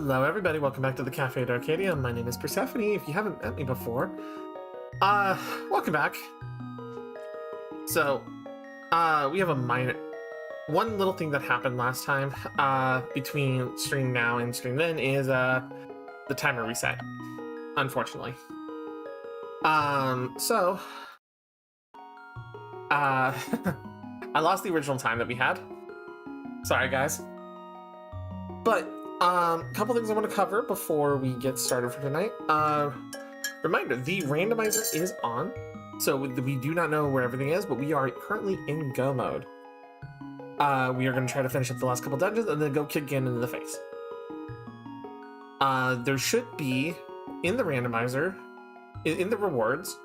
Hello everybody, welcome back to the Cafe at Arcadia. My name is Persephone, if you haven't met me before. Welcome back. So, we have one little thing that happened last time, between stream now and stream then is, the timer reset, unfortunately. I lost the original time that we had. Sorry guys. But, a couple things I want to cover before we get started for tonight. Reminder, the randomizer is on, so we do not know where everything is, but we are currently in go mode. We are going to try to finish up the last couple dungeons and then go kick Ganon in the face. There should be, in the randomizer, in the rewards,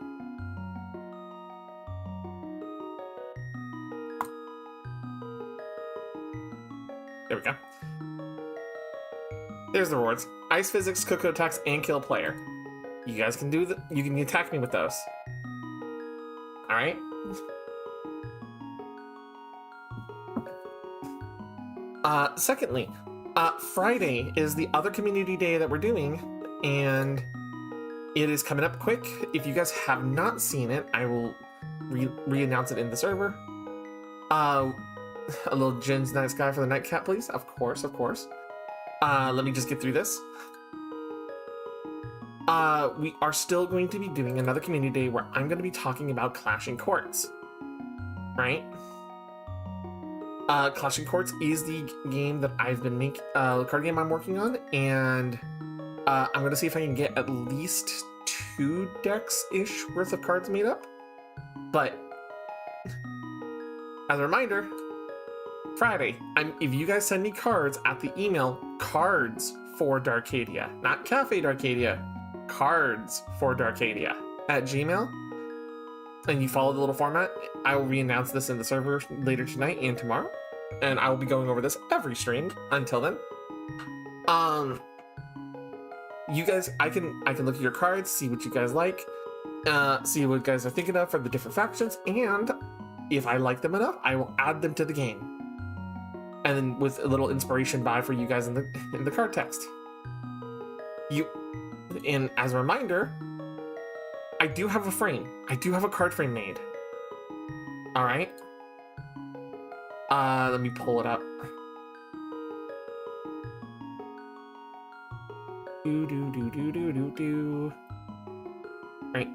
there we go. There's the rewards. Ice physics, cocoa attacks, and kill player. You guys can do you can attack me with those. Alright? Secondly, Friday is the other community day that we're doing, and it is coming up quick. If you guys have not seen it, I will re-announce it in the server. A little Jin's Night Sky for the nightcap, please. Of course, of course. Let me just get through this. We are still going to be doing another community day where I'm going to be talking about Clashing Courts. Right? Clashing Courts is the game that I've been card game I'm working on, and I'm going to see if I can get at least 2 decks-ish worth of cards made up. But, as a reminder, Friday, if you guys send me cards at the email cards for Darkadia, not Cafe Darkadia, cards for Darkadia at Gmail, and you follow the little format, I will re-announce this in the server later tonight and tomorrow, and I will be going over this every stream until then. You guys, I can look at your cards, see what you guys like, see what you guys are thinking of for the different factions, and if I like them enough, I will add them to the game. And then with a little inspiration for you guys in the card text. And as a reminder, I do have a frame. I do have a card frame made. All right. Let me pull it up. Do. Right.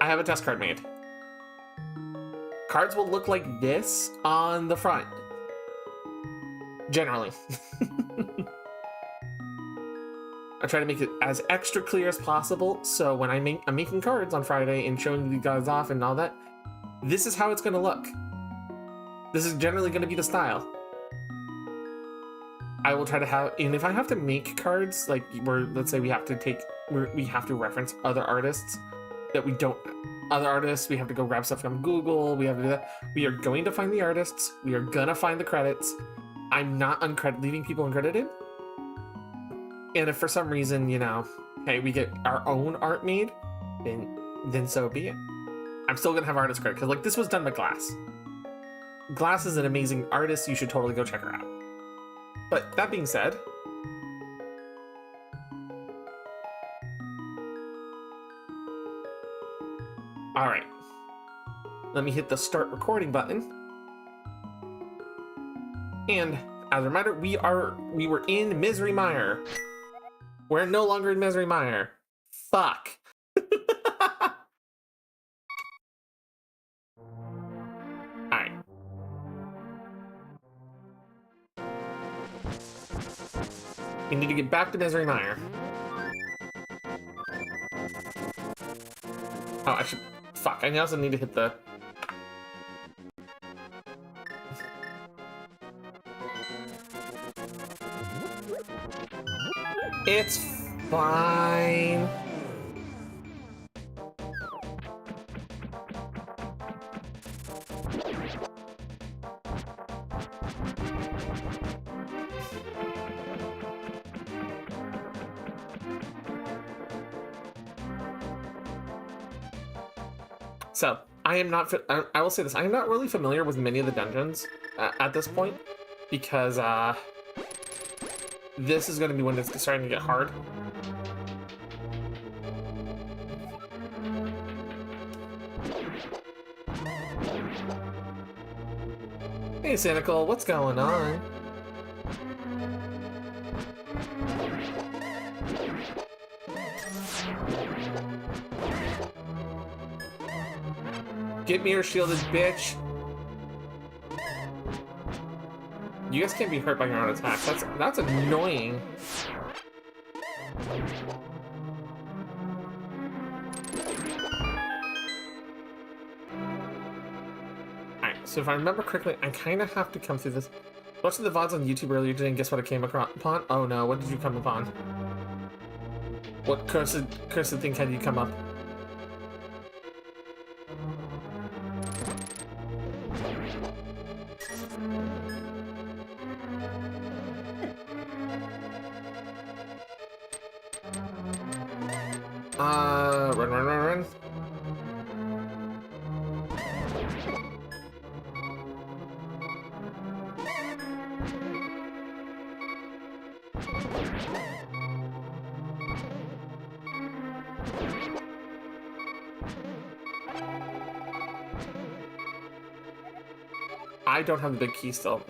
I have a test card made. Cards will look like this on the front. Generally. I try to make it as extra clear as possible, so when I'm making cards on Friday and showing you guys off and all that, this is how it's going to look. This is generally going to be the style. I will try to have, and if I have to make cards, like let's say we have to reference other artists that we don't. Other artists, we have to go grab stuff from Google, we have to do that. We are going to find the artists, we are gonna find the credits. I'm not leaving people uncredited. And if for some reason, hey, we get our own art made, then so be it. I'm still gonna have artist credit, because this was done by Glass. Glass is an amazing artist, you should totally go check her out. But that being said, all right, let me hit the start recording button. And as a reminder, we were in Misery Mire. We're no longer in Misery Mire. Fuck. All right. We need to get back to Misery Mire. Oh, I should. Fuck, I also need to hit the... It's fine. So, I will say this, I am not really familiar with many of the dungeons. at this point, because this is going to be when it's starting to get hard. Hey, Cynical, what's going on? Get me your shielded bitch. You guys can't be hurt by your own attacks. That's annoying. Alright, so if I remember correctly, I kind of have to come through this. Watching the VODs on YouTube earlier today, and guess what I came upon? Oh no, what did you come upon? What cursed thing had you come up? Run. I don't have the big key still.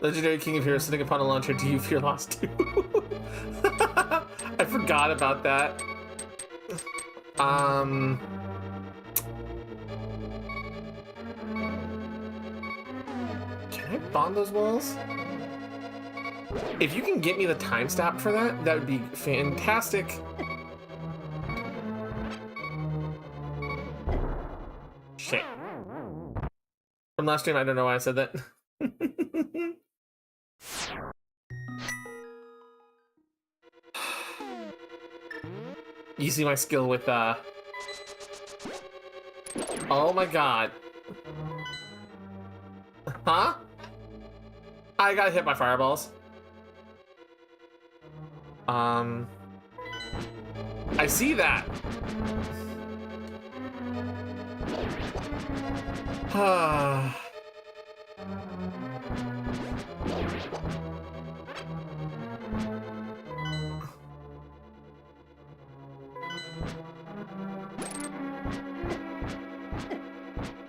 Legendary King of Heroes sitting upon a launcher. Do you fear loss too? I forgot about that. Can I bond those walls? If you can get me the time stamp for that, that would be fantastic. Shit. From last stream, I don't know why I said that. You see my skill with, oh my god. Huh? I got hit by fireballs. I see that.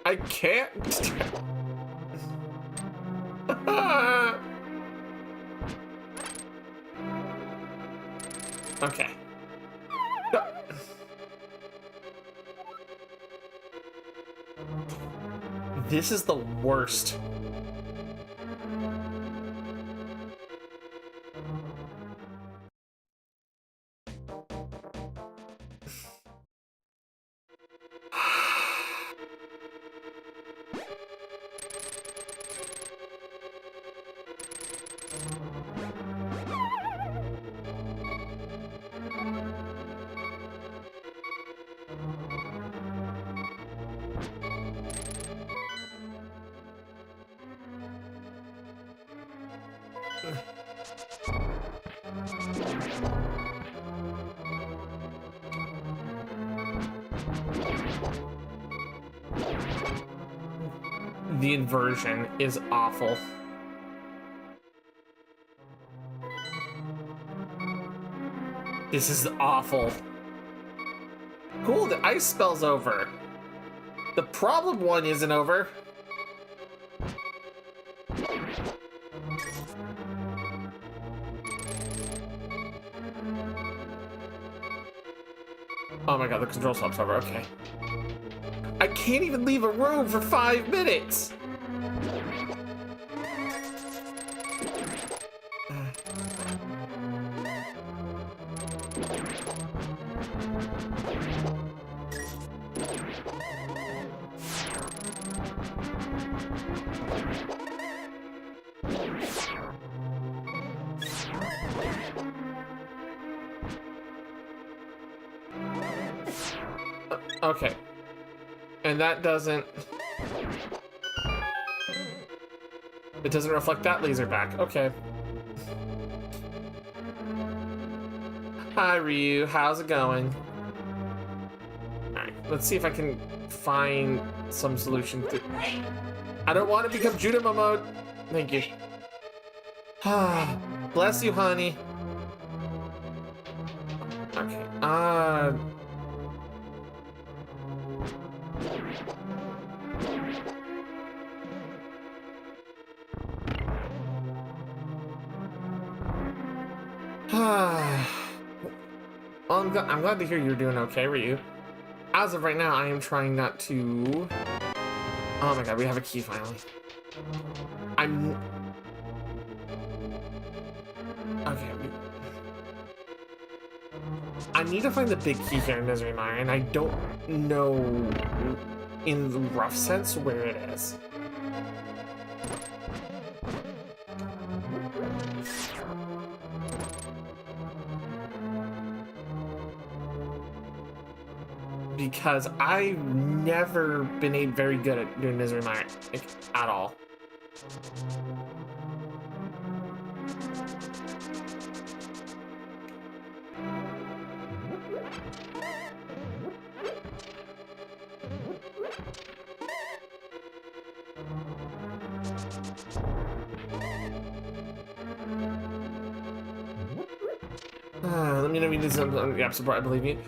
I can't. Okay. This is the worst. The inversion is awful. This is awful. Cool, the ice spell's over. The problem one isn't over. Oh my god, the control swap's over, okay. I can't even leave a room for 5 minutes! Okay. And that doesn't... It doesn't reflect that laser back. Okay. Hi, Ryu. How's it going? Alright, let's see if I can find some solution to... I don't want to become Judah mode. Thank you. Bless you, honey. Okay. Well, I'm glad to hear you're doing okay, Ryu. As of right now, I am trying not to... Oh my god, we have a key finally. Okay. I need to find the big key here in Misery Mire, and I don't know in the rough sense where it is. Because I've never been very good at doing Misery Mire, like, at all. Let me know if you need some. Yeah, I believe you.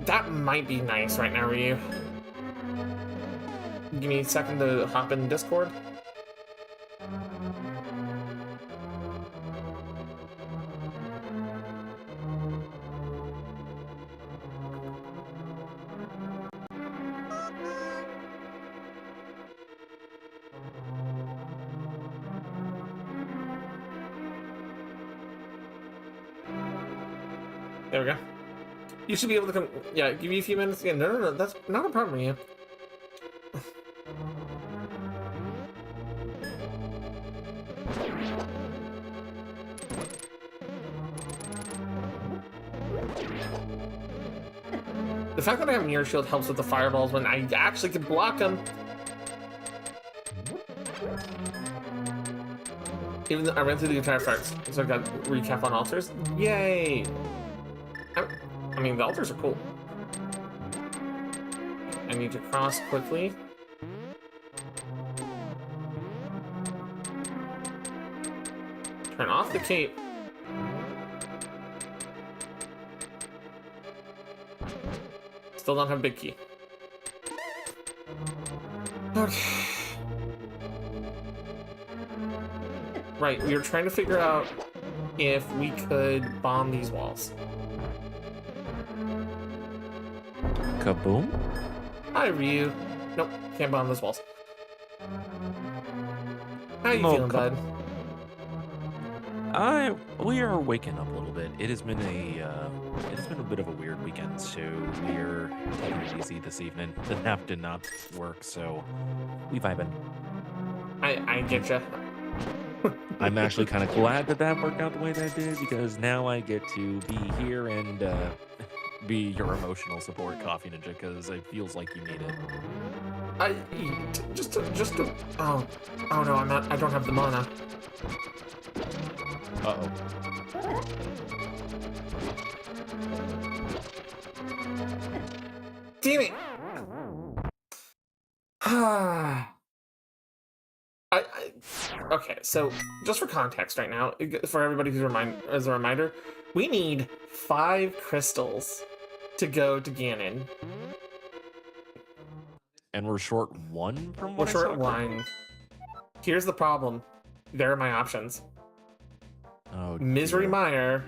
That might be nice right now, Ryu. Give me a second to hop in Discord. There we go. You should be able to come. Yeah, give you a few minutes. Yeah, no, that's not a problem, Ryu. The fact that I have Mirror Shield helps with the fireballs when I actually can block them. Even though I ran through the entire fight, so I got recap on altars. Yay! I mean, the altars are cool. I need to cross quickly. Turn off the cape. Still don't have big key. Okay. Right, we were trying to figure out if we could bomb these walls. Kaboom? Hi, Ryu. Nope, can't bomb those walls. How you feeling, bud? We are waking up a little bit. It has been a bit of a weird weekend, so we're taking it easy this evening. The nap did not work, so we vibing. I get you. I'm actually kind of glad that worked out the way that did, because now I get to be here and be your emotional support, Coffee Ninja, because it feels like you need it. Oh no, I don't have the mana. Uh-oh. Damn it! Okay, so just for context right now, for everybody as a reminder, we need 5 crystals to go to Ganon. And we're short 1 from what We're short 1. Here's the problem. There are my options. Oh, Misery Mire,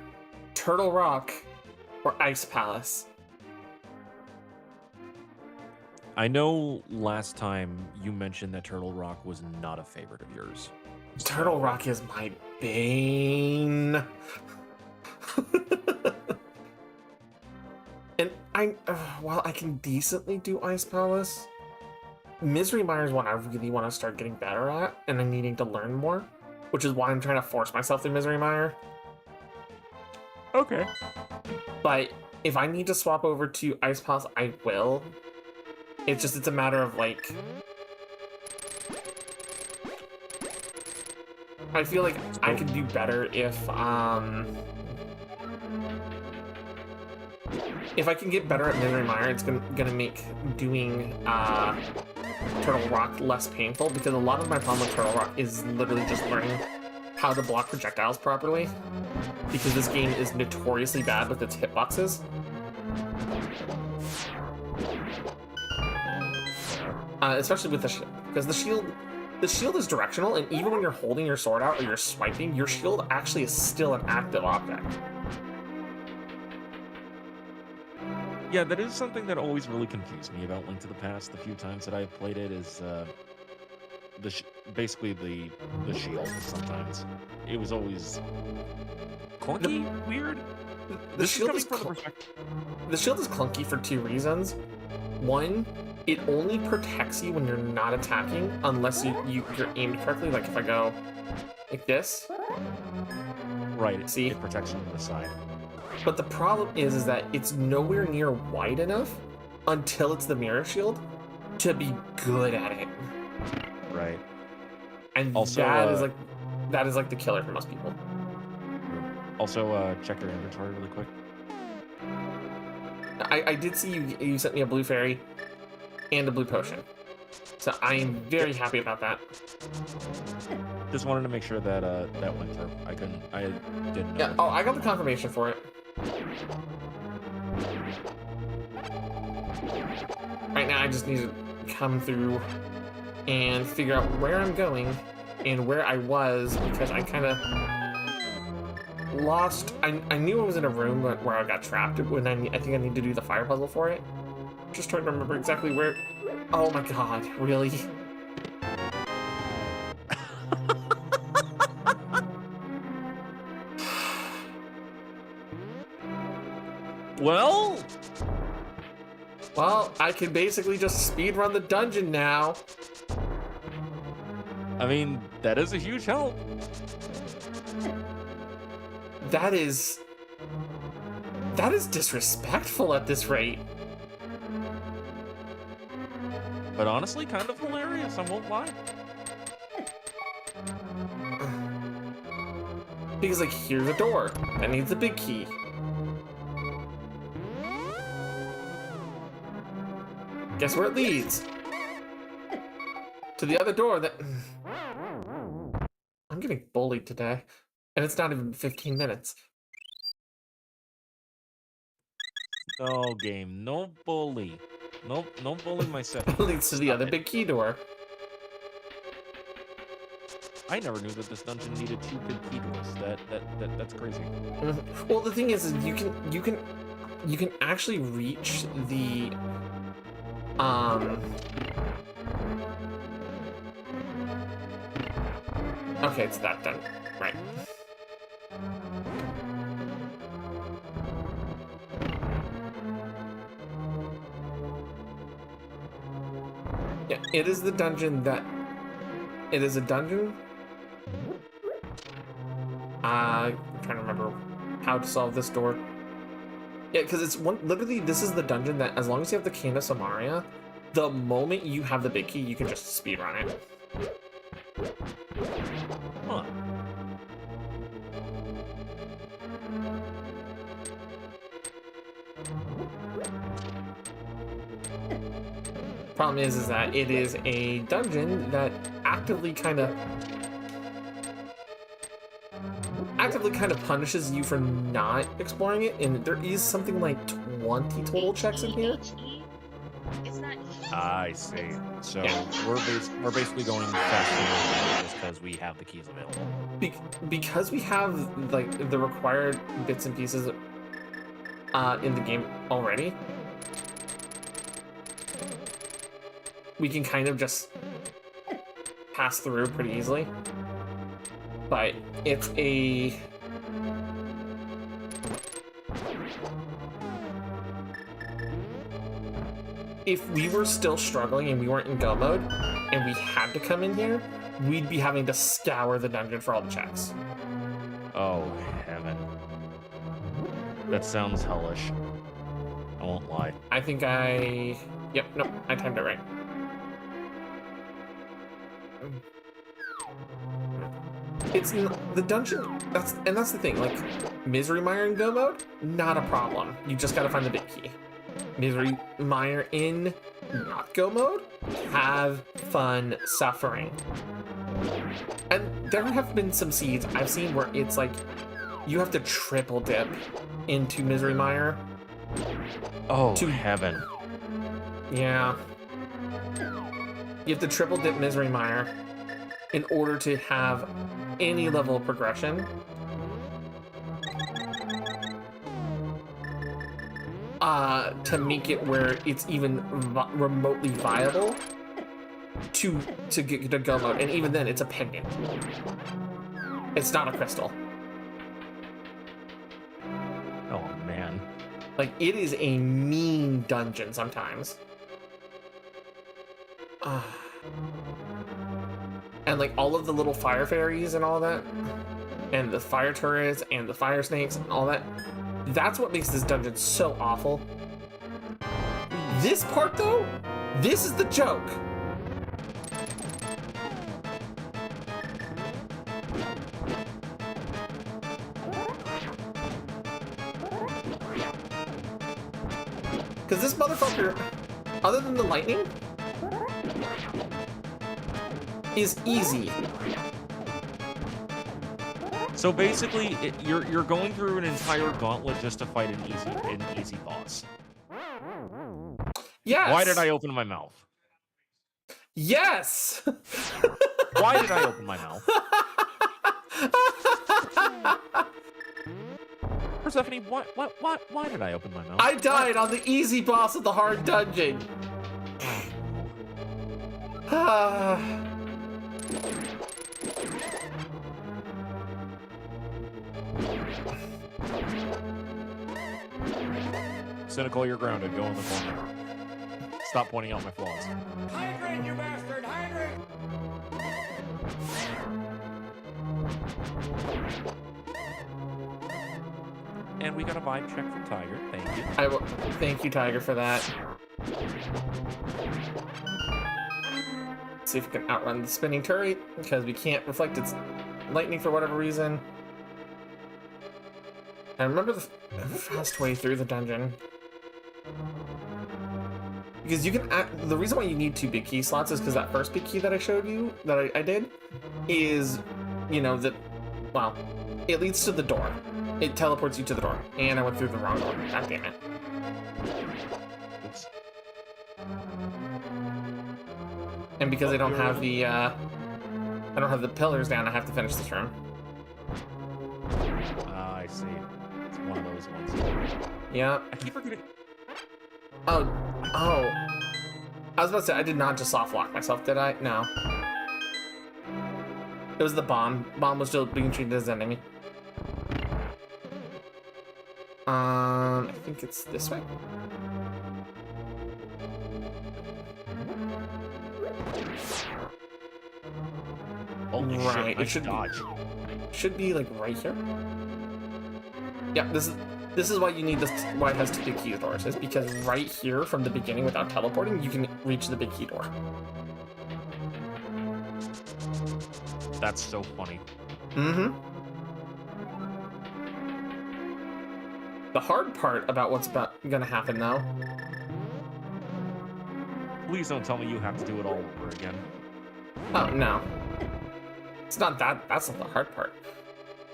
Turtle Rock, or Ice Palace. I know last time you mentioned that Turtle Rock was not a favorite of yours. Turtle Rock is my bane. And while I can decently do Ice Palace, Misery Mire is one I really want to start getting better at, and I'm needing to learn more, which is why I'm trying to force myself through Misery Mire. Okay. But if I need to swap over to Ice Palace, I will. It's a matter of, like... I feel like I could do better if I can get better at Misery Mire, it's gonna make doing Turtle Rock less painful, because a lot of my problem with Turtle Rock is literally just learning how to block projectiles properly, because this game is notoriously bad with its hitboxes. Especially with the shield, because the shield is directional, and even when you're holding your sword out or you're swiping, your shield actually is still an active object. Yeah, that is something that always really confused me about Link to the Past. The few times that I've played it is basically the shield. Sometimes it was always clunky, weird. The shield is clunky for two reasons. One, it only protects you when you're not attacking, unless you're aimed correctly. Like if I go like this, right? See, it protects you from the side. But the problem is that it's nowhere near wide enough until it's the mirror shield to be good at it. Right. And also, that is like the killer for most people. Also, check your inventory really quick. I did see you sent me a blue fairy and a blue potion, so I am very happy about that. Just wanted to make sure that that went through. I didn't know. Yeah. Oh, I got the confirmation for it. Right now, I just need to come through and figure out where I'm going and where I was, because I kind of lost. I knew I was in a room where I got trapped when I think I need to do the fire puzzle for it. Just trying to remember exactly where. Oh my god, really? Well, I can basically just speedrun the dungeon now. I mean, that is a huge help. That is disrespectful at this rate. But honestly, kind of hilarious, I won't lie. Because, like, here's a door that needs a big key. Guess where it leads? To the other door that... I'm getting bullied today. And it's not even 15 minutes. No game, no bully. No bully myself. It leads to the other big key door. I never knew that this dungeon needed 2 big key doors. That's crazy. Well, the thing is you can actually reach the okay, it's that done. Right. Yeah, it is the dungeon that... It is a dungeon? I'm trying to remember how to solve this door. Yeah, because it's one... Literally, this is the dungeon that, as long as you have the Cane of Samaria, the moment you have the big key, you can just speedrun it. Huh. Problem is that it is a dungeon that actively kind of punishes you for not exploring it, and there is something like 20 total checks in here. It's not. I see. So Yeah. we're basically going faster just because we have the keys available. Because we have like the required bits and pieces in the game already, we can kind of just pass through pretty easily. But it's a... If we were still struggling and we weren't in go mode, and we had to come in here, we'd be having to scour the dungeon for all the checks. Oh, heaven. That sounds hellish. I won't lie. I think I... Yep, no, I timed it right. It's the dungeon, that's the thing, like, Misery Mire in go mode, not a problem. You just gotta find the big key. Misery Mire in not go mode, have fun suffering. And there have been some seeds I've seen where it's like you have to triple dip into Misery Mire. Oh, heaven. Yeah. You have to triple dip Misery Mire in order to have any level of progression. To make it where it's even remotely viable to get to go mode, and even then, it's a pendant. It's not a crystal. Oh man. Like, it is a mean dungeon sometimes. And like all of the little fire fairies and all that, and the fire turrets and the fire snakes and all that, that's what makes this dungeon so awful. This part though, this is the joke. Because this motherfucker, other than the lightning, is easy. So basically, you're going through an entire gauntlet just to fight an easy boss. Yes. Why did I open my mouth? Yes. Why did I open my mouth? Persephone, why did I open my mouth? I died on the easy boss of the hard dungeon. Cynical, you're grounded. Go in the corner. Stop pointing out my flaws. Hydrate, you bastard! Hydrate! And we got a vibe check from Tiger. Thank you. I will thank you, Tiger, for that. See if we can outrun the spinning turret, because we can't reflect its lightning for whatever reason. I remember the fast way through the dungeon. Because you can the reason why you need 2 big key slots is because that first big key that I showed you, that I did, is, you know, that, well, it leads to the door. It teleports you to the door. And I went through the wrong door. God damn it. Oops. And because I don't have the, I don't have the pillars down, I have to finish this room. I see. It's one of those ones. Yeah. I keep forgetting. Oh. I was about to say, I did not just soft lock myself, did I? No. It was the bomb. Bomb was still being treated as an enemy. I think it's this way. Holy Right, shit, it should dodge. Should be like right here. Yeah, this is why you need this. Why it has 2 big key doors. Is because right here from the beginning, without teleporting, you can reach the big key door. That's so funny. Mm-hmm. The hard part about what's gonna happen though. Please don't tell me you have to do it all over again. Oh no. It's not that. That's not the hard part.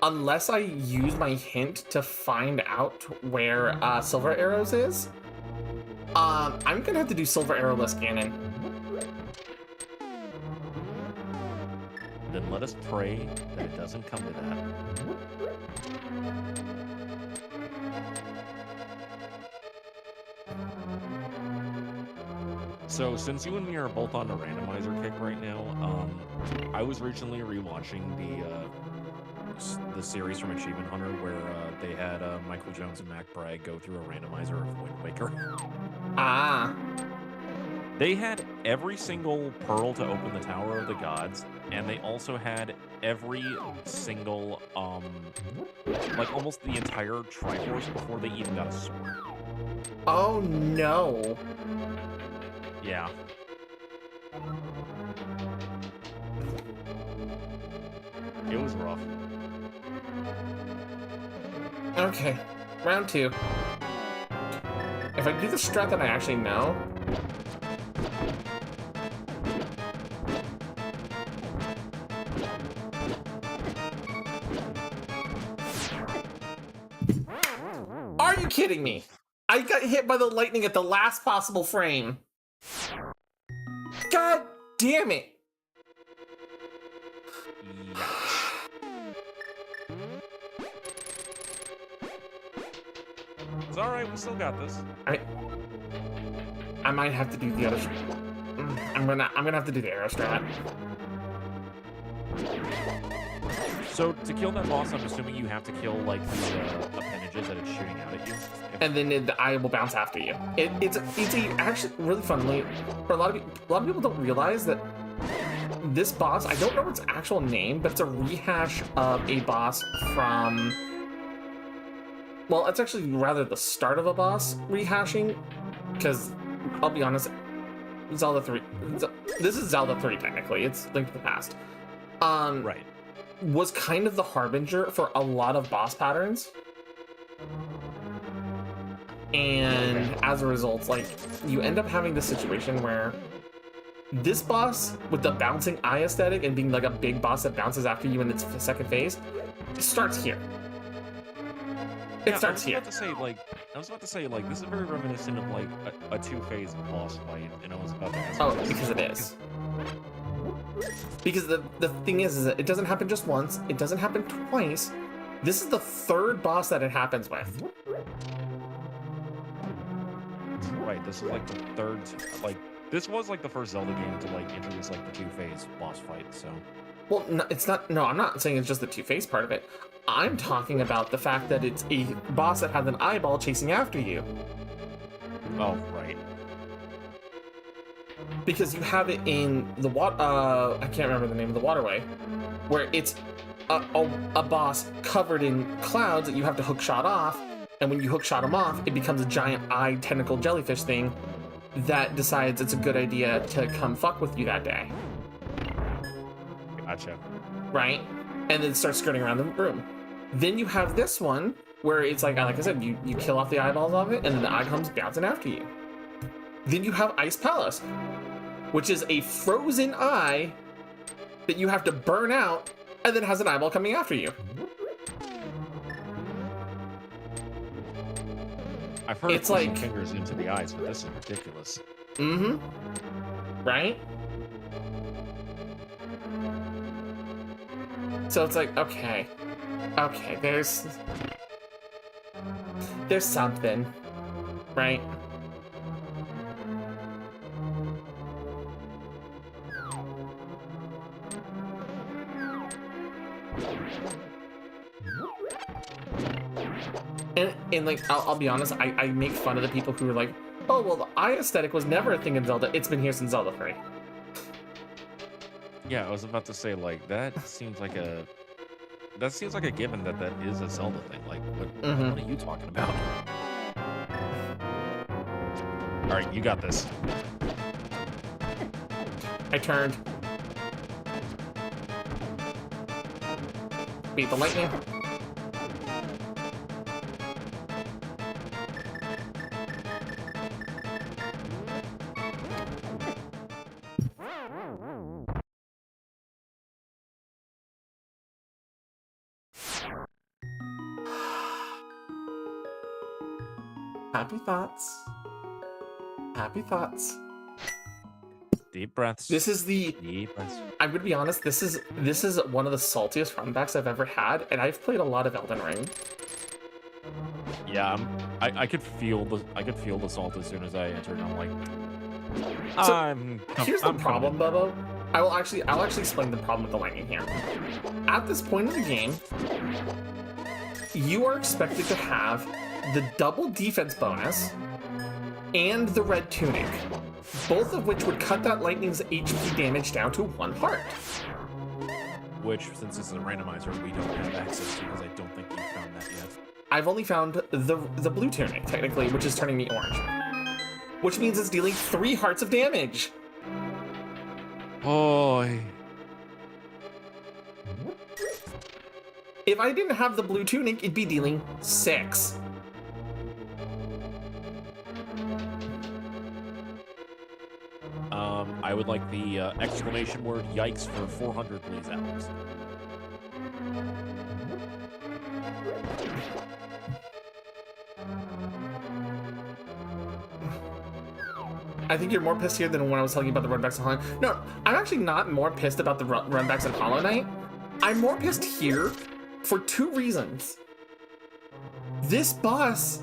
Unless I use my hint to find out where Silver Arrows is, I'm gonna have to do Silver Arrowless Ganon. Then let us pray that it doesn't come to that. So, since you and me are both on a randomizer kick right now, I was recently rewatching the series from Achievement Hunter where they had Michael Jones and Mac Bragg go through a randomizer of Wind Waker. Ah. They had every single pearl to open the Tower of the Gods, and they also had every single, like almost the entire Triforce before they even got a sword. Oh no. Yeah. It was rough. Okay. Round 2. I if I do the strat that I actually know, are you kidding me? I got hit by the lightning at the last possible frame. God damn it. It's alright, we still got this. I might have to do the other. I'm gonna have to do the arrow strat. So to kill that boss, I'm assuming you have to kill like the appendages that it's shooting out at you. And then the eye will bounce after you. It's actually really funnily, for a lot of people don't realize that this boss, I don't know its actual name, but it's a rehash of a boss from, well, it's actually rather the start of a boss rehashing, because I'll be honest, Zelda 3, this is Zelda 3 technically, it's Link to the Past. Right. Was kind of the harbinger for a lot of boss patterns. And as a result, like, you end up having this situation where this boss, with the bouncing eye aesthetic and being like a big boss that bounces after you in its second phase, starts here. It starts here. I was about to say, like, this is very reminiscent of, like, a two-phase boss fight, and I was about to ask... Oh, because it is. Because the thing is that it doesn't happen just once, it doesn't happen twice. This is the third boss that it happens with. Right, this is like the third, like, this was like the first Zelda game to like introduce like the two-phase boss fight, so. Well, no, it's not, no, I'm not saying it's just the two-phase part of it. I'm talking about the fact that it's a boss that has an eyeball chasing after you. Oh, right. Because you have it in the I can't remember the name of the waterway, where it's a boss covered in clouds that you have to hook shot off, and when you hook shot him off, it becomes a giant eye tentacle jellyfish thing that decides it's a good idea to come fuck with you that day. Gotcha. Right? And then starts skirting around the room. Then you have this one where it's like I said, you kill off the eyeballs of it, and then the eye comes bouncing after you. Then you have Ice Palace, which is a frozen eye that you have to burn out, and then has an eyeball coming after you. I've heard it's pushing like fingers into the eyes, but this is ridiculous. Mm-hmm. Right? So it's like, okay, there's something, right? And like, I'll be honest, I make fun of the people who are like, oh, well, the eye aesthetic was never a thing in Zelda. It's been here since Zelda 3. Yeah, I was about to say, like, that seems like a given that is a Zelda thing. Like, what are you talking about? All right, you got this. I turned. Beat the lightning. Happy thoughts. Happy thoughts. Deep breaths. This is Deep breaths. I'm gonna be honest, this is one of the saltiest runbacks I've ever had, and I've played a lot of Elden Ring. Yeah, I could feel the salt as soon as I entered. I'm like, here's the problem, Bubbo. I'll actually explain the problem with the lightning here. At this point in the game, you are expected to have the double defense bonus and the red tunic, both of which would cut that lightning's HP damage down to 1 heart. Which, since this is a randomizer, we don't have access to, because I don't think you found that yet. I've only found the blue tunic, technically, which is turning me orange. Which means it's dealing 3 hearts of damage. Oh. If I didn't have the blue tunic, it'd be dealing 6. I would like the exclamation word "Yikes" for 400, please, Alex. I think you're more pissed here than when I was telling you about the runbacks in Hollow Knight. No, I'm actually not more pissed about the runbacks in Hollow Knight. I'm more pissed here for 2 reasons. This boss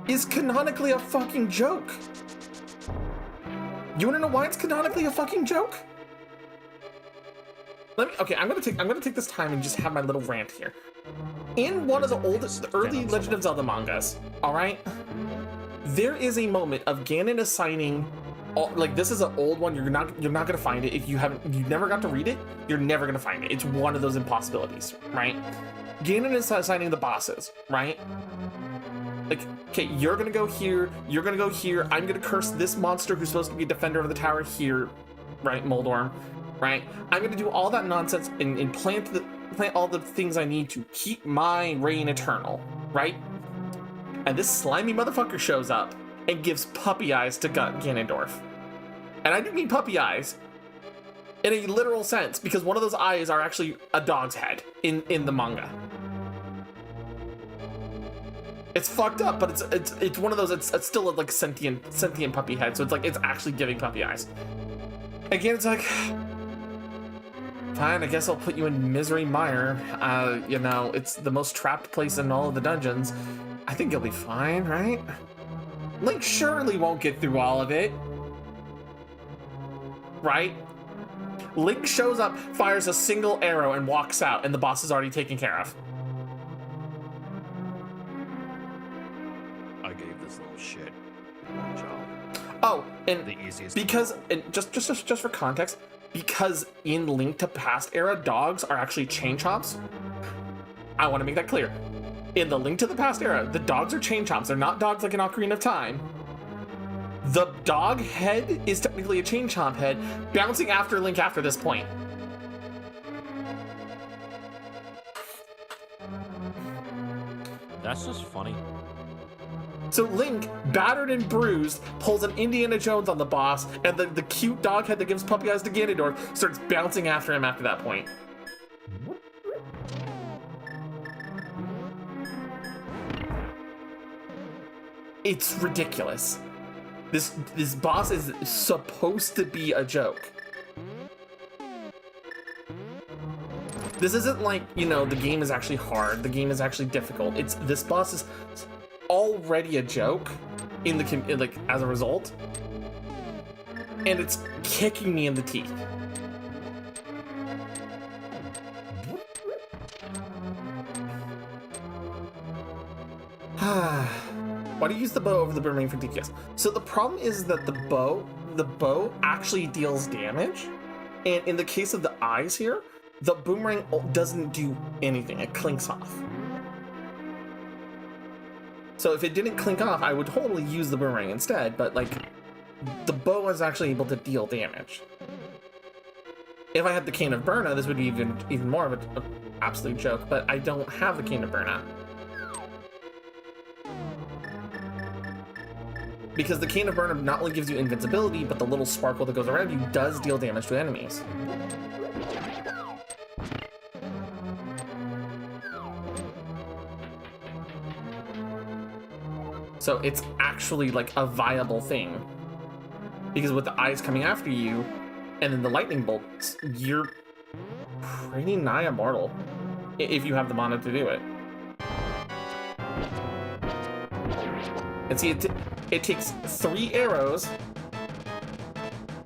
is canonically a fucking joke. You wanna know why it's canonically a fucking joke? Okay, I'm gonna take this time and just have my little rant here. In one of the early Legend of Zelda mangas, all right, there is a moment of Ganon assigning, like, this is an old one. You're not gonna find it if you never got to read it. You're never gonna find it. It's one of those impossibilities, right? Ganon is assigning the bosses, right? Like, okay, you're gonna go here. You're gonna go here. I'm gonna curse this monster who's supposed to be a defender of the tower here, right? Moldorm, right? I'm gonna do all that nonsense and plant all the things I need to keep my reign eternal, right? And this slimy motherfucker shows up and gives puppy eyes to Ganondorf. And I do mean puppy eyes in a literal sense, because one of those eyes are actually a dog's head in the manga. It's fucked up, but it's one of those. It's still a like sentient puppy head, so it's like it's actually giving puppy eyes. Again, it's like, fine, I guess I'll put you in Misery Mire. You know, it's the most trapped place in all of the dungeons. I think you'll be fine, right? Link surely won't get through all of it. Right? Link shows up, fires a single arrow, and walks out, and the boss is already taken care of. I gave this little shit one job. Oh, and the easiest. Because, and just for context, because in Link to Past era, dogs are actually chain chomps. I want to make that clear. In the Link to the Past era, the dogs are chain chomps. They're not dogs like in Ocarina of Time. The dog head is technically a chain chomp head, bouncing after Link after this point. That's just funny. So Link, battered and bruised, pulls an Indiana Jones on the boss, and the cute dog head that gives puppy eyes to Ganondorf starts bouncing after him after that point. It's ridiculous. This boss is supposed to be a joke. This isn't like, you know, the game is actually hard. The game is actually difficult. This boss is already a joke like as a result, and it's kicking me in the teeth. Why do you use the bow over the boomerang for DPS? So the problem is that the bow actually deals damage, and in the case of the eyes here, the boomerang doesn't do anything. It clinks off. So if it didn't clink off, I would totally use the boomerang instead, but like, the bow is actually able to deal damage. If I had the Cane of Burna, this would be even more of an absolute joke, but I don't have the Cane of Burna. Because the Cane of Burna not only gives you invincibility, but the little sparkle that goes around you does deal damage to enemies. So it's actually like a viable thing. Because with the eyes coming after you, and then the lightning bolts, you're pretty nigh immortal. If you have the mana to do it. And see, it takes 3 arrows.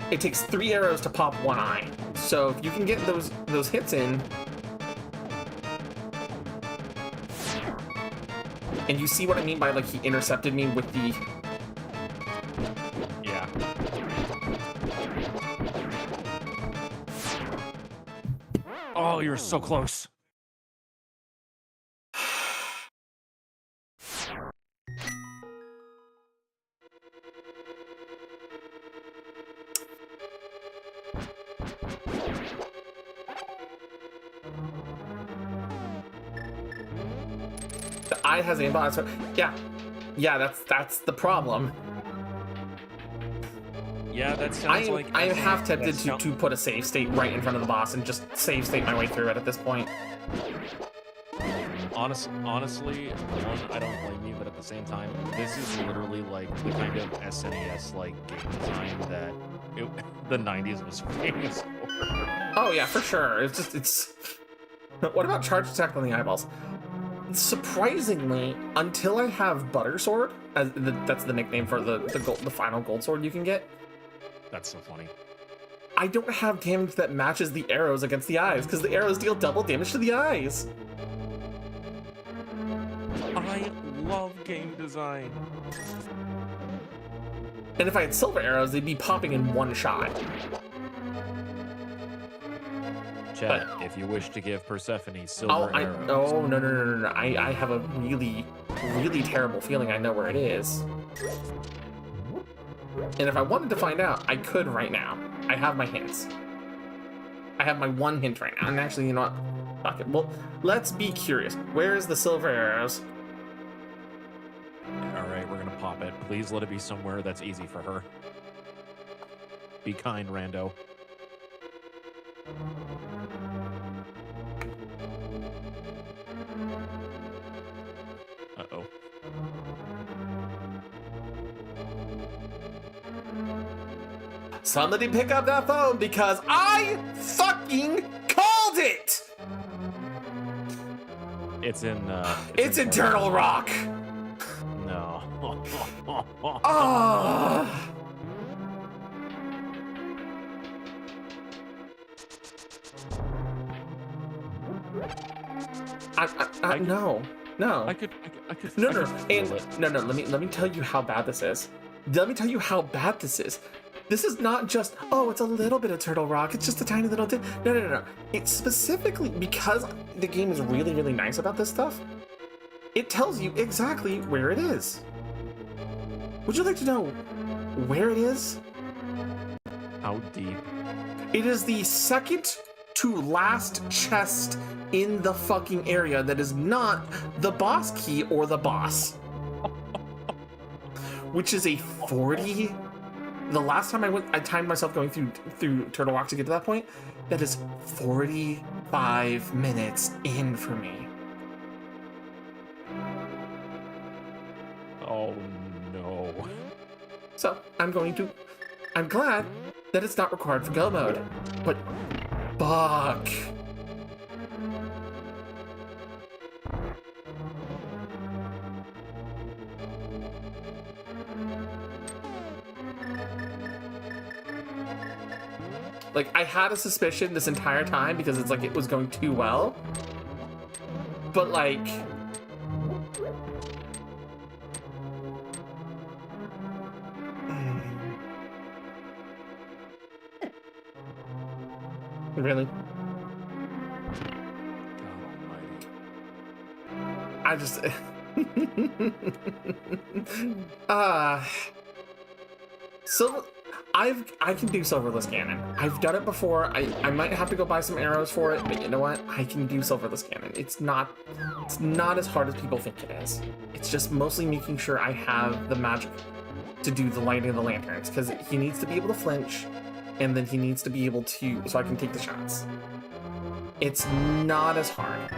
It takes 3 arrows to pop 1 eye. So if you can get those hits in, and you see what I mean by like he intercepted me with the... Yeah. Oh, you're so close. The eye has aimbot, so yeah, that's the problem. Yeah, that sounds like... I have tempted that to, sound- to put a save state right in front of the boss and just save state my way through it at this point. Honestly, one, I don't blame you, but at the same time, this is literally like the kind of SNES like game design that the 90s was famous for. Oh yeah, for sure. It's. What about charge attack on the eyeballs? Surprisingly, until I have Butter Sword, that's the nickname for the final gold sword you can get, That's so funny. I don't have damage that matches the arrows against the eyes, because the arrows deal double damage to the eyes. I love game design. And if I had silver arrows, they'd be popping in one shot. Chat, if you wish to give Persephone silver arrows. Oh, no. I have a really, really terrible feeling I know where it is. And if I wanted to find out, I could right now. I have my hints. I have my one hint right now. And actually, you know what? Fuck it. Well, let's be curious. Where's the silver arrows? Alright, we're gonna pop it. Please let it be somewhere that's easy for her. Be kind, rando. Uh-oh. Somebody pick up that phone because I fucking called it! It's in, It's in Turtle Rock! No. Ah! No. I could No, I no, could feel and it. no. Let me tell you how bad this is. Let me tell you how bad this is. This is not just, oh, it's a little bit of Turtle Rock. It's just a tiny little bit. No. It's specifically because the game is really, really nice about this stuff. It tells you exactly where it is. Would you like to know where it is? How deep? It is the second to last chest in the fucking area that is not the boss key or the boss. Which is a 40. The last time I timed myself going through Turtle Rock to get to that point. That is 45 minutes in for me. Oh no. So I'm glad that it's not required for go mode. But fuck. Like, I had a suspicion this entire time because it's like it was going too well. But like... Really? God almighty. I just... So... I can do Silverless Cannon. I've done it before. I might have to go buy some arrows for it, but you know what? I can do Silverless Cannon. It's not as hard as people think it is. It's just mostly making sure I have the magic to do the lighting of the lanterns, because he needs to be able to flinch, and then he needs to be able to, so I can take the shots. It's not as hard.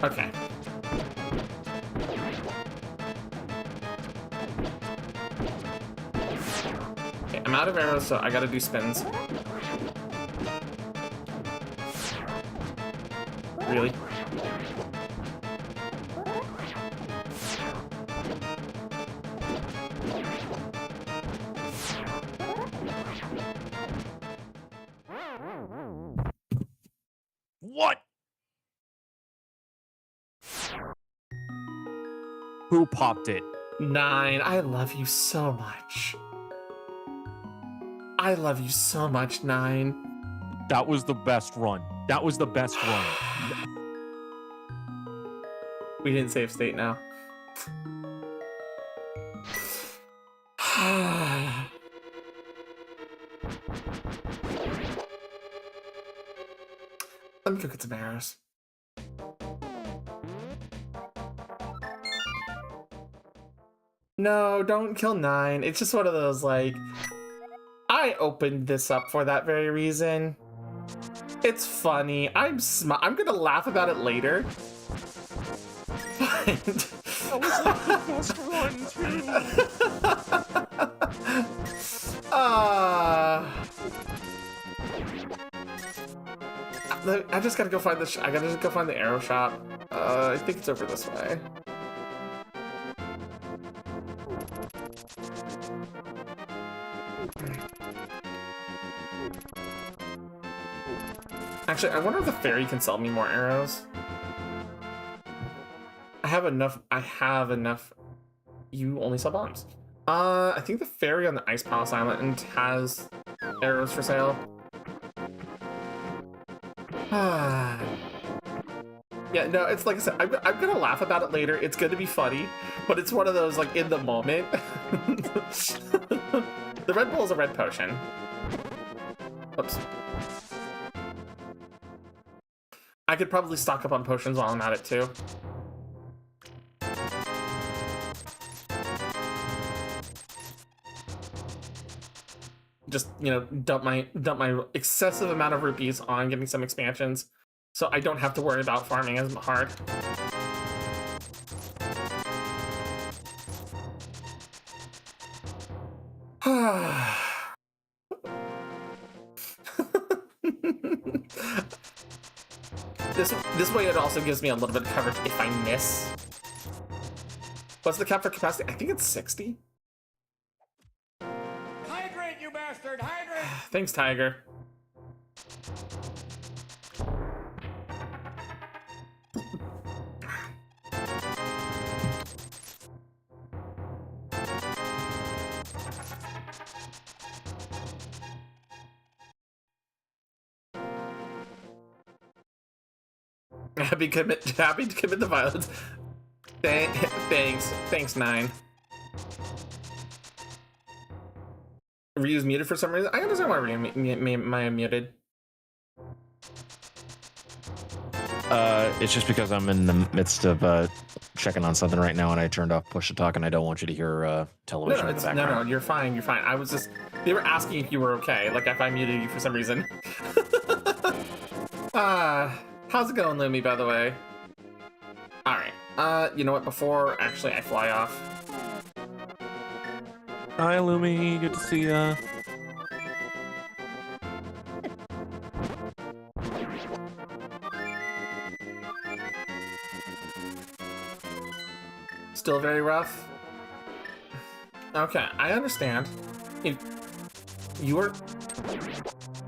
Okay. Okay, I'm out of arrows, so I gotta do spins. Really? What? Who popped it? 9. I love you so much. I love you so much, 9. That was the best run. That was the best run. We didn't save state now. I, 9. Let me go get some arrows. No, don't kill 9. It's just one of those, like... I opened this up for that very reason. It's funny. I'm gonna laugh about it later. But... That was like the best run, too. I just gotta go find the. I gotta just go find the arrow shop. I think it's over this way. Actually, I wonder if the fairy can sell me more arrows. I have enough. You only sell bombs. I think the fairy on the Ice Palace Island has arrows for sale. Yeah, no, it's like I said, I'm gonna laugh about it later. It's gonna be funny, but it's one of those, like, in the moment. The Red Bull is a red potion. Oops. I could probably stock up on potions while I'm at it, too. Just, you know, dump my excessive amount of rupees on getting some expansions, so I don't have to worry about farming as hard. This way it also gives me a little bit of coverage if I miss. What's the cap for capacity? I think it's 60. Hydrate, you bastard! Hydrate! Thanks, Tiger. Happy to commit the violence. Thanks, 9. Ryu's muted for some reason. I understand why Ryu I'm muted. It's just because I'm in the midst of checking on something right now, and I turned off push to talk, and I don't want you to hear television in the background. No, you're fine. You're fine. I was just, they were asking if you were okay, like if I muted you for some reason. How's it going, Lumi, by the way? All right. You know what? Before actually I fly off. Hi, Lumi. Good to see ya. Still very rough? Okay, I understand. If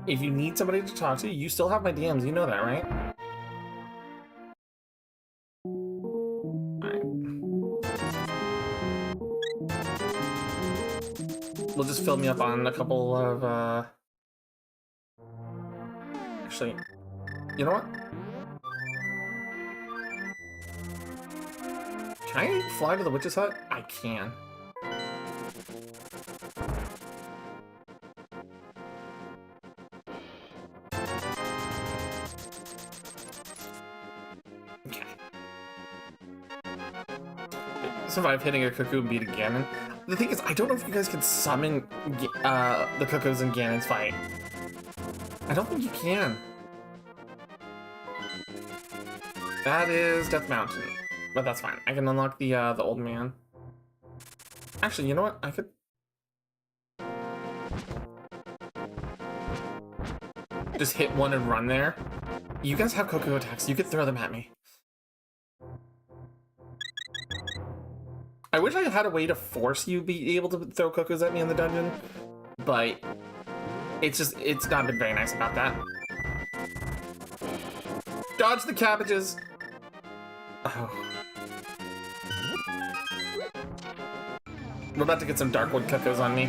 you need somebody to talk to, you still have my DMs, you know that, right? Alright. Will just fill me up on a couple of, Actually, you know what? Can I fly to the witch's hut? I can. Okay. Survive hitting a cuckoo and beat a Ganon. The thing is, I don't know if you guys can summon the cuckoos in Ganon's fight. I don't think you can. That is Death Mountain. But that's fine. I can unlock the old man. Actually, you know what? I could... just hit one and run there. You guys have Coco attacks. You could throw them at me. I wish I had a way to force you be able to throw Cocos at me in the dungeon, but it's not been very nice about that. Dodge the cabbages! Oh. We're about to get some Darkwood Cocos on me.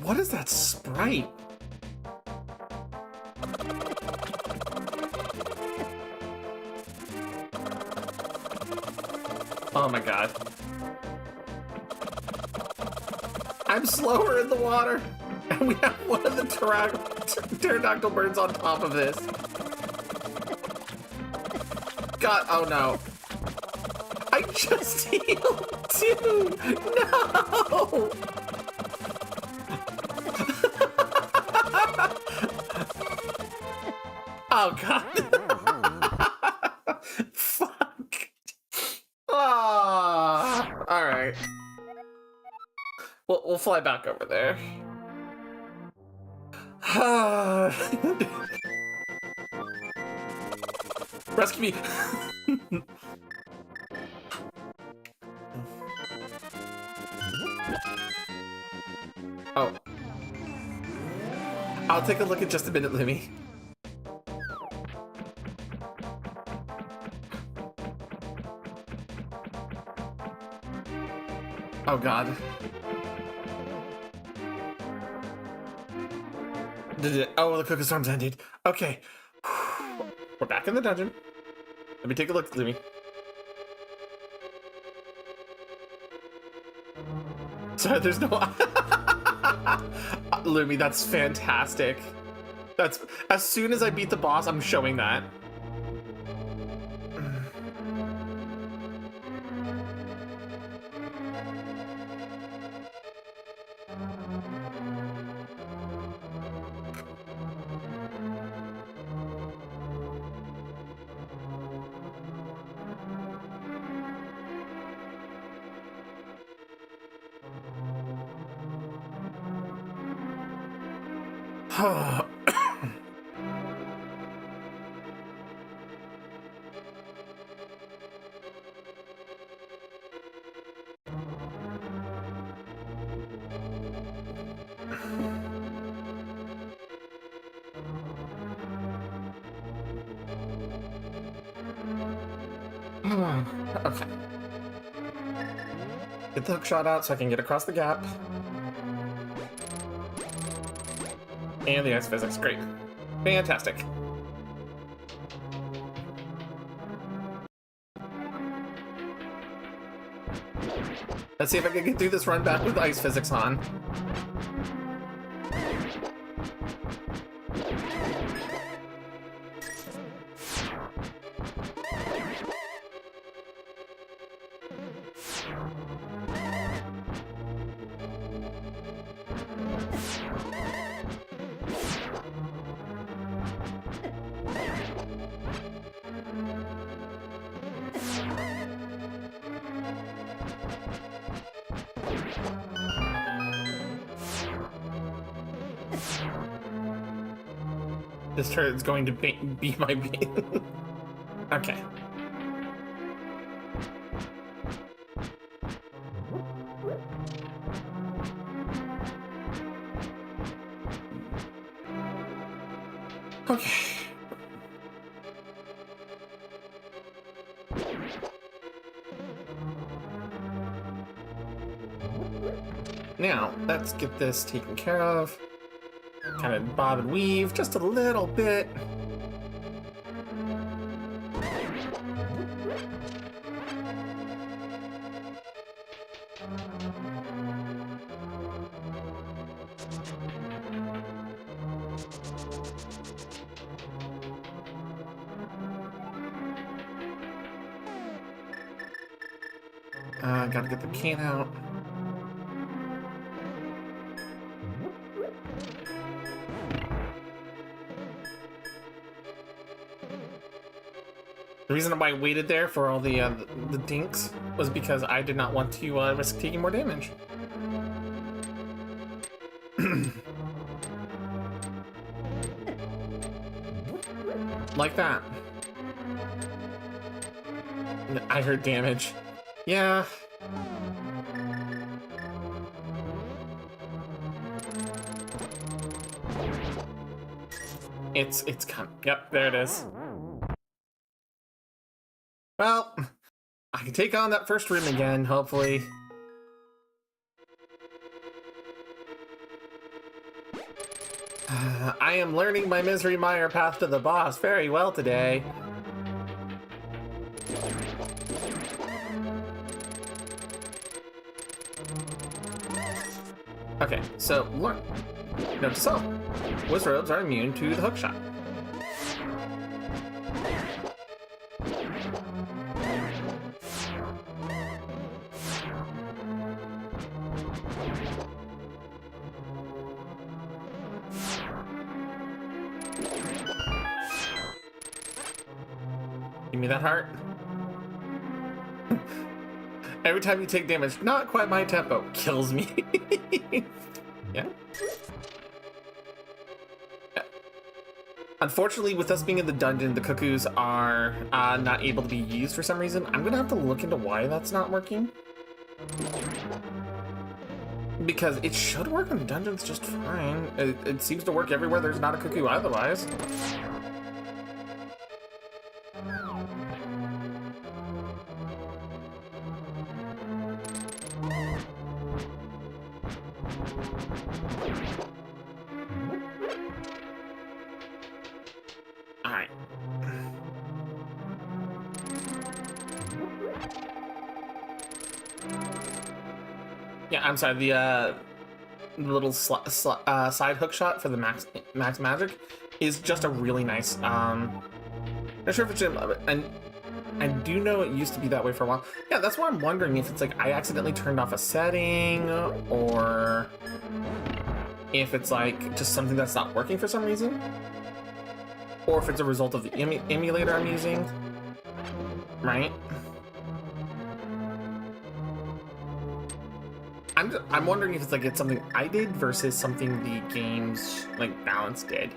What is that sprite? Oh my god. I'm slower in the water. And we have one of the pterodactyl birds on top of this. God, oh no. I just healed too! No! Oh god. Fuck. Ah, alright. We'll fly back over there. Rescue me! Oh. I'll take a look in just a minute, Lumi. Oh god. Did it? Oh, the Cook Storm's ended. Okay. We're back in the dungeon. Let me take a look, Lumi. Sorry, there's no... Lumi, that's fantastic. That's... As soon as I beat the boss, I'm showing that. Okay. Get the hook shot out so I can get across the gap. And the ice physics, great. Fantastic. Let's see if I can get through this run back with ice physics on. This turret is going to be my beam. Okay. Okay. Now, let's get this taken care of. Kind of bob and weave just a little bit. Gotta get the can out. The reason why I waited there for all the dinks was because I did not want to risk taking more damage. Like that. I heard damage. Yeah. It's come. Yep, there it is. Well, I can take on that first room again, hopefully. I am learning my Misery Mire path to the boss very well today. Okay, so Note to self. Wizards are immune to the hook shot. Give me that heart. Every time you take damage, not quite my tempo, kills me. Yeah. Unfortunately, with us being in the dungeon, the cuckoos are not able to be used for some reason. I'm gonna have to look into why that's not working. Because it should work in dungeons just fine. It seems to work everywhere there's not a cuckoo otherwise. Alright. Yeah, I'm sorry, the little side hook shot for the max magic is just a really nice, not sure if it's, and I do know it used to be that way for a while. Yeah, that's why I'm wondering if it's like I accidentally turned off a setting, or if it's like just something that's not working for some reason, or if it's a result of the emulator I'm using, right? I'm wondering if it's something I did versus something the game's like balance did.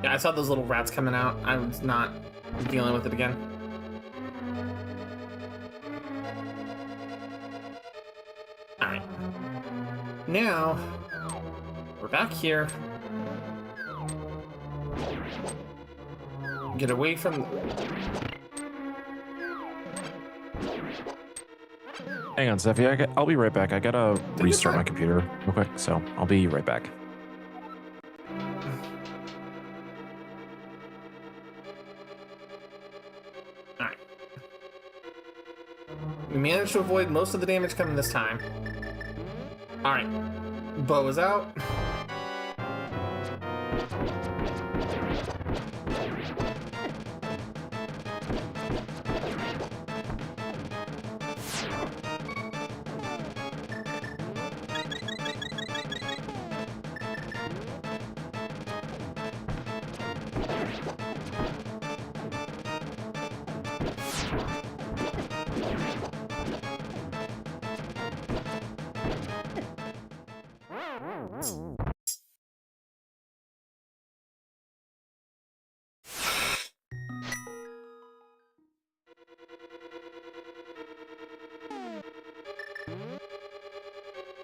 Yeah, I saw those little rats coming out. I was not dealing with it again. Alright. Now, we're back here. Get away from... Hang on, Steffi. I'll be right back. I gotta restart my computer real quick, so I'll be right back. Alright. We managed to avoid most of the damage coming this time. Alright. Bow is out.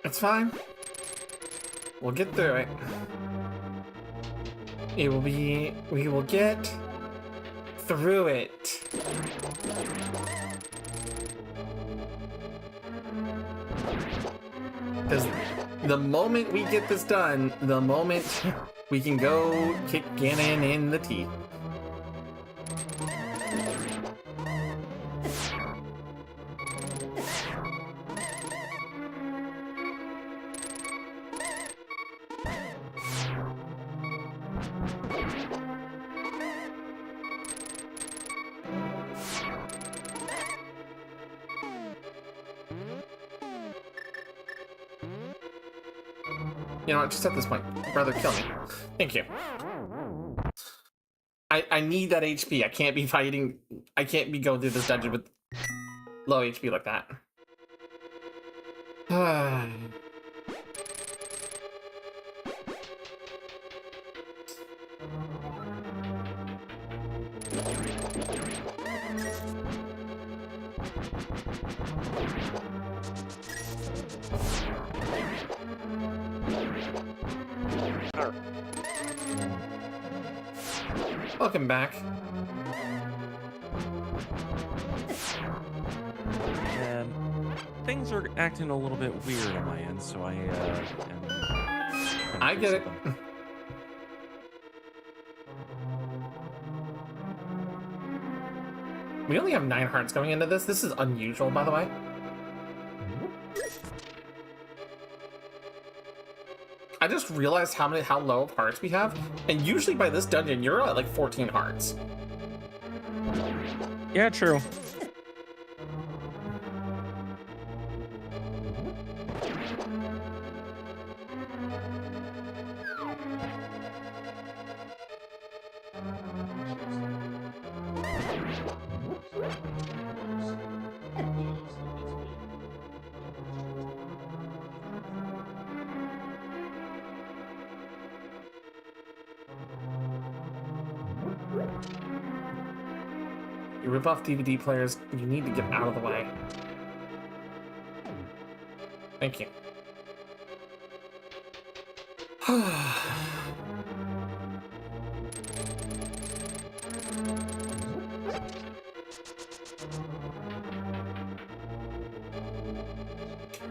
It's fine. We'll get through it. We will get through it. Because the moment we get this done, the moment we can go kick Ganon in the teeth. You know what, just at this point, brother, kill me. Thank you. I need that HP. I can't be fighting, I can't be going through this dungeon with low HP like that. Welcome back. things are acting a little bit weird on my end, so I am. I get it. We only have 9 hearts going into this. This is unusual, by the way. I just realized how low of hearts we have, and usually by this dungeon you're at like 14 hearts. Yeah, true. You rip off DVD players, you need to get out of the way. Thank you.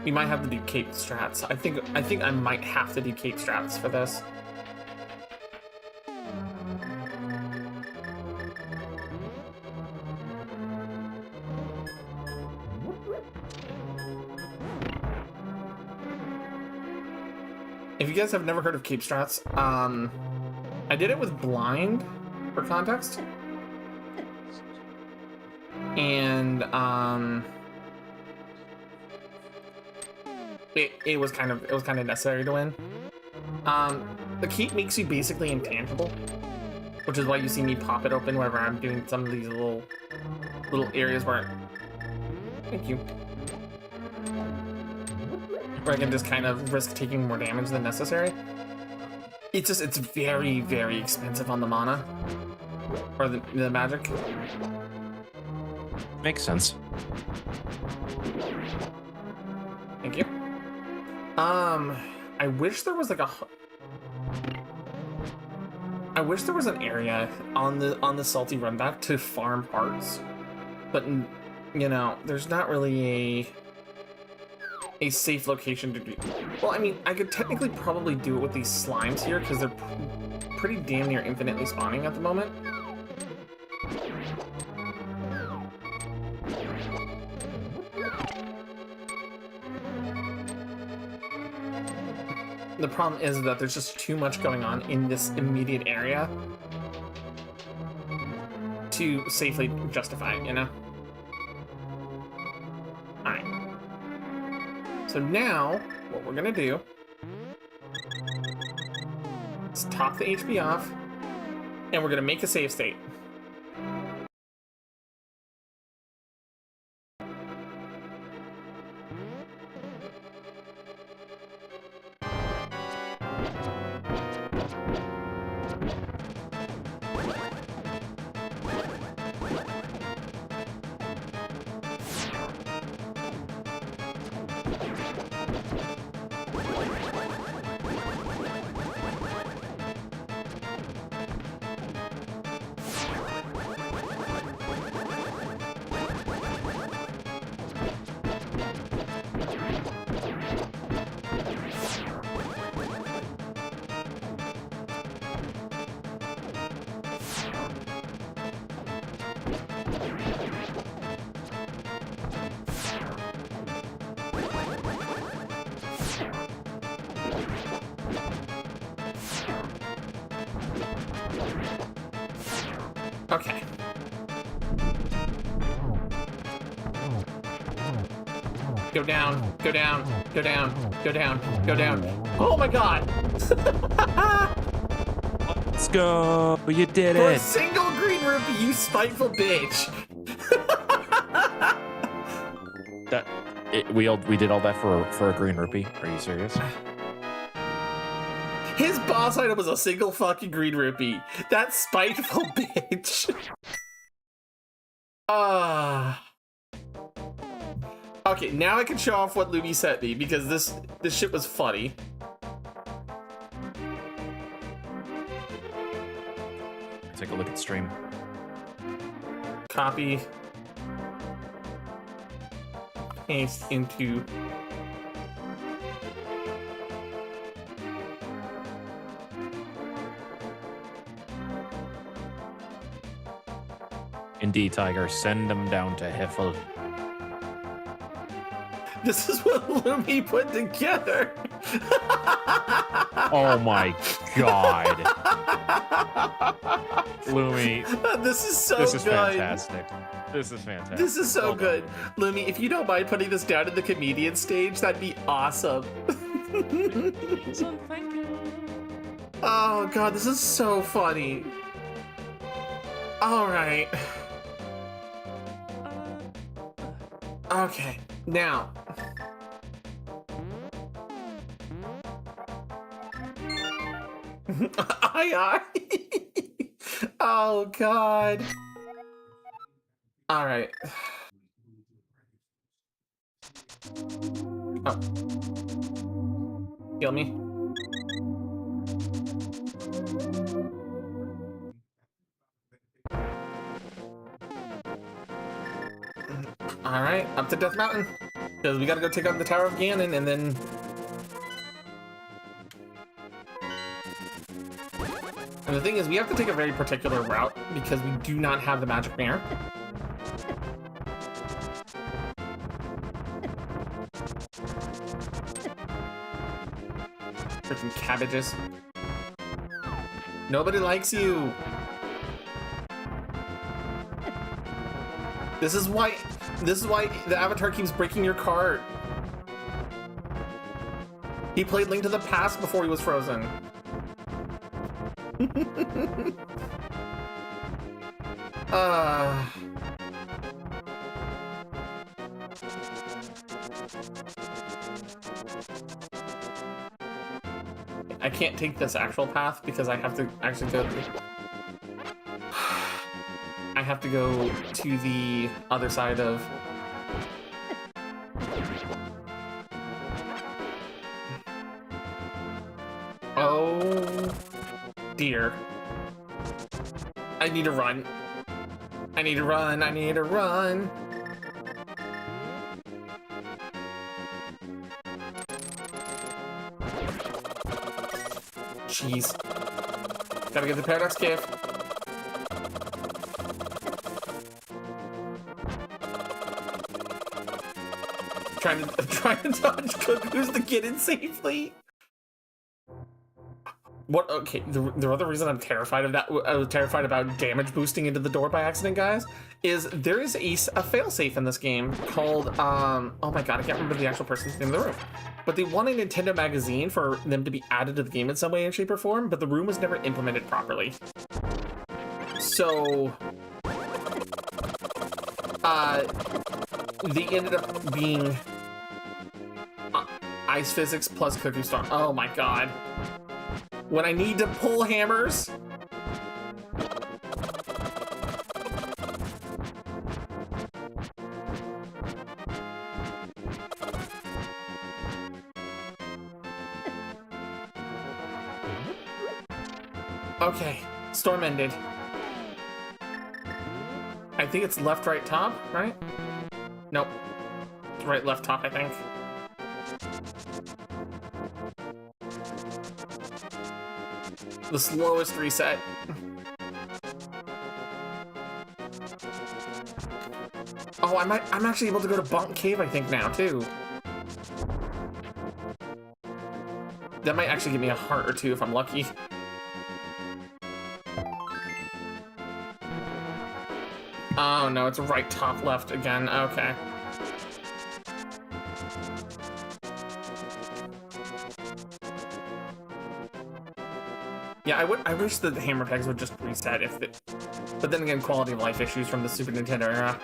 We might have to do cape strats. I think I might have to do cape strats for this. If you guys have never heard of cape strats, I did it with blind for context, and it was kind of necessary to win. The cape makes you basically intangible, which is why you see me pop it open whenever I'm doing some of these little areas where. Thank you. Where I can just kind of risk taking more damage than necessary. It's very, very expensive on the mana. Or the magic. Makes sense. Thank you. I wish there was like I wish there was an area on the salty run back to farm hearts. But you know, there's not really a safe location to do. Well, I mean, I could technically probably do it with these slimes here because they're pretty damn near infinitely spawning at the moment. The problem is that there's just too much going on in this immediate area to safely justify it, you know? Alright. So now, what we're gonna do is top the HP off, and we're gonna make a save state. Okay. Go down, go down, go down, go down, go down. Oh my god! Let's go! You did For a it! single green rupee, you spiteful bitch! We did all that for a green rupee? Are you serious? His boss item was a single fucking green rupee. That spiteful bitch. Okay, now I can show off what Looney sent me because this shit was funny. Take a look at stream. Copy. paste into... Indeed, Tiger, send them down to Hiffle. This is what Lumi put together. Oh my god. Lumi, This is so this is good. fantastic. This is fantastic. This is so Well good. done, Lumi, if you don't mind putting this down in the comedian stage, that'd be awesome. Lumi. So, thank you. Oh god, this is so funny. Alright. Okay, now. Aye. Oh god. Alright. Oh. Kill me. Alright, up to Death Mountain. Because we gotta go take on the Tower of Ganon and then... And the thing is, we have to take a very particular route because we do not have the magic mirror. Freaking cabbages. Nobody likes you. This is why the Avatar keeps breaking your cart. He played Link to the Past before he was frozen. I can't take this actual path because I have to actually go I have to go to the other side of... Oh dear. I need to run. I need to run. I need to run. Jeez. Gotta get the Paradox Gift. Trying to dodge cuckoos to get in safely. What? Okay, the other reason I'm terrified of that, I was terrified about damage boosting into the door by accident, guys, is there is a failsafe in this game called, oh my god, I can't remember the actual person's name in the room. But they won a Nintendo magazine for them to be added to the game in some way, shape, or form, but the room was never implemented properly. So, they ended up being ice physics plus cookie storm. Oh my god. When I need to pull hammers. Okay, storm ended. I think it's left, right, top, right? Nope. Right, left, top, I think. The slowest reset. Oh, I'm actually able to go to Bonk Cave, I think, now, too. That might actually give me a heart or two if I'm lucky. Oh, no, it's right, top, left again. Okay. Yeah, I wish the hammer pegs would just reset if it... But then again, quality of life issues from the Super Nintendo era.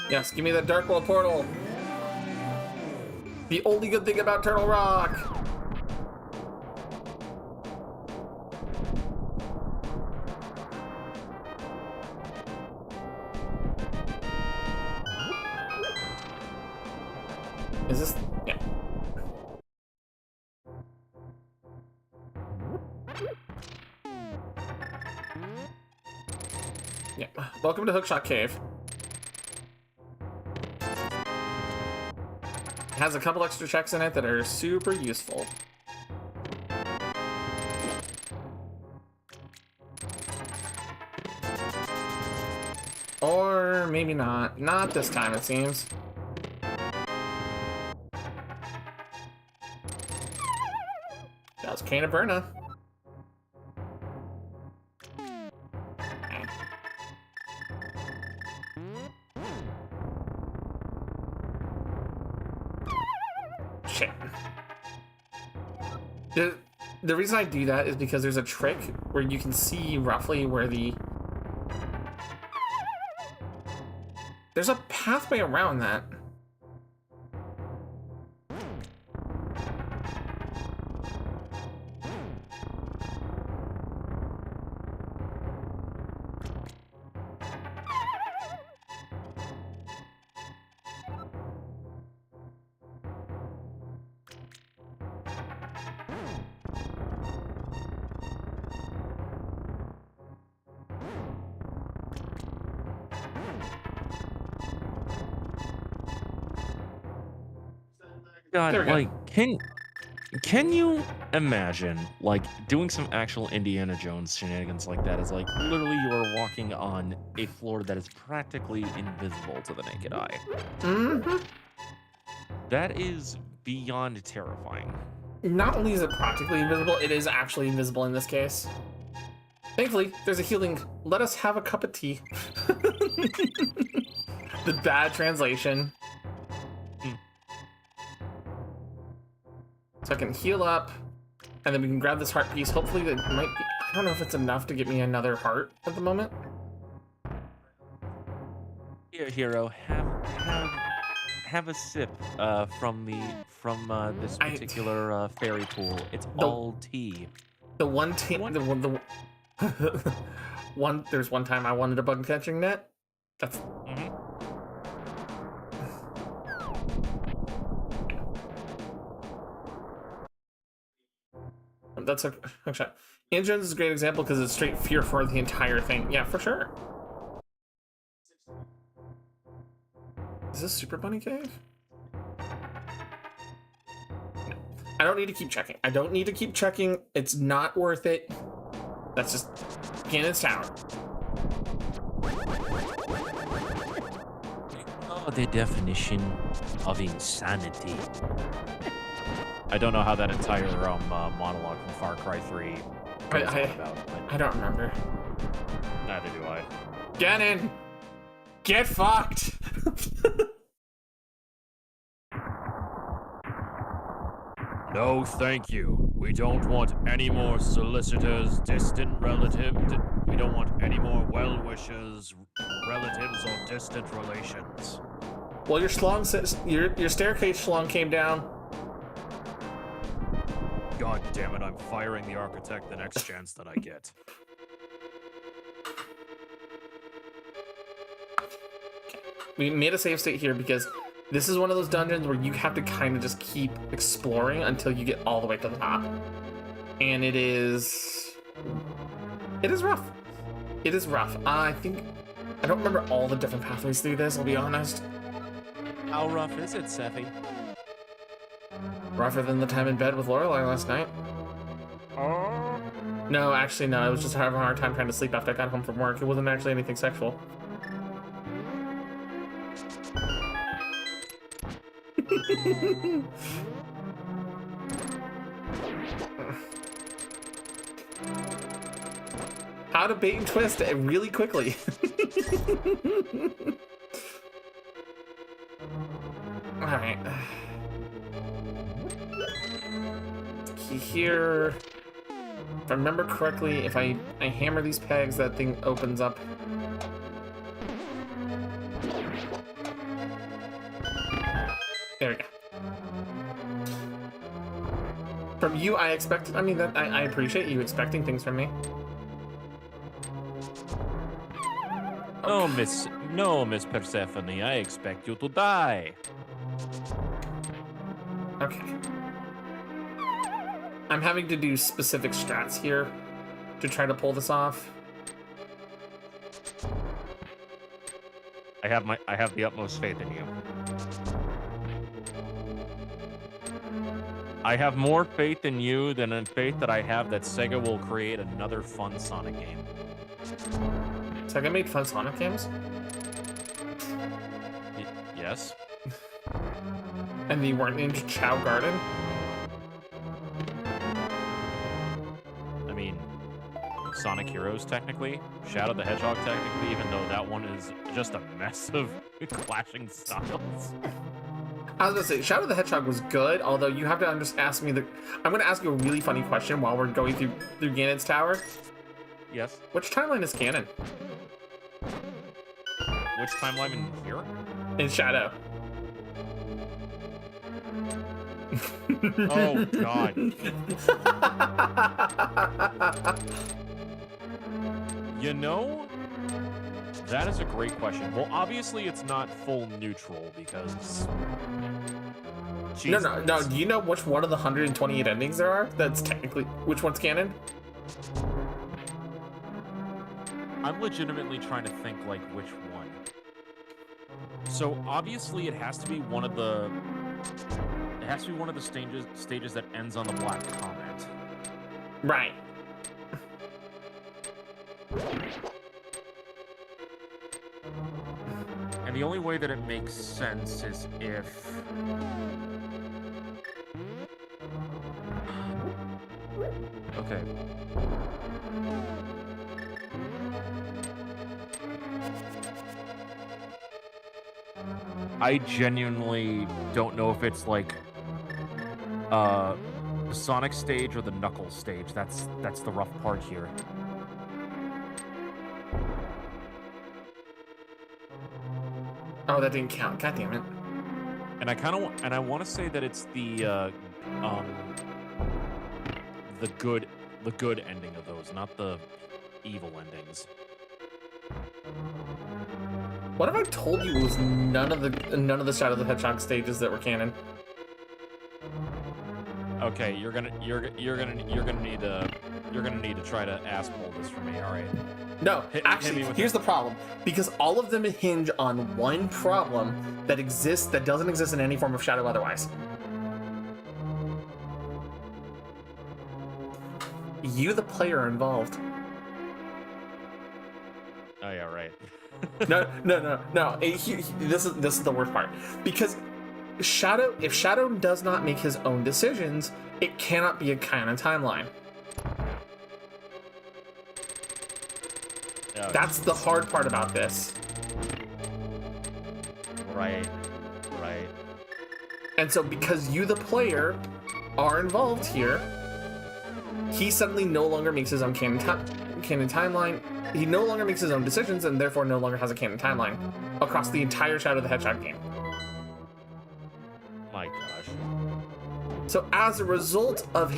Yes, give me that Dark World portal. The only good thing about Turtle Rock. Is this... Yeah. Welcome to Hookshot Cave. It has a couple extra checks in it that are super useful. Or maybe not. Not this time, it seems. That was Cane of Berna. Shit. The reason I do that is because there's a trick where you can see roughly where the... There's a pathway around that. God, There we go. like, can you imagine, like, doing some actual Indiana Jones shenanigans like that? Is like, literally you are walking on a floor that is practically invisible to the naked eye. Mm-hmm. That is beyond terrifying. Not only is it practically invisible, it is actually invisible in this case. Thankfully, there's a healing, let us have a cup of tea. The bad translation. So I can heal up, and then we can grab this heart piece. Hopefully that might be, I don't know if it's enough to get me another heart at the moment. Here, hero, have a sip from this particular fairy pool. It's all tea. The one tea, there's one time I wanted a bug catching net. That's that's a shot. Indiana Jones is a great example because it's straight fear for the entire thing. Yeah, for sure. Is this Super Bunny Cave? No. I don't need to keep checking. I don't need to keep checking. It's not worth it. That's just Ganon's Tower. Oh, the definition of insanity. I don't know how that entire monologue from Far Cry 3 goes about. I don't remember. Neither do I. Ganon! Get fucked! No, thank you. We don't want any more solicitors, distant relatives. We don't want any more well-wishers, relatives, or distant relations. Well, your staircase schlong came down. God damn it, I'm firing the architect the next chance that I get. We made a save state here because this is one of those dungeons where you have to kind of just keep exploring until you get all the way to the top. And it is rough. It is rough. I don't remember all the different pathways through this, I'll be honest. How rough is it, Seffi? Rougher than the time in bed with Lorelai last night. No, actually, no. I was just having a hard time trying to sleep after I got home from work. It wasn't actually anything sexual. How to bait and twist it really quickly. All right. Key here. If I remember correctly, if I hammer these pegs, that thing opens up. There we go. From you, I expected. I mean, that I appreciate you expecting things from me. No, Miss Persephone, I expect you to die. Okay. I'm having to do specific strats here to try to pull this off. I have the utmost faith in you. I have more faith in you than in faith that I have that Sega will create another fun Sonic game. Sega made fun Sonic games? Yes. And they weren't named Chow Garden? I mean, Sonic Heroes technically, Shadow the Hedgehog technically, even though that one is just a mess of clashing styles. I was gonna say, Shadow the Hedgehog was good, although you have to ask me I'm gonna ask you a really funny question while we're going through Ganon's Tower. Yes. Which timeline is canon? Which timeline in here? In Shadow. Oh, God. You know, that is a great question. Well, obviously, it's not full neutral because... No. Do you know which one of the 128 endings there are? That's technically... Which one's canon? I'm legitimately trying to think, like, which one. So, obviously, it has to be one of the... It has to be one of the stages that ends on the black comet. Right. And the only way that it makes sense is if... Okay. I genuinely don't know if it's like the Sonic stage or the Knuckles stage. That's the rough part here. Oh, that didn't count. God damn it. And I want to say that it's the good ending of those, not the evil endings. What if I told you it was none of the Shadow the Hedgehog stages that were canon? Okay, you're gonna need to try to ass pull this for me. All right. No, Hit actually, me with here's it. the problem. Because all of them hinge on one problem that doesn't exist in any form of Shadow otherwise. You, the player, are involved. Oh yeah, right. No. This is the worst part. Because if Shadow does not make his own decisions, it cannot be a canon timeline. Oh, That's the hard part about this. right. And so because you, the player, are involved here, he suddenly no longer makes his own canon timeline. He no longer makes his own decisions and therefore no longer has a canon timeline across the entire Shadow the Hedgehog game. My gosh. So as a result of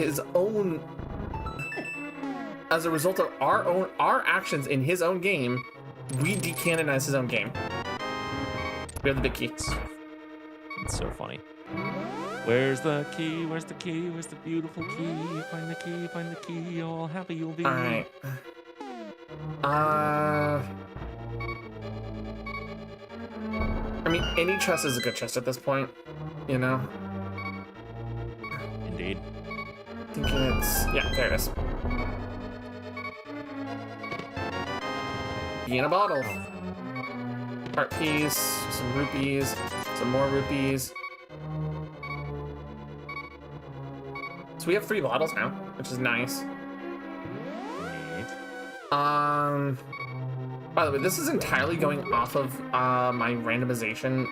our actions in his own game, we decanonize his own game. We have the big key. It's so funny. Where's the key? Where's the key? Where's the beautiful key? Find the key, find the key. All happy you'll be. Alright. I mean, any chest is a good chest at this point, you know? Indeed. I think it's... Yeah, there it is. Be in a bottle. Heart piece, some rupees, some more rupees. So we have 3 bottles now, which is nice. By the way, this is entirely going off of my randomization,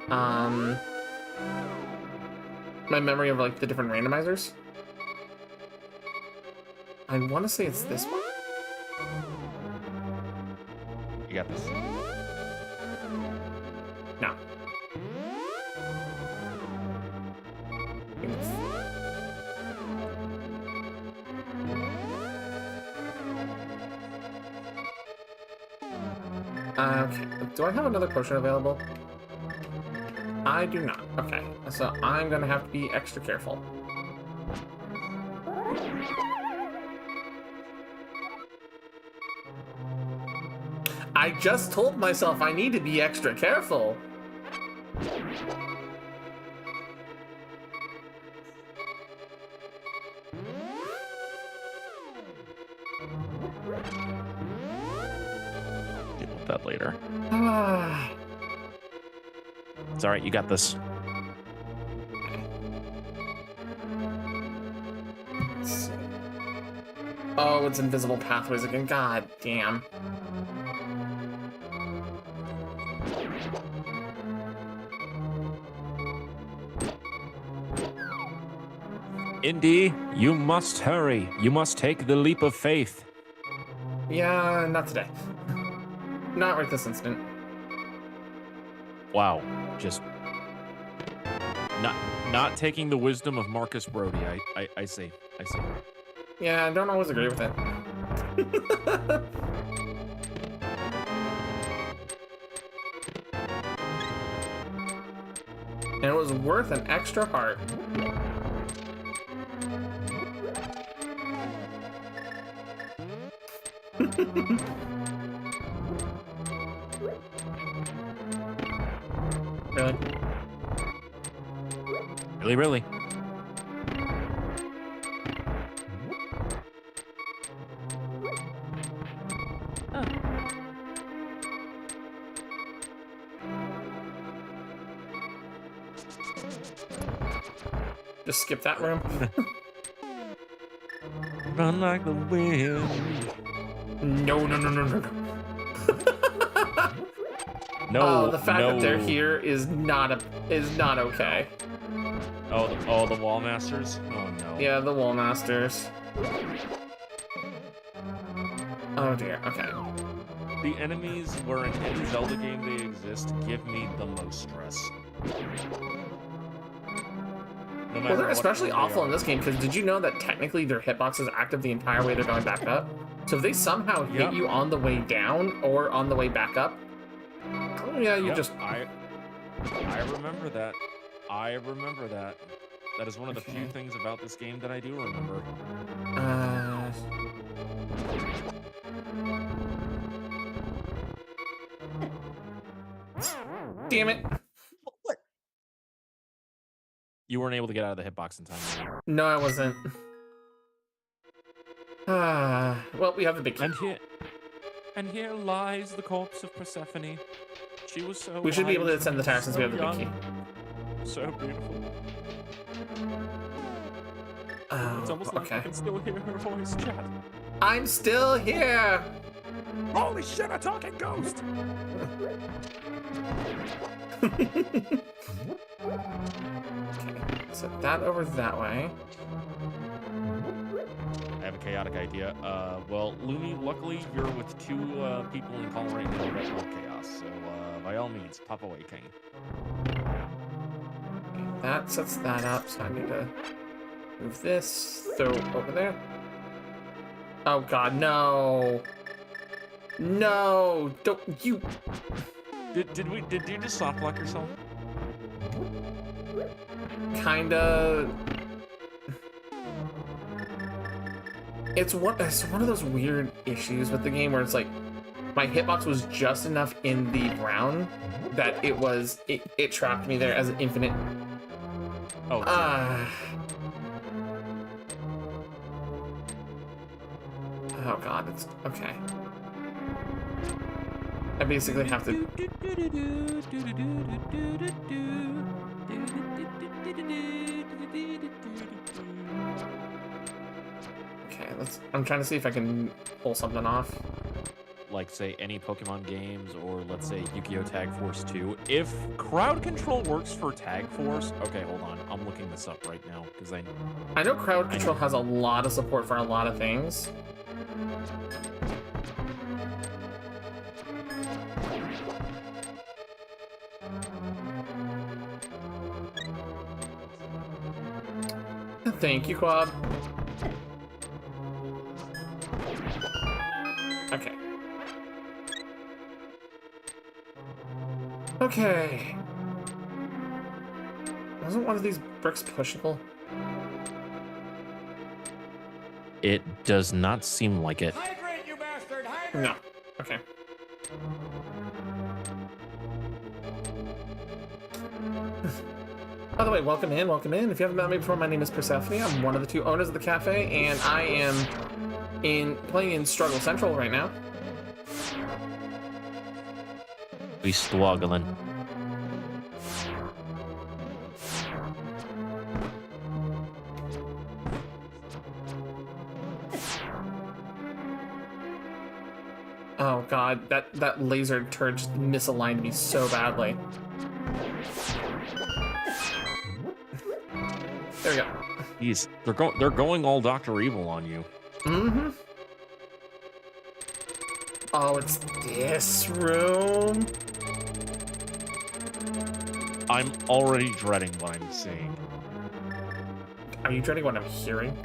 my memory of like the different randomizers. I want to say it's this one. You got this. No. Okay, do I have another potion available? I do not. Okay, so I'm gonna have to be extra careful. I just told myself I need to be extra careful. Deal with that later. Ah. It's all right. You got this. Let's see. Oh, it's invisible pathways again. God damn. Indy, you must hurry. You must take the leap of faith. Yeah, not today. Not right this instant. Wow. Just not taking the wisdom of Marcus Brody. I see. I see. Yeah, I don't always agree with it. And it was worth an extra heart. Really? Really? Just skip that room. Run like the wind. No. No. Oh, the fact no. that they're here is not okay. Oh, the wall masters. Oh no. Yeah, the wall masters. Oh dear. Okay. The enemies where in any Zelda game they exist give me the most stress. No Well, matter they're what especially form they awful in are. this game because did you know that technically their hitbox is active the entire way they're going back up? So if they somehow hit Yep. you on the way down or on the way back up, oh yeah, you Yep, just I remember that. I remember that. That is one of the few things about this game that I do remember. Damn it. You weren't able to get out of the hitbox in time. No, I wasn't. Well, we have the big key. And here lies the corpse of Persephone. She was so We should be able to wise, ascend the tower since we have the big key. young, so beautiful. Oh, It's almost like I can still hear her voice chat. I'm still here. Holy shit, a talking ghost! Okay, set that over that way. I have a chaotic idea. Well, Lumi, luckily you're with two people in call right now that love chaos, so by all means, pop away, King. That sets that up, so I need to move this, throw over there. Oh god, no. No, don't you. Did you just soft lock yourself? Kinda. It's one of those weird issues with the game where it's like my hitbox was just enough in the brown that it trapped me there as an infinite. Oh. Oh god, it's okay. I basically have to. Okay, I'm trying to see if I can pull something off. Like, say, any Pokemon games, or let's say Yu-Gi-Oh! Tag Force 2. If crowd control works for Tag Force, okay, hold on, I'm looking this up right now because I know crowd control has a lot of support for a lot of things. Thank you, Quab. Okay. Okay. Wasn't one of these bricks pushable? It does not seem like it. Hydrate, you bastard! Hydrate! No. Okay. By the way, welcome in, welcome in. If you haven't met me before, my name is Persephone. I'm one of the 2 owners of the cafe, and I am playing in Struggle Central right now. We struggling. Oh god, that laser turd just misaligned me so badly. There we go. Jeez, they're going all Dr. Evil on you. Mm-hmm. Oh, it's this room. I'm already dreading what I'm seeing. Are you dreading what I'm hearing?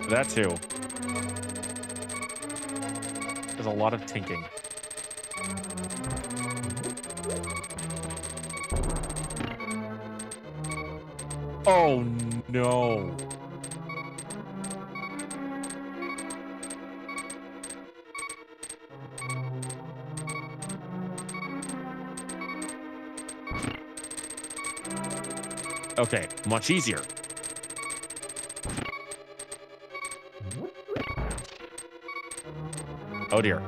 That too. There's a lot of tinking. Oh no. Okay, much easier. Oh dear.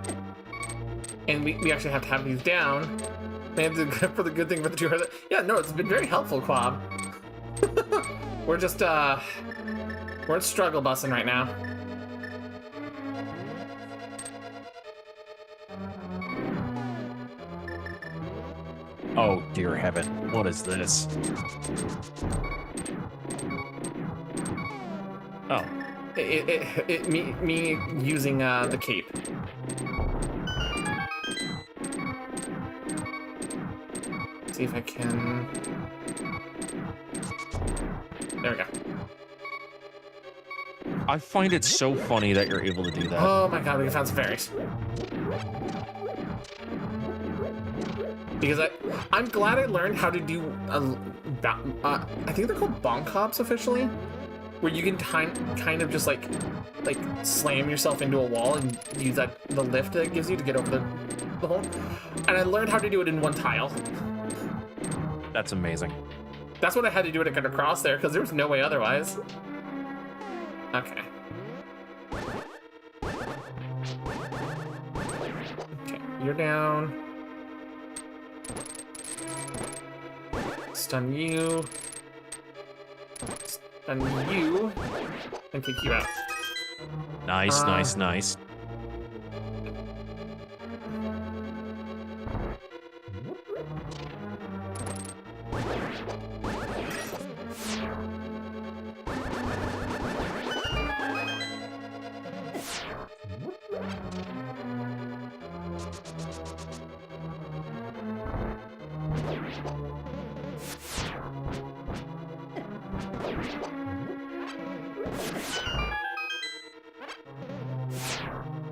And we actually have to have these down. And for the good thing for the 2 hours. Yeah, no, it's been very helpful, Quab. We're just we're struggle bussing right now. Oh dear heaven, what is this? Oh, Me using the cape. See if I can. There we go. I find it so funny that you're able to do that. Oh my god, we found some fairies. Because I'm glad I learned how to do I think they're called bonk hops officially, where you can kind of just like slam yourself into a wall and use the lift that it gives you to get over the hole. And I learned how to do it in 1 tile. That's amazing. That's what I had to do to get across there, because there was no way otherwise. Okay. Okay, you're down. Stun you. Stun you. And kick you out. Nice, nice.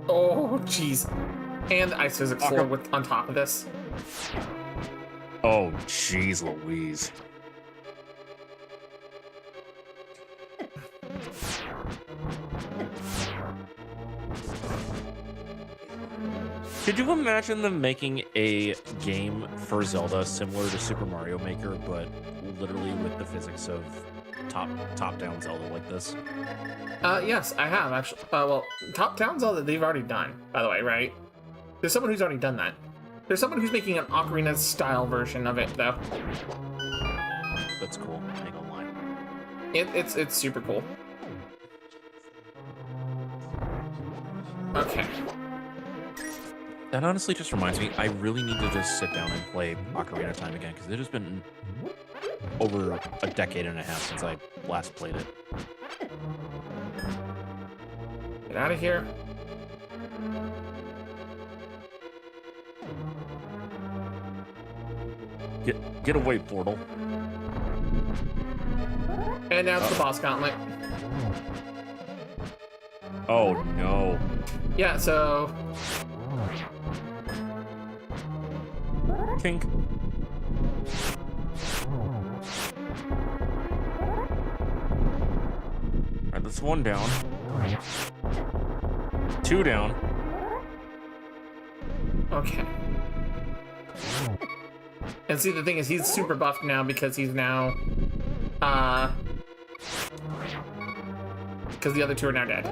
Oh, jeez. And ice physics floor with on top of this. Oh, jeez Louise. Could you imagine them making a game for Zelda similar to Super Mario Maker, but literally with the physics of top-down Zelda like this? Yes, I have actually. Well, top-down Zelda they've already done, by the way, right? There's someone who's already done that. There's someone who's making an Ocarina-style version of it, though. That's cool. I ain't gonna lie. It's super cool. Okay. That honestly just reminds me, I really need to just sit down and play Ocarina of Time again, because it has been over a decade and a half since I last played it. Get out of here. Get away, Portal. And now it's the boss gauntlet. Oh no. Yeah, so... Kink. Alright, that's 1 down. 2 down. Okay. And see, the thing is, he's super buffed now because he's now, because the other two are now dead.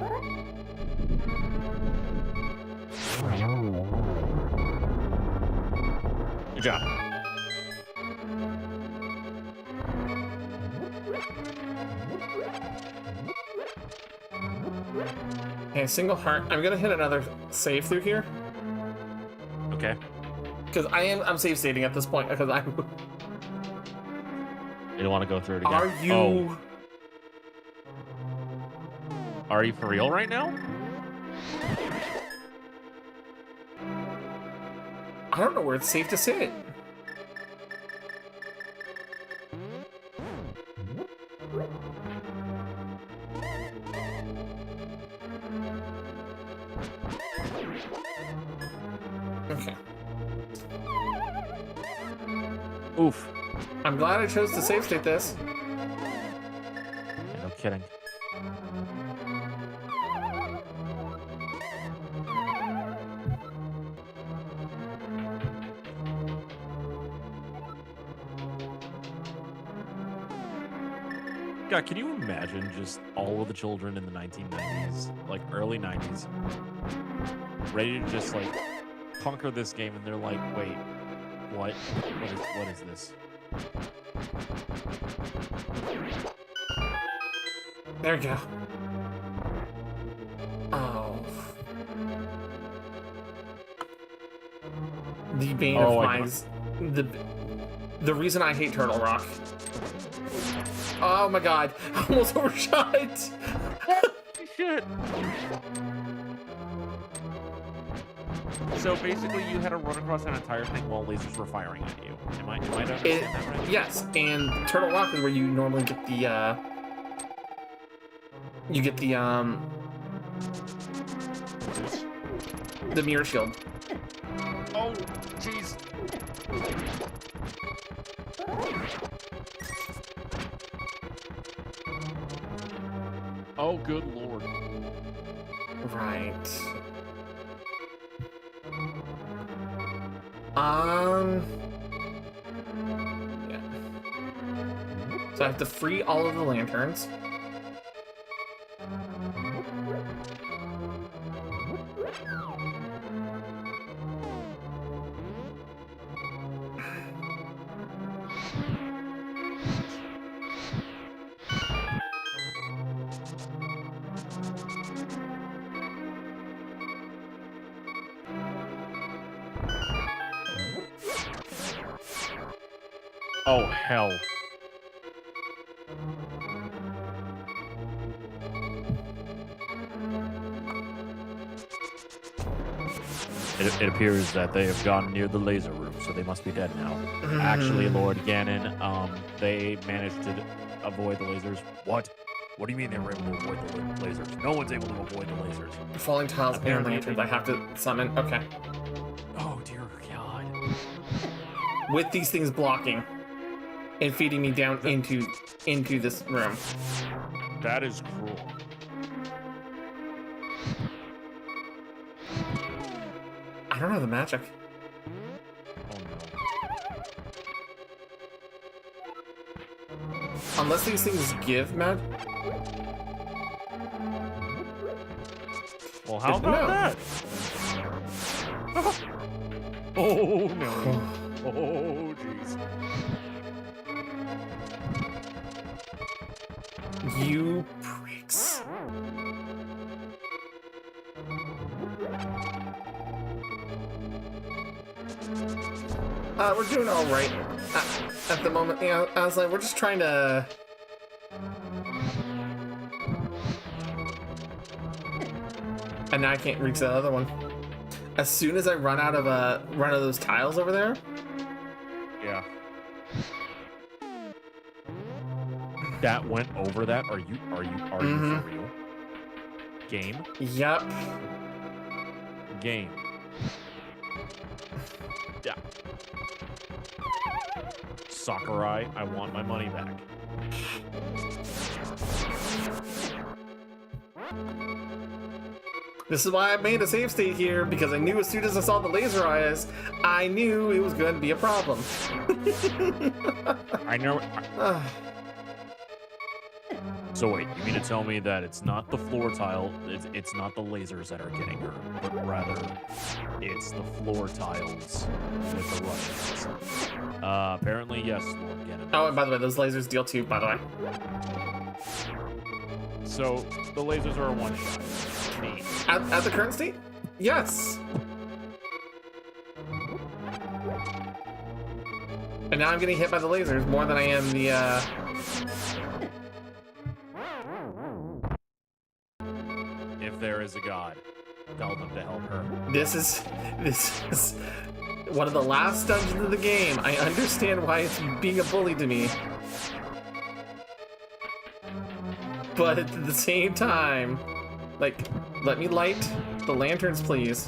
Good job. Okay, single heart. I'm gonna hit another save through here. Okay. Because I'm save stating at this point, because I'm... You don't want to go through it again? Are you... Oh. Are you for real right now? I don't know where it's safe to sit. Okay. Oof. I'm glad I chose to save state this. No kidding. God, can you imagine just all of the children in the 1990s, like early 90s, ready to just like conquer this game, and they're like, wait, what? What is this? There we go. Oh. The bane Oh, of I my... The reason I hate Turtle Rock. Oh my god. I almost overshot. Shit. So basically, you had to run across that entire thing while lasers were firing at you. Am I to understand that right? Yes, and Turtle Rock is where you normally get the, you get the mirror shield. Oh, jeez. Oh, good lord. Right. Yeah. So I have to free all of the lanterns. Oh, hell. It appears that they have gone near the laser room, so they must be dead now. Actually, Lord Ganon, they managed to avoid the lasers. What? What do you mean they were able to avoid the lasers? No one's able to avoid the lasers. Falling tiles and Apparently lanterns. they- I have to summon. Okay. Oh, dear God. With these things blocking and feeding me down into this room. That is cruel. I don't know the magic. Oh, no. Unless these things give magic. Well, how No. about that? Oh, no. Oh, jeez. You pricks. We're doing all right at the moment. You know, I was like, we're just trying to. And now I can't reach the other one. As soon as I run out of those tiles over there. Yeah. That went over that? Are you for real? Game? Yep. Game. Yeah. Sakurai, I want my money back. This is why I made a save state here, because I knew as soon as I saw the laser eyes, I knew it was going to be a problem. I know. So wait, you mean to tell me that it's not the floor tile, it's not the lasers that are getting her, but rather it's the floor tiles with the rushers? Apparently, yes, Lord Ganon. Oh, and by the way, those lasers deal too, by the way. So, the lasers are a one-shot. Neat. At the current state? Yes. And now I'm getting hit by the lasers more than I am the, If there is a god, tell them to help her. This is one of the last dungeons of the game. I understand why it's being a bully to me. But at the same time, like, let me light the lanterns, please.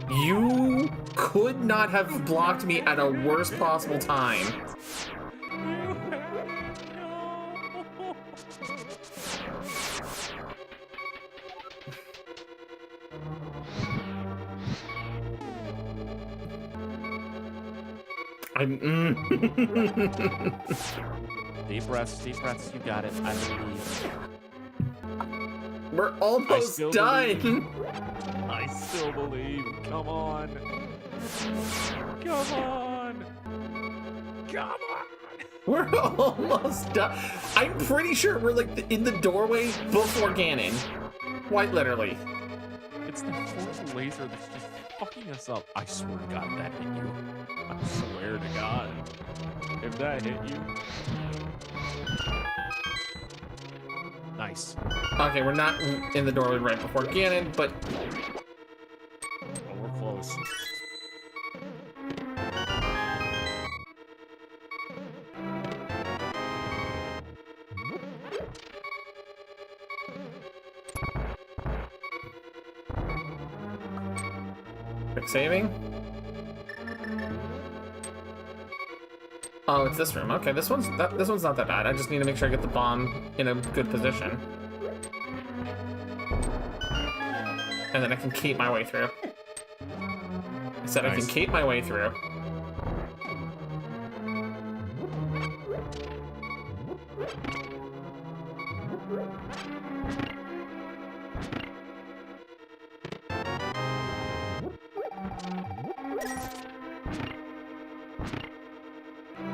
You could not have blocked me at a worst possible time. Deep breaths, you got it. I believe. We're almost done. I still believe. Come on. Come on. Come on. We're almost done. I'm pretty sure we're like in the doorway before Ganon. Quite literally. It's the fourth laser that's just fucking us up. I swear to God, that hit you. I swear to God. If that hit you. Nice. Okay, we're not in the doorway right before Ganon, but Oh, we're close. quick saving. Oh, it's this room. Okay, this one's not that bad. I just need to make sure I get the bomb in a good position. And then I can cape my way through. I said I can cape my way through.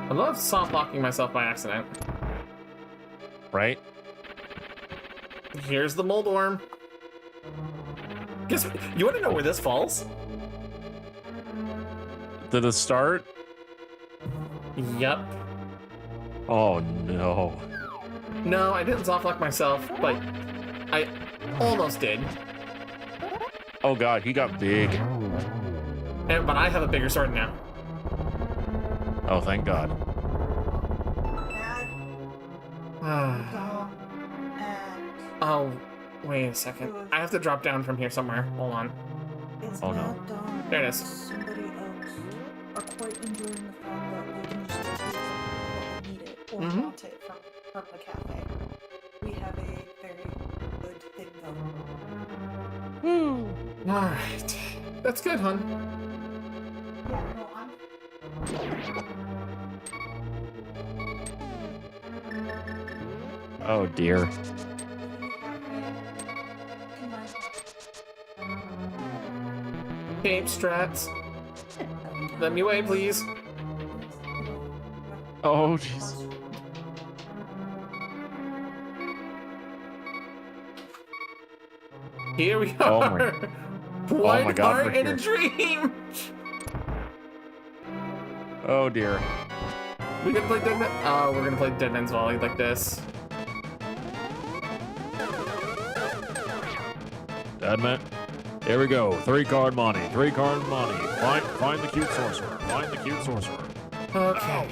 I love soft locking myself by accident. Right? Here's the mold worm. Guess what? You want to know where this falls? To the start? Yep. Oh no. No, I didn't soft lock myself, but I almost did. Oh God, he got big. But I have a bigger sword now. Oh, thank God. Oh, wait a second. I have to drop down from here somewhere. Hold on. Oh no. There it is. Somebody else are quite enjoying the fact that they can just take it when they need it or want it from the cafe. We have a very good thing going. Alright. That's good, hun. Yeah, no, I'm Oh dear. Cape strats. Let me away, please. Oh jeez. Here we Oh are. my- One my God, heart we're in a here. dream. Oh dear. We gonna play Dead Man? Oh, we're gonna play Dead Man's Volley like this. Deadman. Here we go. 3-card money. 3-card money. Find the cute sorcerer. Find the cute sorcerer. Okay.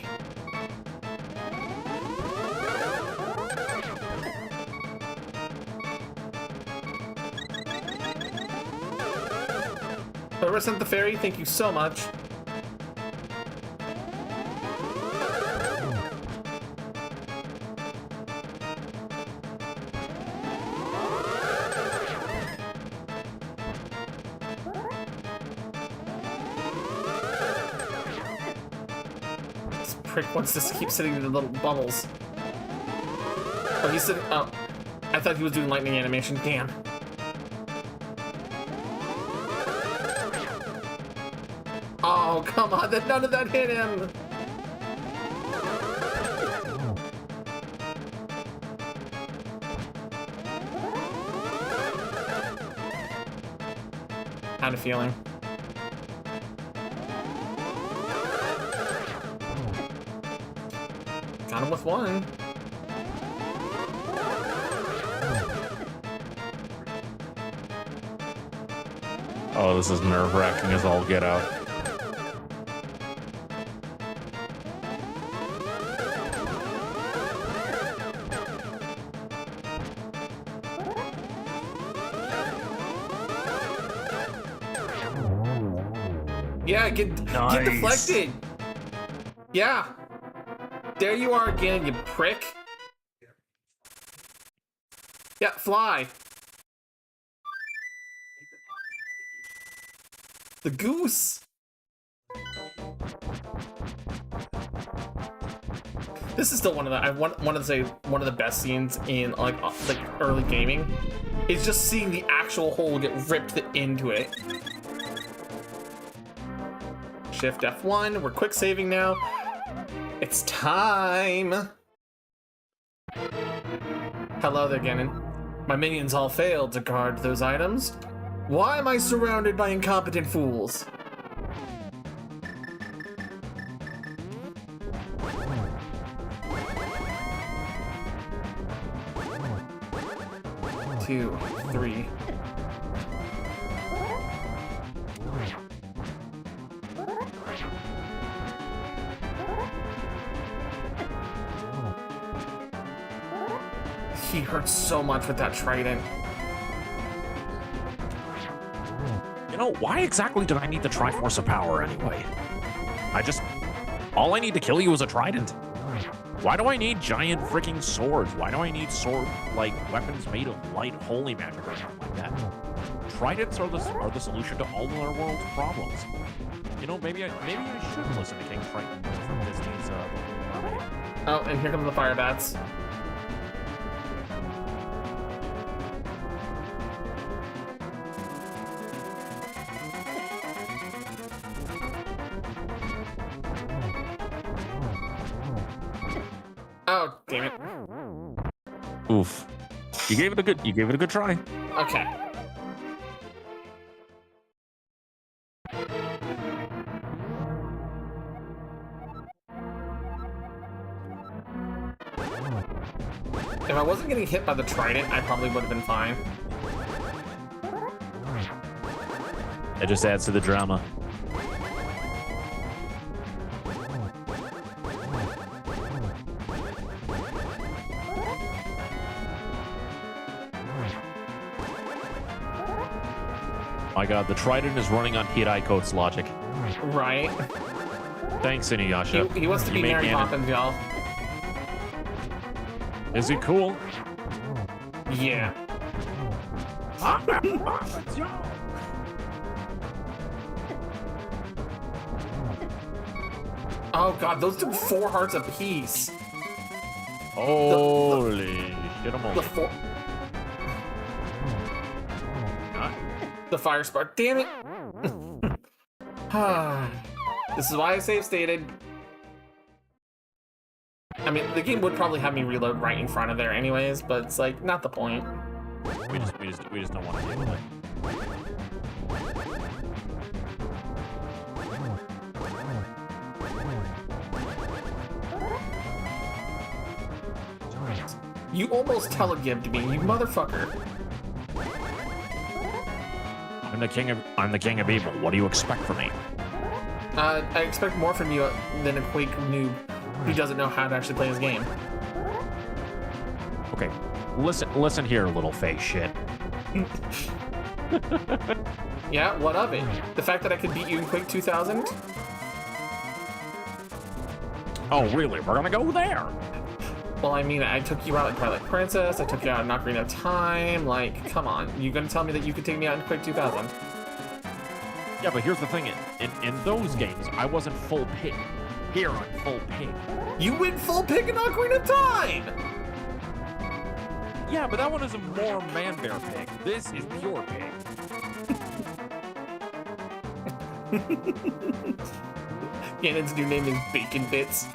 Whoever sent the fairy, thank you so much. prick wants us to keep sitting in the little bubbles. Oh, he's sitting. Oh, I thought he was doing lightning animation. Damn. Oh, come on. None of that hit him. Had a feeling. Got him with one. Oh, this is nerve-wracking as all get out. Yeah, get deflected. Yeah. There you are again, you prick. Yeah, fly. The goose. This is still one of the I want to say one of the best scenes in like early gaming. Is just seeing the actual hole get ripped into it. Shift F1. We're quick saving now. It's time. Hello there, Ganon. My minions all failed to guard those items. Why am I surrounded by incompetent fools? Two, three. He hurts so much with that trident. You know, why exactly did I need the Triforce of Power anyway? All I need to kill you is a trident. Why do I need giant freaking swords? Why do I need like weapons made of light holy magic or something like that? Tridents are the solution to all of our world's problems. You know, maybe I should listen to King Triton from Disney's Little Mermaid. Oh, and here come the fire bats. Oh, damn it. Oof. You gave it a good try. Okay. If I wasn't getting hit by the trident, I probably would have been fine. It just adds to the drama. My god, the trident is running on Hirai Coat's logic. Right. Thanks, Inuyasha. He wants to be You made Mary Ganon. Poppins, y'all. Is he cool? Yeah. Oh god, those do 4 hearts apiece. Holy shit, I'm The four. The fire spark. Damn it. This is why I save stated. I mean, the game would probably have me reload right in front of there anyways, but it's like not the point. We just don't want to deal with it. You almost telegibbed me, you motherfucker. I'm the king of evil. What do you expect from me? I expect more from you than a Quake noob who doesn't know how to actually play his game. Okay, listen here, little face shit. Yeah, what of it? The fact that I could beat you in Quake 2000? Oh, really? We're gonna go there? Well, I mean, I took you out in Twilight Princess, I took you out in Ocarina of Time, like, come on. You gonna tell me that you could take me out in Quake 2000? Yeah, but here's the thing. In those games, I wasn't full here on Full Pig. You went full pig in Ocarina of Time! Yeah, but that one is a more man-bear pig. This is pure pig. Ganon's new name is Bacon Bits.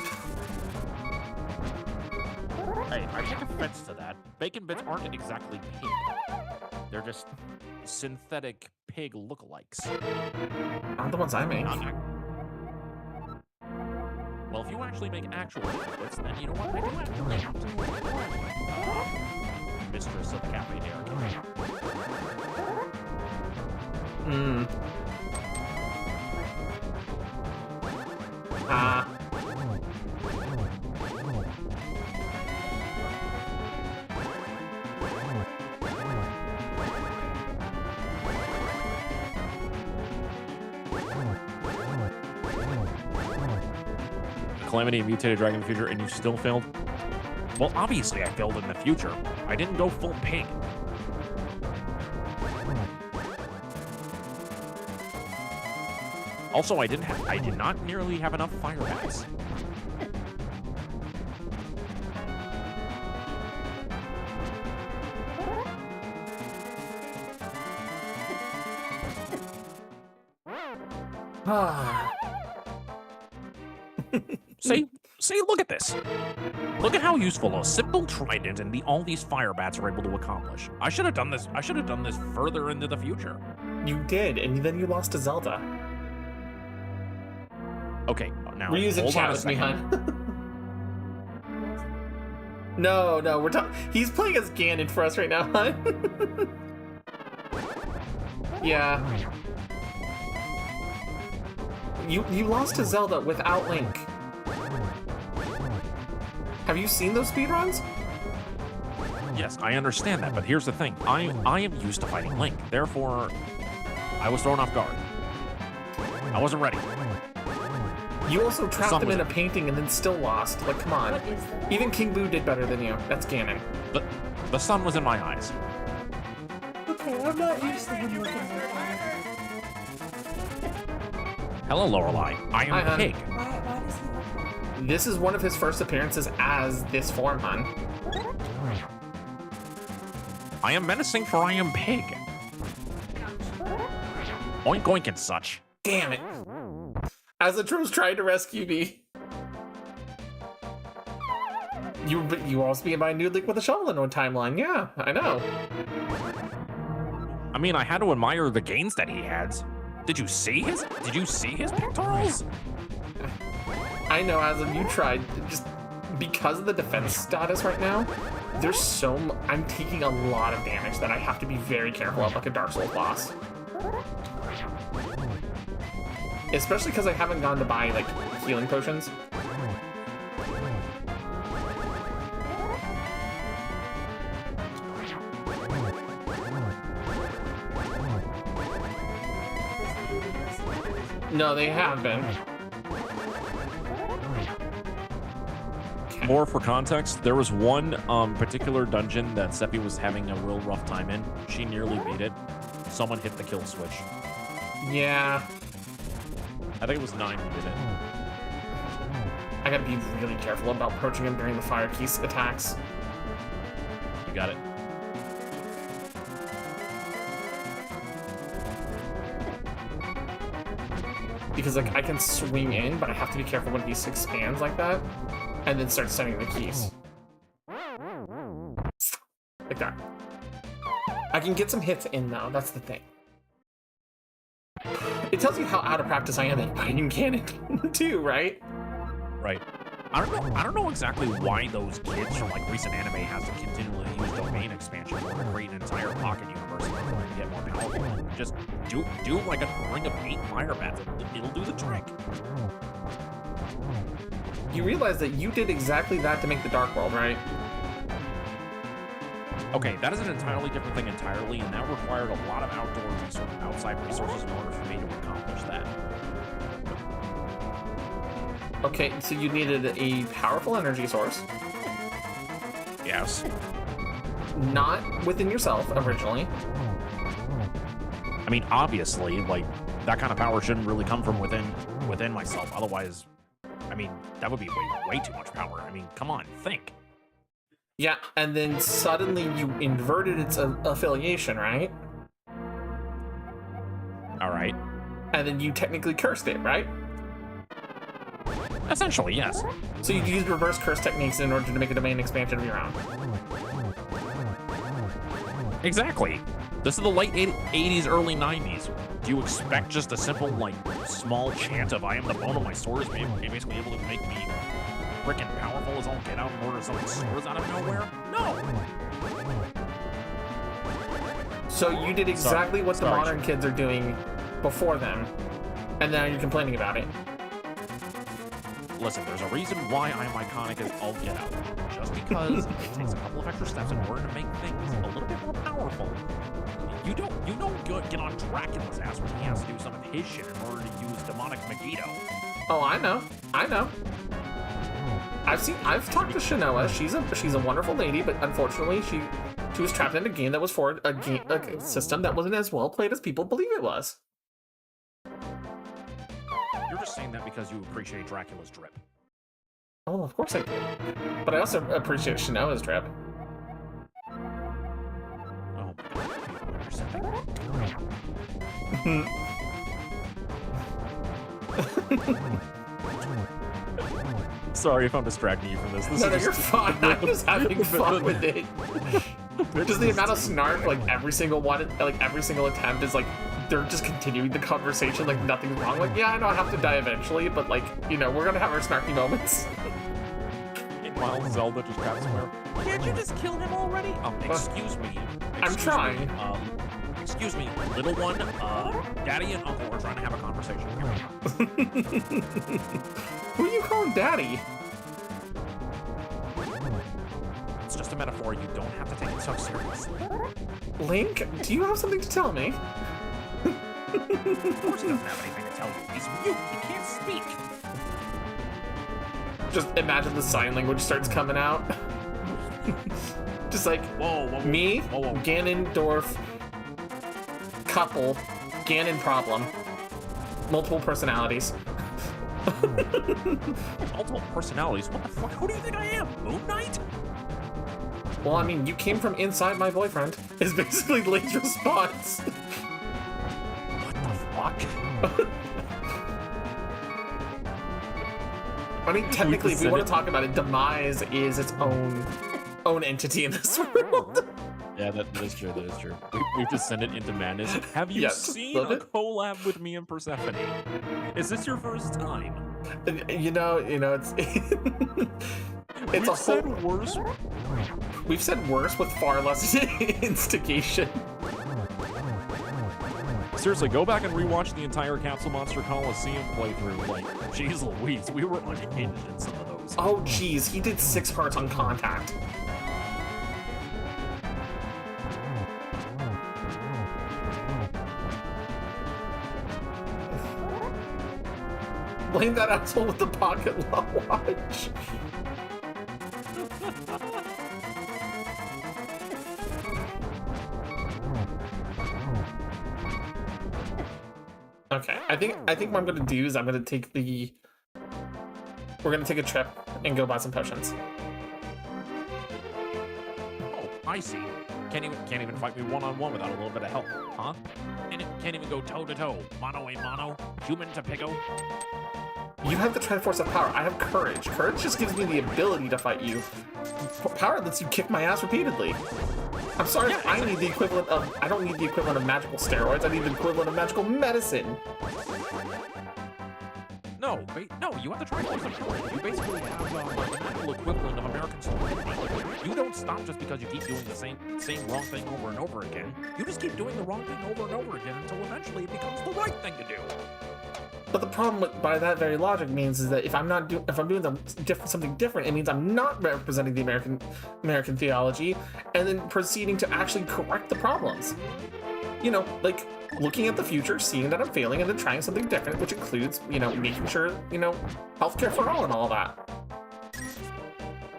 Hey, I take offense to that. Bacon Bits aren't exactly pig. They're just synthetic pig lookalikes. Not the ones I make. Well, if you actually make actual Bacon Bits, then you know what? I do actually have to mistress of the cafe hierarchy. Hmm. Ah. Calamity mutated dragon in the future, and you still failed? Well, obviously I failed in the future. I didn't go full pig. Also, I did not nearly have enough fire bats. See, look at this. Look at how useful a simple trident and all these fire bats are able to accomplish. I should have done this further into the future. You did, and then you lost to Zelda. Okay, now We're using hold chat on a with me, second. hun. No, we're talking. He's playing as Ganon for us right now, hun. Yeah. You lost to Zelda without Link. Have you seen those speedruns? Yes, I understand that, but here's the thing. I am used to fighting Link. Therefore, I was thrown off guard. I wasn't ready. You also trapped him in a painting and then still lost. Like, come on. What is that? Even King Boo did better than you. That's Ganon. The sun was in my eyes. Okay, I'm not used to him looking like that. Hello, Lorelei. I Hi, am hon. Pig. Why does he look like that? This is one of his first appearances as this form, hun. I am menacing, for I am Pig. Oink oink and such. Damn it. Azatros tried to rescue me. You also being my new Link with a shovel in one timeline. Yeah, I know. I mean, I had to admire the gains that he has. Did you see his pectorals? I know, Azam, you tried. Just because of the defense status right now, there's I'm taking a lot of damage that I have to be very careful of, like a Dark Souls boss. Especially because I haven't gone to buy, like, healing potions. No, they have been. More for context, there was one particular dungeon that Seppi was having a real rough time in. She nearly beat it. Someone hit the kill switch. Yeah. I think it was 9 who did it. I gotta be really careful about approaching him during the fire keys attacks. You got it. Because, like, I can swing in, but I have to be careful when he expands like that. And then start sending the keys. Like that. I can get some hits in, though. That's the thing. It tells you how out of practice I am at fighting Ganon, too, right? Right. I don't know exactly why those kids from like recent anime has to continually use domain expansion in order to create an entire pocket universe in order to get more powerful. Just do like a ring of 8 fire bats. It'll do the trick. You realize that you did exactly that to make the Dark World, right? Okay, that is an entirely different thing entirely, and that required a lot of outside resources in order for me to accomplish that. Okay, so you needed a powerful energy source. Yes. Not within yourself, originally. I mean, obviously, like, that kind of power shouldn't really come from within myself. Otherwise, I mean, that would be way too much power. I mean, come on, think. Yeah, and then suddenly you inverted its affiliation, right? All right. And then you technically cursed it, right? Essentially, yes. So you used reverse curse techniques in order to make a domain expansion of your own. Exactly. This is the late 80s, early 90s. Do you expect just a simple, like, small chant of I am the bone of my sword is basically able to make me freaking powerful as all get out in order to summon swords out of nowhere? No! So you did exactly what the Sorry. modern kids are doing before them, and now you're complaining about it. Listen, there's a reason why I'm iconic as all get out. Just because it takes a couple of extra steps in order to make things a little bit more powerful. You don't get on Dracula's ass when he has to do some of his shit in order to use demonic Megiddo. Oh, I know. I've talked to Shanoa. She's a wonderful lady, but unfortunately she was trapped in a game that was for a system that wasn't as well played as people believe it was. You're just saying that because you appreciate Dracula's drip. Oh, of course I do. But I also appreciate Shanoa's trip. Oh my god, you're something. Sorry if I'm distracting you from this. No, you're fine. I'm just having fun with it. Just the amount of snark, like every single attempt is like they're just continuing the conversation like nothing's wrong. Like, yeah, I know I have to die eventually, but like, you know, we're gonna have our snarky moments. Meanwhile, Zelda just grabs somewhere. Can't you just kill him already? Excuse me. I'm trying. Excuse me, little one. Daddy and Uncle are trying to have a conversation. Who are you calling Daddy? It's just a metaphor. You don't have to take it so seriously. Link, do you have something to tell me? Of course he doesn't have anything to tell you. He's mute. He can't speak. Just imagine the sign language starts coming out. Just like, Whoa. me, Ganondorf, couple, Ganon problem. Multiple personalities. Multiple personalities? What the fuck? Who do you think I am? Moon Knight? Well, I mean, you came from inside my boyfriend, is basically Link's response. What the fuck? I mean, technically, if we want to talk about it, Demise is its own entity in this world. Yeah, that is true. We've descended into madness. Have you seen a collab with me and Persephone? Is this your first time? You know, it's it's a whole worse. We've said worse with far less instigation. Seriously, go back and rewatch the entire Capsule Monster Coliseum playthrough. Like, jeez Louise, we were unhinged in some of those. Oh, geez, he did 6 hearts on contact. Blame that asshole with the pocket watch. Okay, I think what I'm gonna do is we're gonna take a trip and go buy some potions. Oh, I see. Can't even fight me one-on-one without a little bit of help, huh? Can't even go toe-to-toe, mano-a-mano, human to pico. You have the Triforce of Power. I have Courage. Courage just gives me the ability to fight you. Power lets you kick my ass repeatedly. I'm sorry if I need the equivalent of... I don't need the equivalent of magical steroids. I need the equivalent of magical medicine. No, you have the Triforce of Power. You basically have the medical equivalent of American Sword. You don't stop just because you keep doing the same wrong thing over and over again. You just keep doing the wrong thing over and over again until eventually it becomes the right thing to do. But the problem by that very logic means is that if I'm doing something different, it means I'm not representing the American theology, and then proceeding to actually correct the problems. You know, like looking at the future, seeing that I'm failing, and then trying something different, which includes, you know, making sure, you know, healthcare for all and all that.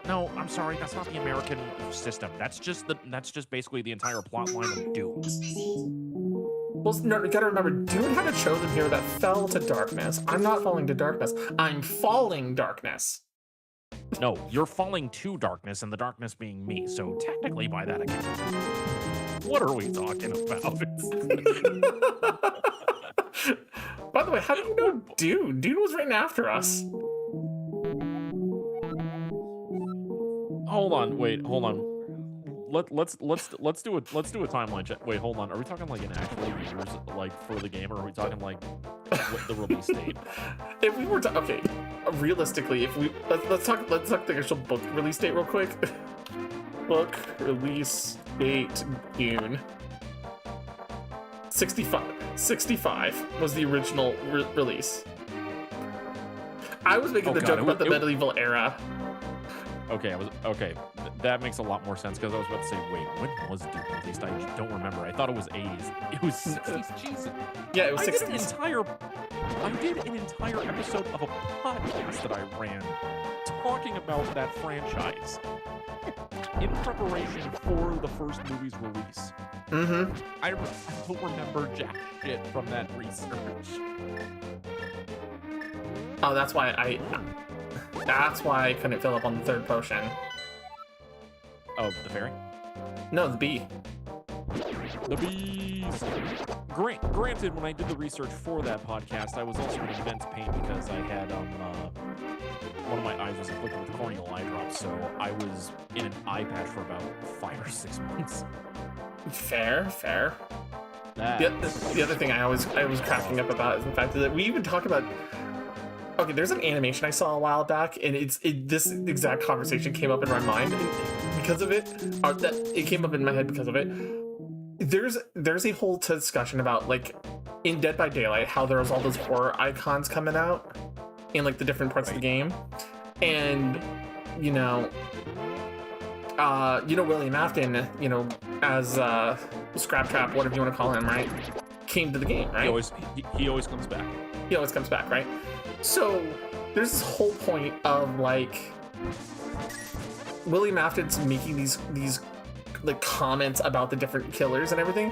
No, I'm sorry, that's not the American system. That's just basically the entire plot line of Doom. Well, no, you gotta remember, Dune had a chosen hero that fell to darkness. I'm not falling to darkness. I'm falling darkness. No, you're falling to darkness, and the darkness being me. So technically, by that account, what are we talking about? By the way, how do you know Dune? Dune was written after us. Hold on, wait, hold on. Let's do a timeline check. Wait, hold on. Are we talking like in actual years, like for the game, or are we talking like what the release date? If we were to, okay, realistically, if we let's talk the actual book release date real quick. Book release date Dune. 65 was the original release. I was making the joke about the medieval era. Okay, that makes a lot more sense because I was about to say, wait, when was Dune released? I don't remember. I thought it was 80s. It was 60s. Jesus. Yeah, it was 60s. I did an entire episode of a podcast that I ran talking about that franchise in preparation for the first movie's release. Mm-hmm. I don't remember jack shit from that research. Oh, that's why I couldn't fill up on the third potion. Oh, the fairy? No, the bee. The bees! Granted, when I did the research for that podcast, I was also in immense pain because I had, one of my eyes was afflicted with corneal eye drops, so I was in an eye patch for about 5 or 6 months. Fair. The other thing I was cracking up about is the fact that we even talk about. Okay, there's an animation I saw a while back, and this exact conversation came up in my mind because of it. Or that it came up in my head because of it. There's a whole discussion about, like, in Dead by Daylight, how there's all those horror icons coming out in, like, the different parts of the game, and William Afton, as Scrap Trap, whatever you want to call him, right, came to the game, right? He always comes back. He always comes back, right? So there's this whole point of, like, William Afton's making these like comments about the different killers and everything,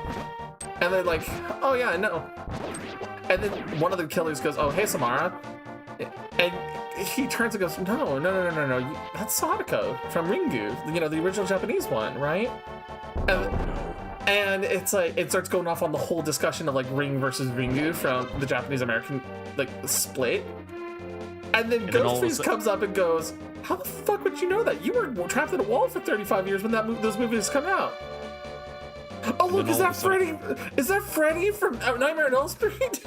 and they're like, oh yeah, no, and then one of the killers goes, oh hey Samara, and he turns and goes, no, that's Sadako from Ringu, the original Japanese one, right? And it's like, it starts going off on the whole discussion of, like, Ring versus Ringu from the Japanese American, like, split. And then Ghostface comes up and goes, how the fuck would you know that? You were trapped in a wall for 35 years when those movies come out. Oh look, is that Freddy? Is that Freddy from Nightmare on Elm Street?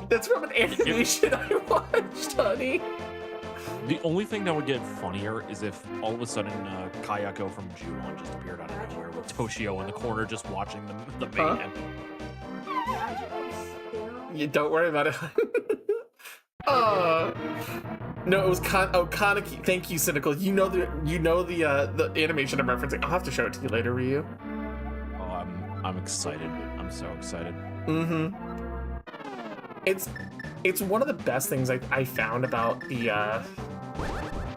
That's from an animation I watched, honey. The only thing that would get funnier is if all of a sudden Kayako from Ju-on just appeared out of nowhere with Toshio in the corner just watching the mayhem. You don't worry about it. No, it was Kaneki. Thank you, Cynical. You know the animation I'm referencing. I'll have to show it to you later, Ryu. Oh, I'm excited. I'm so excited. Mm-hmm. It's one of the best things I found about the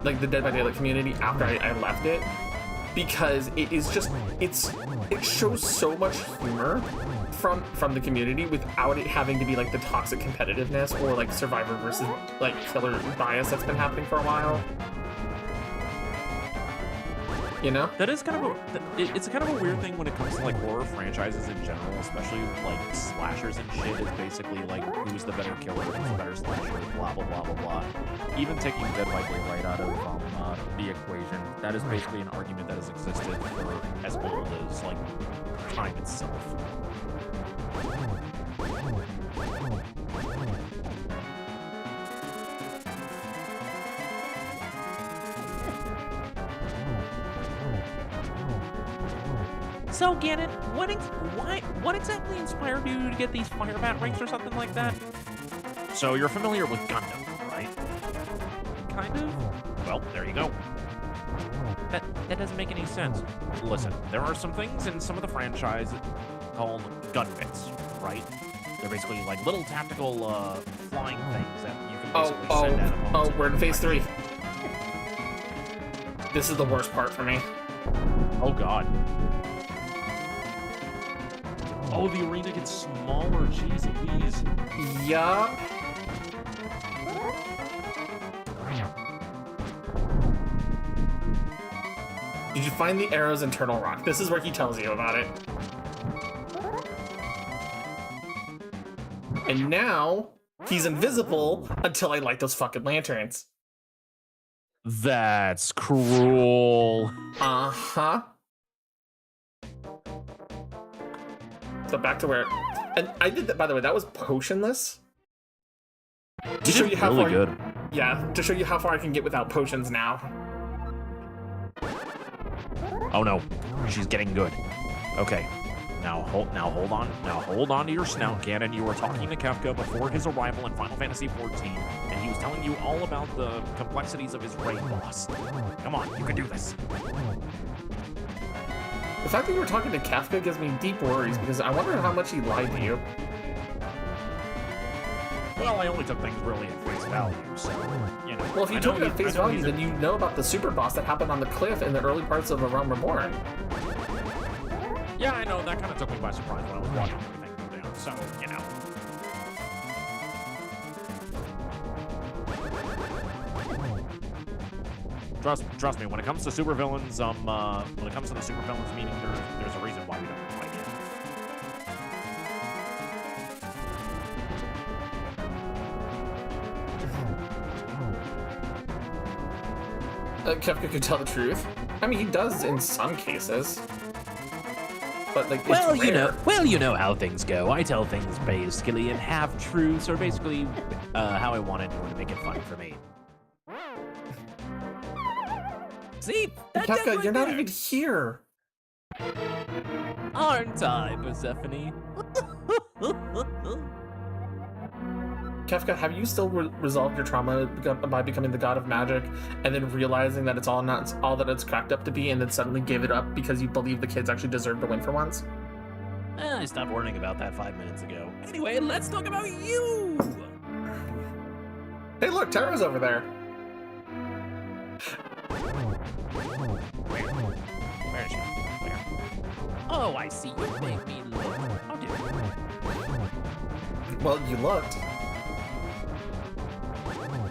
like the Dead by Daylight community after I left it, because it shows so much humor from the community without it having to be like the toxic competitiveness or like survivor versus like killer bias that's been happening for a while. That is kind of it's kind of a weird thing when it comes to, like, horror franchises in general, especially like slashers and shit. It's basically like, who's the better killer, who's the better slasher, blah blah blah blah blah. Even taking Dead by Daylight out of the equation, that is basically an argument that has existed for as old as, like, time itself. So, Gannon, what exactly inspired you to get these fire bat rings or something like that? So, you're familiar with Gundam, right? Kind of? Well, there you go. That doesn't make any sense. Listen, there are some things in some of the franchise called gun bits, right? They're basically like little tactical flying things that you can basically send at them. Oh, we're in phase 3. This is the worst part for me. Oh god. Oh, the arena gets smaller. Jeez Louise. Yup. Did you find the arrow's internal rock? This is where he tells you about it. And now, he's invisible until I light those fucking lanterns. That's cruel. Uh-huh. So back to where... And I did that, by the way, that was potionless. To show you how really far... good. Yeah, to show you how far I can get without potions now. Oh no, she's getting good. Okay, now hold on to your snout, Ganon. You were talking to Kefka before his arrival in Final Fantasy XIV, and he was telling you all about the complexities of his raid boss. Come on, you can do this. The fact that you were talking to Kefka gives me deep worries because I wonder how much he lied to you. Well, I only took things really at face value, so, you know. Well, if you took it at face value, then you know about the super boss that happened on the cliff in the early parts of A Realm Reborn. Yeah, I know, that kind of took me by surprise when I was watching everything go down, so, you know. Trust me, when it comes to supervillains, when it comes to the supervillains meaning, there's a reason why we don't fight it. Kefka could tell the truth. I mean, he does in some cases. But, like, Well, it's rare. you know how things go. I tell things basically in half truths, or basically how I want it in order to make it fun for me. See? That's Kefka, right you're not there. even here. Aren't I, Persephone? Kefka, have you still resolved your trauma by becoming the god of magic and then realizing that it's all not all that it's cracked up to be and then suddenly gave it up because you believe the kids actually deserve to win for once? I stopped worrying about that 5 minutes ago. Anyway, let's talk about you! Hey, look, Tara's over there. Where is she? Where? Oh, I see. You make me look. How do you? Well, you looked.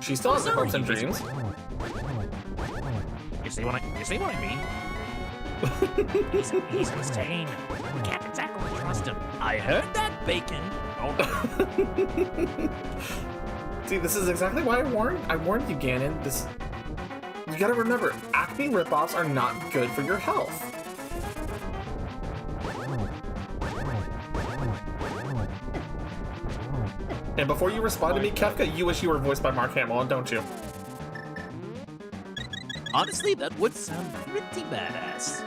She still has her hopes and dreams. You see what I mean? he's insane. We can't exactly trust him. I heard that, Bacon. Oh. See, this is exactly why I warned you, Ganon. You gotta remember, acne ripoffs are not good for your health. And before you respond to me, Kefka, you wish you were voiced by Mark Hamill, don't you? Honestly, that would sound pretty badass.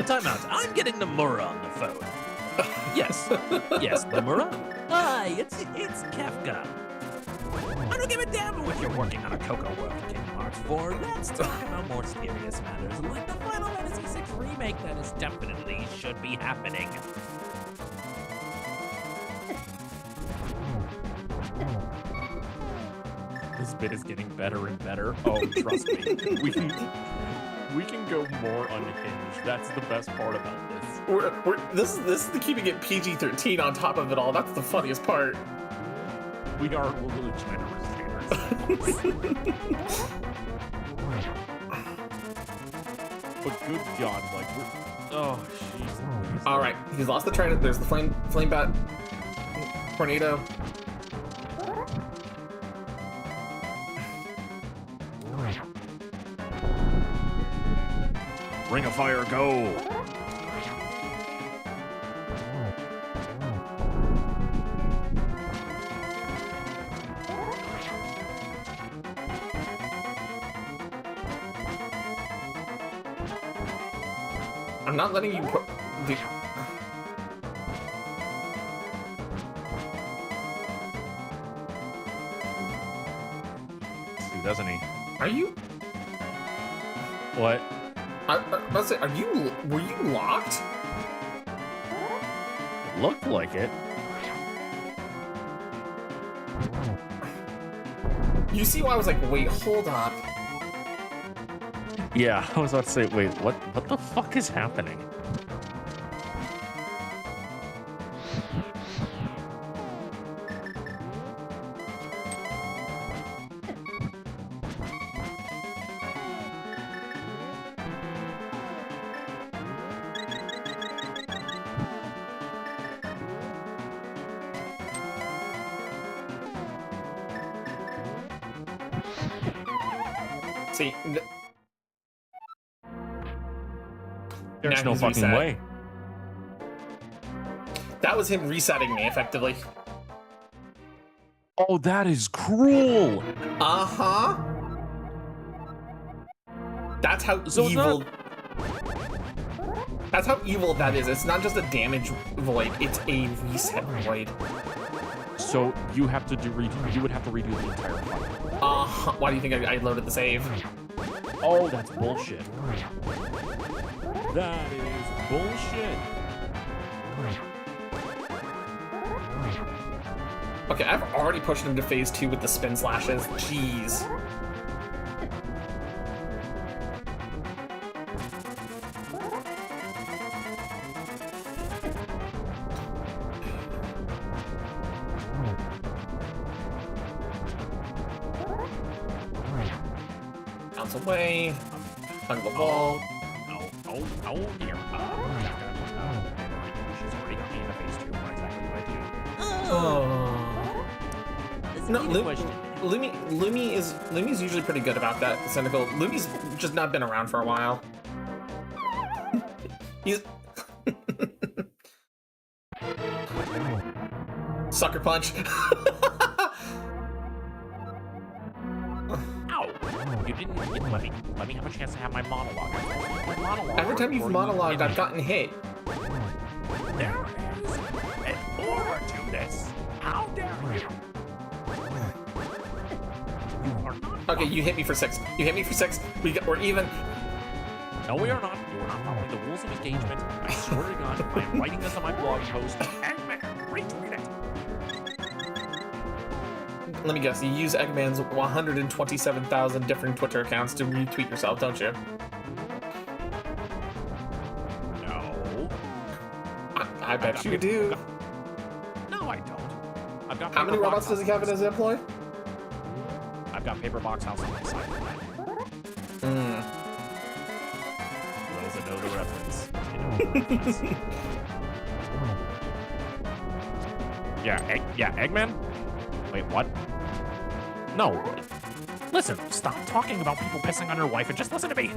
Time out. I'm getting Nomura on the phone. Yes, Nomura? Hi, it's Kefka. I don't give a damn if you're working on a Cocoa World for Kingdom Hearts 4. Let's talk about more serious matters, like the Final Fantasy VI remake that is definitely should be happening. This bit is getting better and better. Oh, trust me. We can go more unhinged. That's the best part about this. This is the keeping it PG-13 on top of it all. That's the funniest part. We are really trying to restrain ourselves. But good God, like oh jeez. All right, he's lost the train. There's the flame bat tornado. Ring of Fire, go! I'm not letting you put the... He doesn't he? Are you? What? Let's say, were you locked? Looked like it. You see why I was like, wait, hold up. Yeah, I was about to say, wait, what the fuck is happening? See, There's now no he's fucking reset. way. That was him resetting me effectively. Oh, that is cruel. Uh-huh. That's how So it's evil. That's how evil that is. It's not just a damage void, it's a reset void. So you have to you would have to redo the entire fight. Why do you think I loaded the save? Oh, that's bullshit. That is bullshit. Okay, I've already pushed him to phase 2 with the spin slashes. Jeez. Bounce away. Hug the ball. Oh, dear. She's already got me in the face too. What exactly do I do? Oh. That's No, a good question. Lumi's usually pretty good about that. Cynical. Lumi's just not been around for a while. He's sucker punch. Ow! You didn't let me have a chance to have my monologue. My monologue. Every time you've monologued, I've gotten hit. There is an order to this. How dare you? You are not. Okay, you hit me for 6. You hit me for 6. We're even. No, we are not. You are not following the rules of engagement. I swear to God, I am writing this on my blog post. Eggman, retweet it. Let me guess. You use Eggman's 127,000 different Twitter accounts to retweet yourself, don't you? No. I bet you do. No, I don't. I've got How many paper robots box does he have in his employ? I've got paper box house on my side. Hmm. Those that know the reference. You know the reference. Yeah, Eggman? Wait, what? No. Listen, stop talking about people pissing on your wife and just listen to me.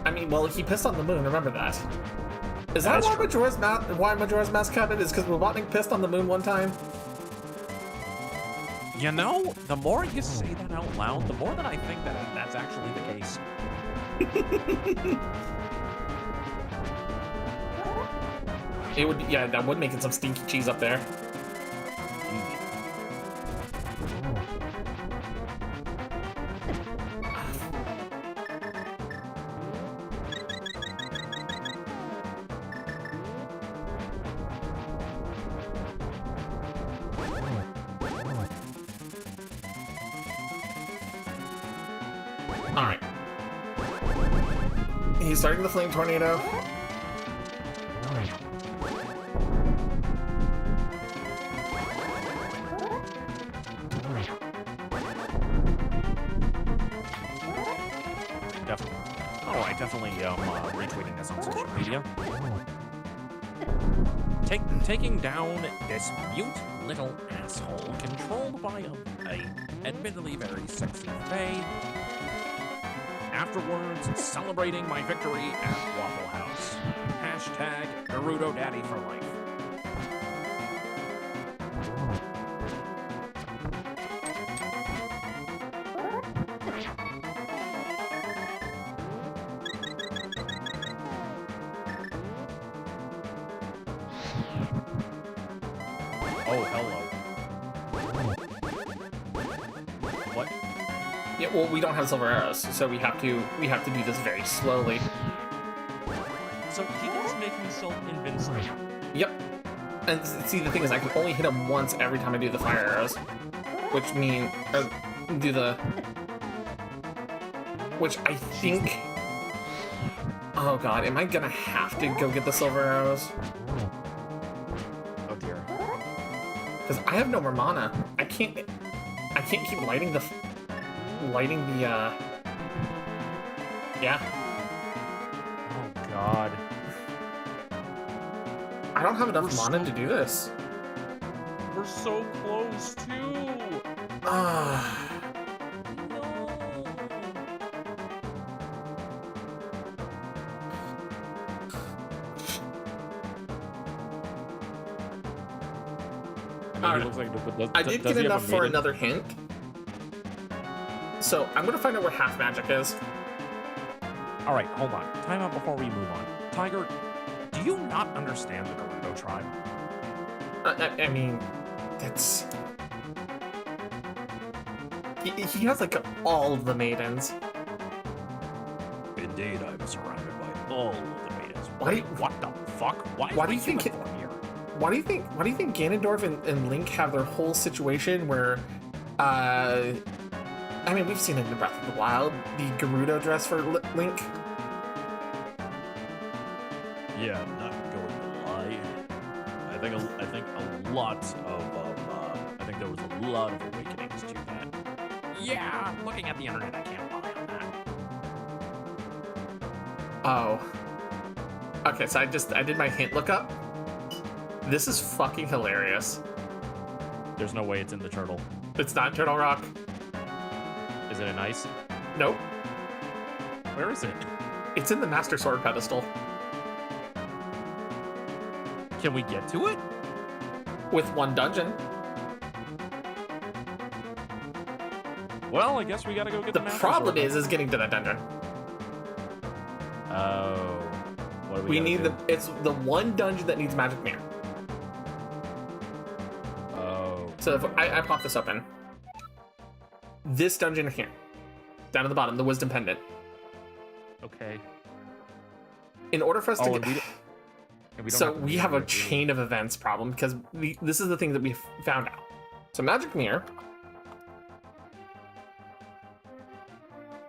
I mean, well, he pissed on the moon. Remember that. Is That that is why true. Majora's Mask canon is because Robotnik pissed on the moon one time? You know, the more you say that out loud, the more that I think that that's actually the case. It would, yeah, that would make it some stinky cheese up there. Alright. He's starting the flame tornado. I definitely retweeting this on social media. Taking down this mute little asshole controlled by a admittedly very sexy Faye. Afterwards, celebrating my victory at Waffle House. Hashtag Naruto Daddy for life. Oh, hello. What? Yeah, well, we don't have silver arrows, so we have to do this very slowly. So he can just make himself invincible. Yep. And see, the thing is, I can only hit him once every time I do the fire arrows, which mean do the, which I think. Oh God, am I gonna have to go get the silver arrows? Oh dear. Because I have no more mana. I can't keep lighting the. Yeah. Oh god. I don't have enough We're mana so- to do this. We're so close too. Ah. I mean, Alright. he looks like. But I did does get he have a enough for maiden? another hint. So I'm gonna find out where half magic is. All right, hold on. Time out before we move on. Tiger, do you not understand the Gerudo tribe? I mean, that's... He has like all of the maidens. Indeed, I'm surrounded by all of the maidens. Why- What the fuck? Why do you think human form here? Why do you think Ganondorf and Link have their whole situation where, I mean, we've seen it in Breath of the Wild, the Gerudo dress for Link. Yeah, I'm not going to lie. I think a lot of I think there was a lot of awakenings to that. Yeah, looking at the internet, I can't lie on that. Oh. Okay, so I did my hint lookup. This is fucking hilarious. There's no way it's in the turtle. It's not Turtle Rock. Is it an ice? Nope. Where is it? It's in the Master Sword pedestal Can we get to it? with one dungeon. Well, I guess we gotta go get The the Master problem Sword. is getting to that dungeon. Oh. What do We gotta need do? it's the one dungeon that needs magic mirror. Oh. So if I pop this open. This dungeon here. Down at the bottom, the wisdom pendant. Okay. In order for us to Oh, get and we don't so have to we do have a it, do we? chain of events problem because this is the thing that we found out. So magic mirror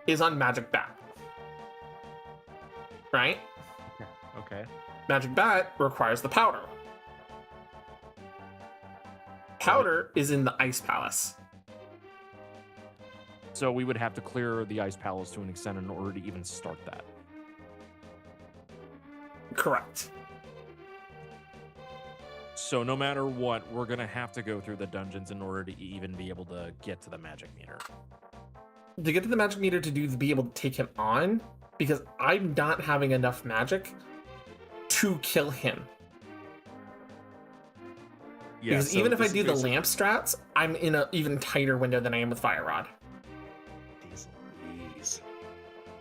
is on magic bat, right? Okay. Magic bat requires the powder. Powder is in the ice palace. So we would have to clear the ice palace to an extent in order to even start that. Correct. So no matter what, we're gonna have to go through the dungeons in order to even be able to get to the magic meter. To get to the magic meter to be able to take him on, because I'm not having enough magic to kill him. Because even if I do the lamp strats, I'm in an even tighter window than I am with Fire Rod.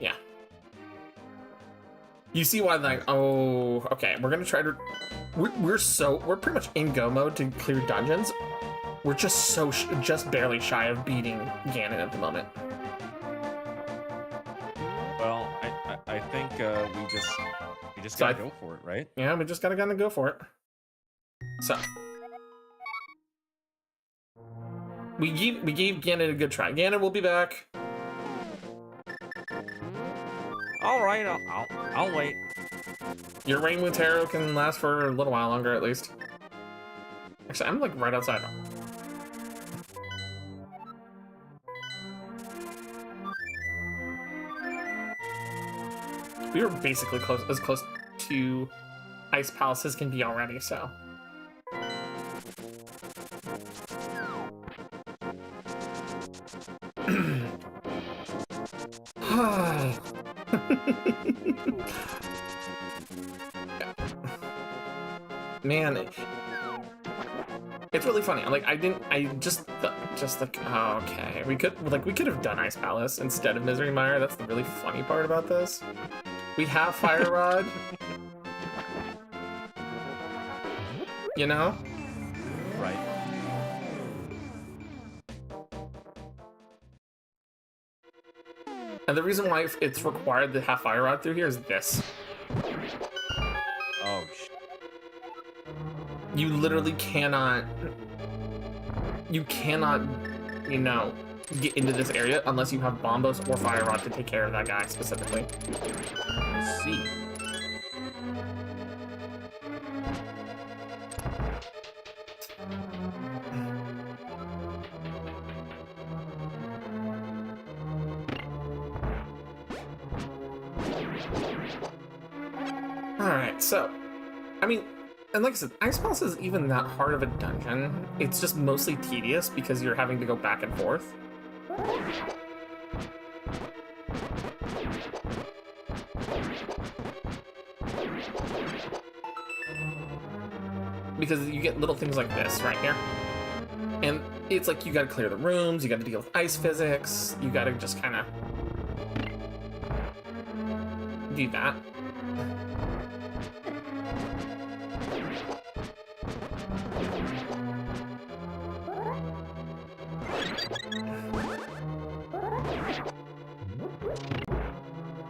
Yeah. You see why, like, oh, okay, we're gonna try to. We're pretty much in go mode to clear dungeons. We're just just barely shy of beating Ganon at the moment. Well, I think we just So gotta go for it, right? Yeah, we just gotta go for it. So we gave Ganon a good try. Ganon will be back. All right, I'll wait. Your Rainbow Tarot can last for a little while longer, at least. Actually, I'm like right outside. We were basically as close to Ice Palace as can be already, so. Man, it's really funny. Like I just like, oh, okay, we could have done Ice Palace instead of Misery Mire. That's the really funny part about this. We have Fire Rod, you know. Right. And the reason why it's required to have Fire Rod through here is this. Oh, You literally cannot, you know, get into this area unless you have Bombos or Fire Rod to take care of that guy specifically. I see. Alright, so, I mean, and like I said, Ice Palace is even that hard of a dungeon. It's just mostly tedious because you're having to go back and forth. Because you get little things like this right here. And it's like you gotta clear the rooms, you gotta deal with ice physics, you gotta just kind of do that.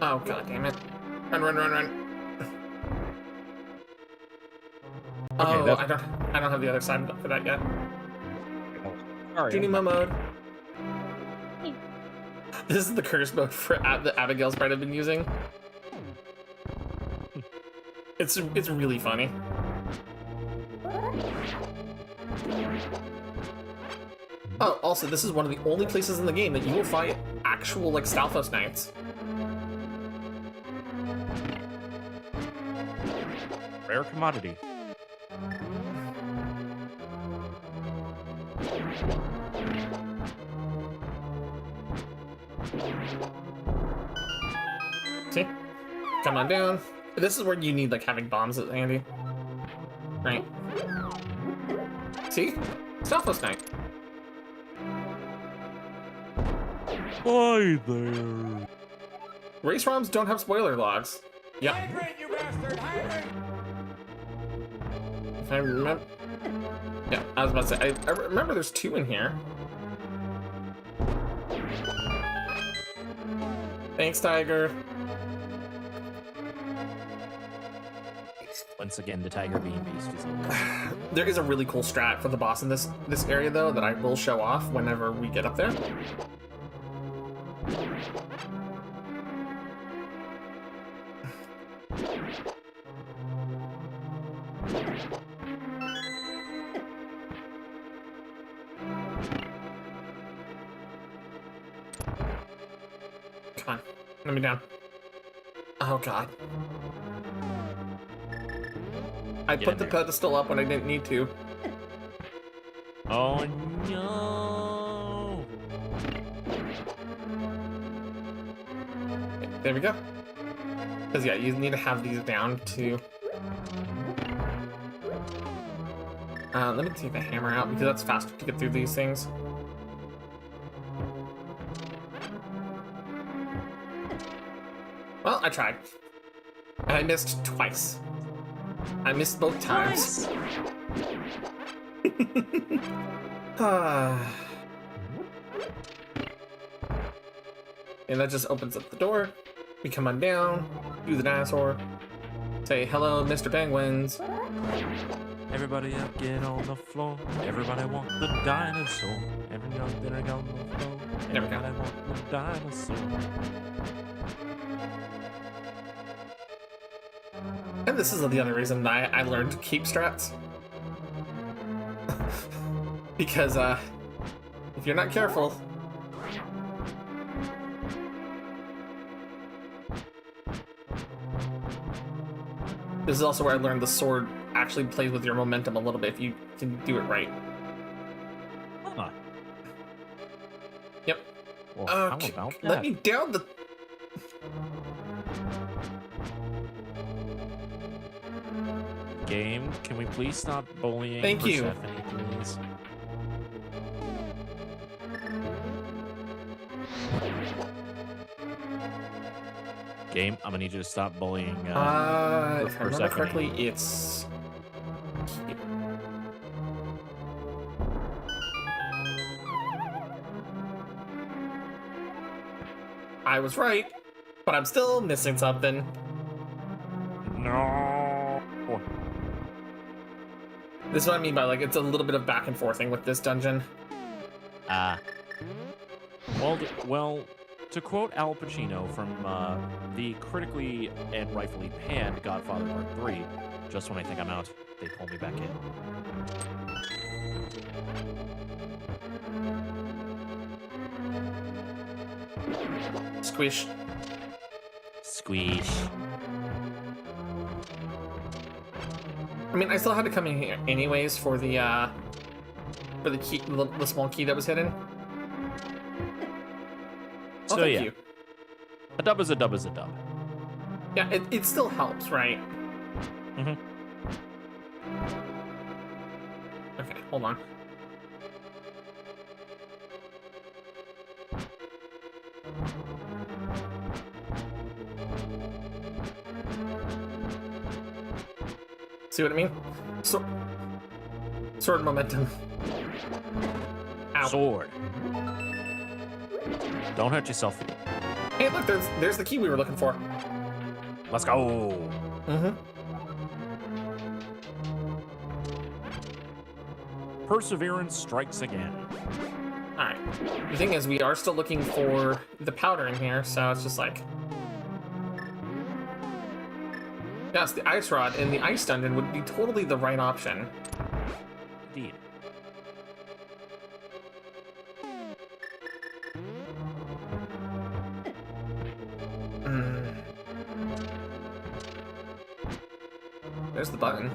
Oh, god damn it. Run, run, run, run. Oh, that's- I don't have the other side for that yet. Sorry. Genie mode. This is the curse mode for the Abigail sprite I've been using. It's really funny. Oh, also, this is one of the only places in the game that you will find actual, like, Stalfos Knights. Rare commodity. See? Come on down. This is where you need, like, having bombs at handy. Right. See? Stalfos Knight. Hi there. Race ROMs don't have spoiler logs. Yep. Hydrant, you bastard! Hydrant! If I remember... Yeah, I was about to say, I remember there's 2 in here. Thanks, Tiger. Once again, the Tiger Bean Beast is over. There is a really cool strat for the boss in this area, though, that I will show off whenever we get up there. Come on, let me down. Oh god. I Get put in the there. pedestal up when I didn't need to. Oh no. There we go. Because yeah, you need to have these down to... let me take the hammer out because that's faster to get through these things. Well, I tried. And I missed twice. I missed both times. Ah. And that just opens up the door. We come on down, do the dinosaur, say hello, Mr. Penguins. Everybody up, get on the floor. Everybody want the dinosaur. Everybody on the floor. There we go. Everybody want the dinosaur. And this is the other reason I learned to keep strats. Because, if you're not careful... This is also where I learned the sword actually plays with your momentum a little bit if you can do it right. Huh. Yep. Well, how Okay, about let that? me down the... Game, can we please stop bullying Thank you. Persephone, please? Game, I'm gonna need you to stop bullying. if I remember Persephone. correctly, it's... I was right, but I'm still missing something. No. This is what I mean by, like, it's a little bit of back and forthing with this dungeon. Well, to quote Al Pacino from the critically and rightfully panned Godfather Part 3, just when I think I'm out, they pull me back in. Squish. Squeeze. I mean, I still had to come in here anyways for the key, the small key that was hidden. Oh, So thank yeah, you. a dub is a dub is a dub. Yeah, it still helps, right? Mhm. Okay, hold on. See what I mean? Sword momentum. Ow. Sword. Don't hurt yourself. Hey, look, there's the key we were looking for. Let's go. Mm-hmm. Perseverance strikes again. Alright. The thing is, we are still looking for the powder in here, so it's just like... Yes, the ice rod in the ice dungeon would be totally the right option. Indeed. There's the button.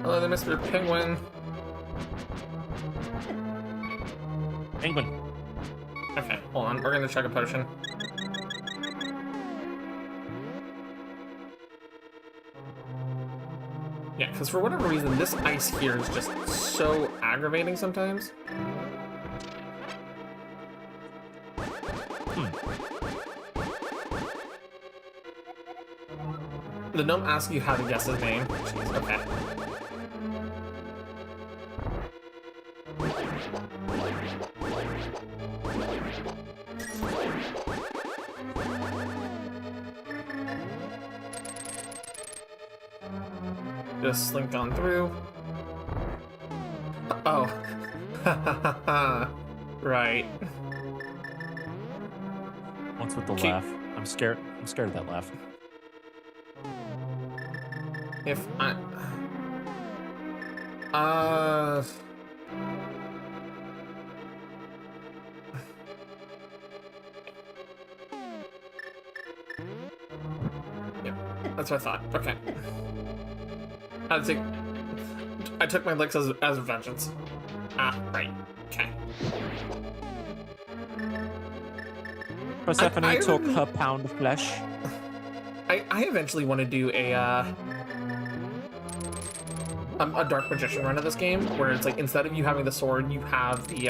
Hello there, Mr. Penguin. Penguin. Okay, hold on. We're gonna check a potion. Yeah, because for whatever reason, this ice here is just so aggravating sometimes. The gnome asks you how to guess his name. Jeez, okay. Just slink on through. Oh. Right. What's with the Keep- laugh? I'm scared of that laugh. If I... Uh... Yeah, that's what I thought. Okay. I took my licks as vengeance. Ah, right. Okay. Persephone I took really- her pound of flesh. I eventually want to do a dark magician run of this game, where it's like instead of you having the sword, you have the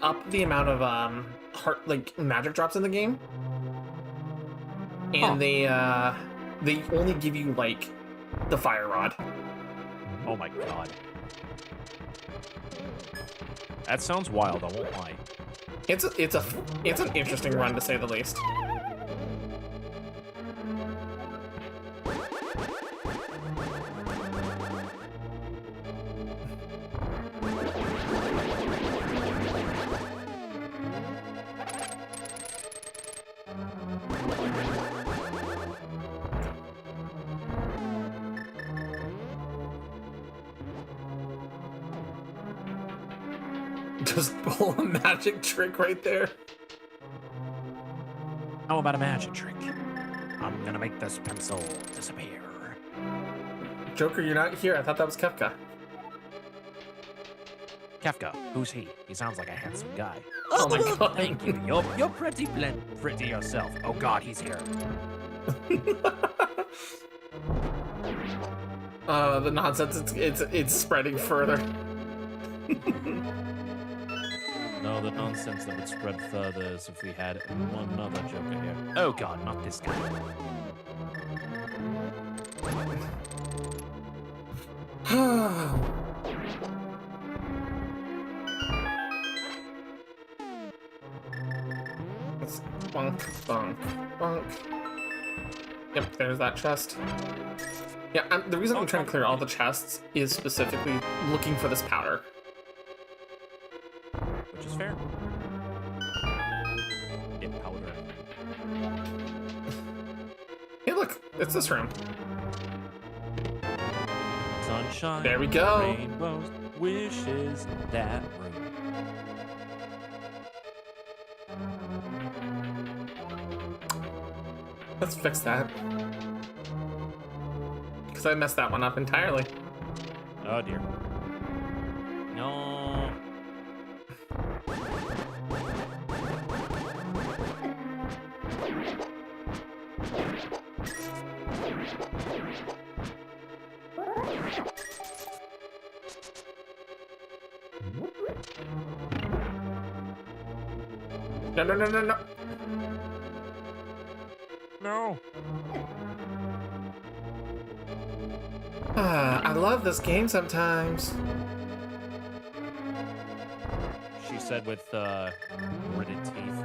up the amount of heart like magic drops in the game, and they only give you like the fire rod. Oh my god. That sounds wild, I won't lie. It's an interesting run to say the least. Just pull a magic trick right there. How about a magic trick? I'm gonna make this pencil disappear. Joker, you're not here. I thought that was Kefka. Kefka, who's he? He sounds like a handsome guy. Oh my god. Thank you. You're pretty pretty yourself. Oh god, he's here. The nonsense, it's spreading further. No, the nonsense that would spread further is if we had another Joker here. Oh god, not this guy. It's bonk, bonk, bonk. Yep, there's that chest. Yeah, the reason I'm trying to clear all the chests is specifically looking for this powder. Which is fair. Get powder. Hey, look, it's this room. Sunshine. There we go. Rainbows, wishes, that room. Let's fix that. Because I messed that one up entirely. Oh dear. No. No, no, no, no, no. No. I love this game sometimes. She said with gritted teeth.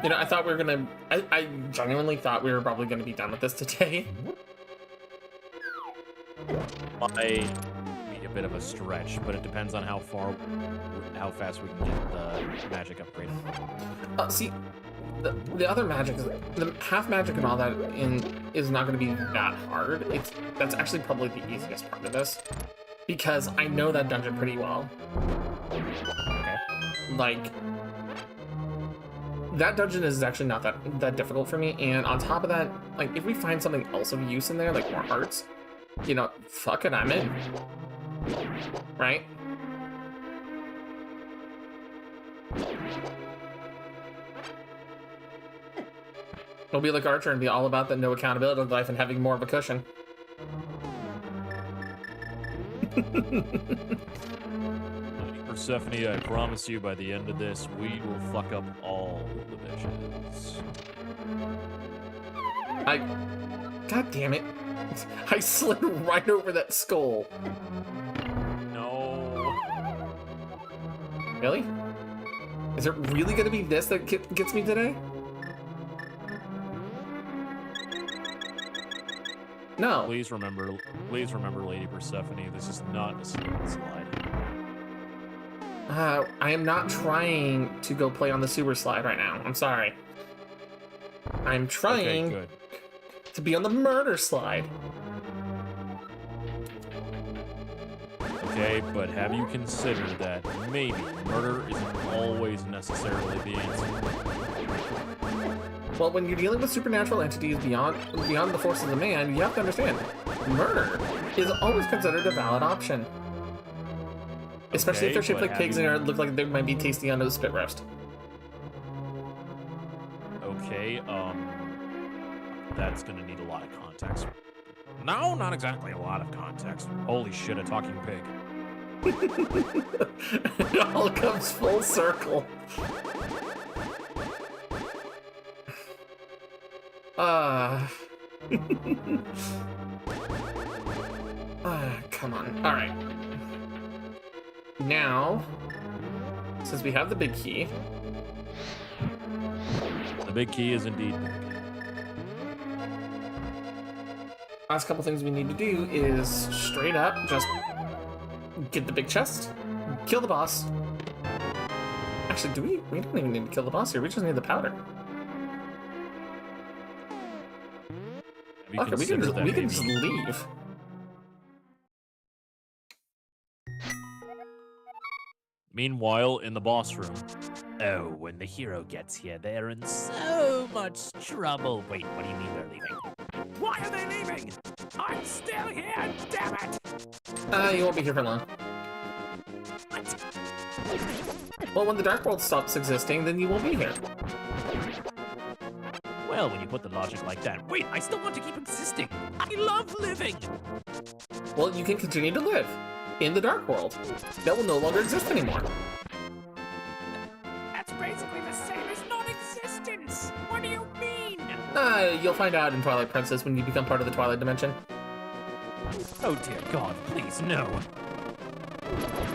You know, I thought we were gonna. I genuinely thought we were probably gonna be done with this today. Might be a bit of a stretch, but it depends on how fast we can get the magic upgraded. See, the other magic is the half magic and all that is not going to be that hard. That's actually probably the easiest part of this because I know that dungeon pretty well. Okay. Like that dungeon is actually not that difficult for me. And on top of that, like if we find something else of use in there, like more hearts, you know, fuck it, I'm in. Right? It'll be like Archer and be all about the no accountability life and having more of a cushion. Persephone, I promise you by the end of this, we will fuck up all the bitches. God damn it. I slid right over that skull. No. Really? Is it really gonna be this that gets me today? No. Please remember, Lady Persephone, this is not a slip and slide. I am not trying to go play on the sewer slide right now. I'm sorry. I'm trying Okay, good. to be on the murder slide. Okay, but have you considered that maybe murder isn't always necessarily the answer? Well, when you're dealing with supernatural entities beyond the forces of man, you have to understand, murder is always considered a valid option. Especially if they're shaped but like pigs have and look like they might be tasty on a spit roast. Okay, that's gonna need a lot of context. No, not exactly a lot of context. Holy shit, a talking pig. It all comes full circle. Come on. All right. Now, since we have the big key, The big key is indeed big. last couple things we need to do is straight up just get the big chest, kill the boss. Actually, we don't even need to kill the boss here. We just need the powder. Have you Okay, we can considered just that leave. Meanwhile, in the boss room, Oh, when the hero gets here, they're in so much trouble. Wait, what do you mean they're leaving? Why are they leaving? I'm still here, damn it! You won't be here for long. Well, when the Dark World stops existing, then you won't be here. Well, when you put the logic like that, wait, I still want to keep existing. I love living. Well, you can continue to live in the Dark World. That will no longer exist anymore. That's basically the same as non-existence. What do you mean? You'll find out in Twilight Princess when you become part of the Twilight Dimension. Oh dear God, please no.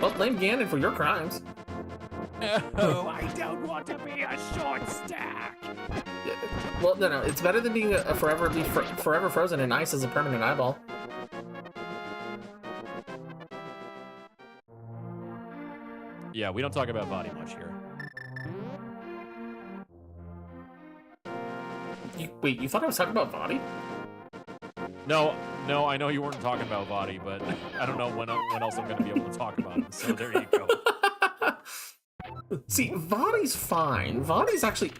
Well, blame Ganon for your crimes. Oh, I don't want to be a short stack. Well, no, it's better than being forever frozen in ice as a permanent eyeball. yeah, we don't talk about body much here. Wait, you thought I was talking about Vadi? No, I know you weren't talking about Vadi, but I don't know when else I'm going to be able to talk about it, so there you go. See, Vadi's fine. Vadi's actually...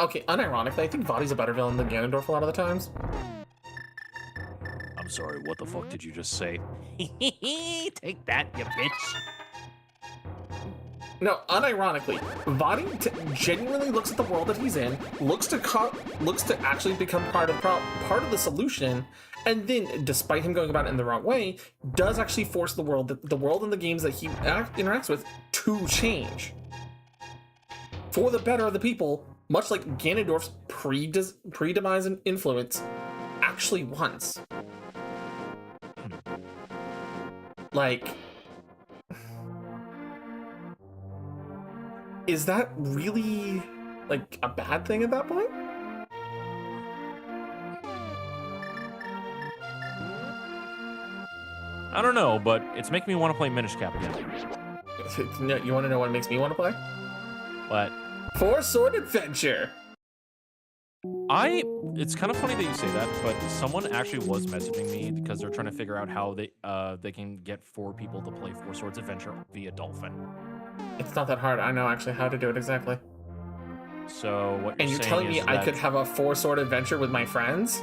okay, unironically, I think Vadi's a better villain than Ganondorf a lot of the times. I'm sorry, what the fuck did you just say? Take that, you bitch. No, unironically, Vadi genuinely looks at the world that he's in, looks to actually become part of the solution, and then, despite him going about it in the wrong way, does actually force the world and the games that he interacts with to change for the better of the people, much like Ganondorf's pre-demise and influence actually wants. Like, is that really, like, a bad thing at that point? I don't know, but it's making me want to play Minish Cap again. No, you want to know what makes me want to play? But Four Sword Adventure! it's kind of funny that you say that, but someone actually was messaging me because they're trying to figure out how they can get 4 people to play Four Swords Adventure via Dolphin. It's not that hard. I know actually how to do it exactly. So what And you're telling me I could have a 4 Sword Adventure with my friends?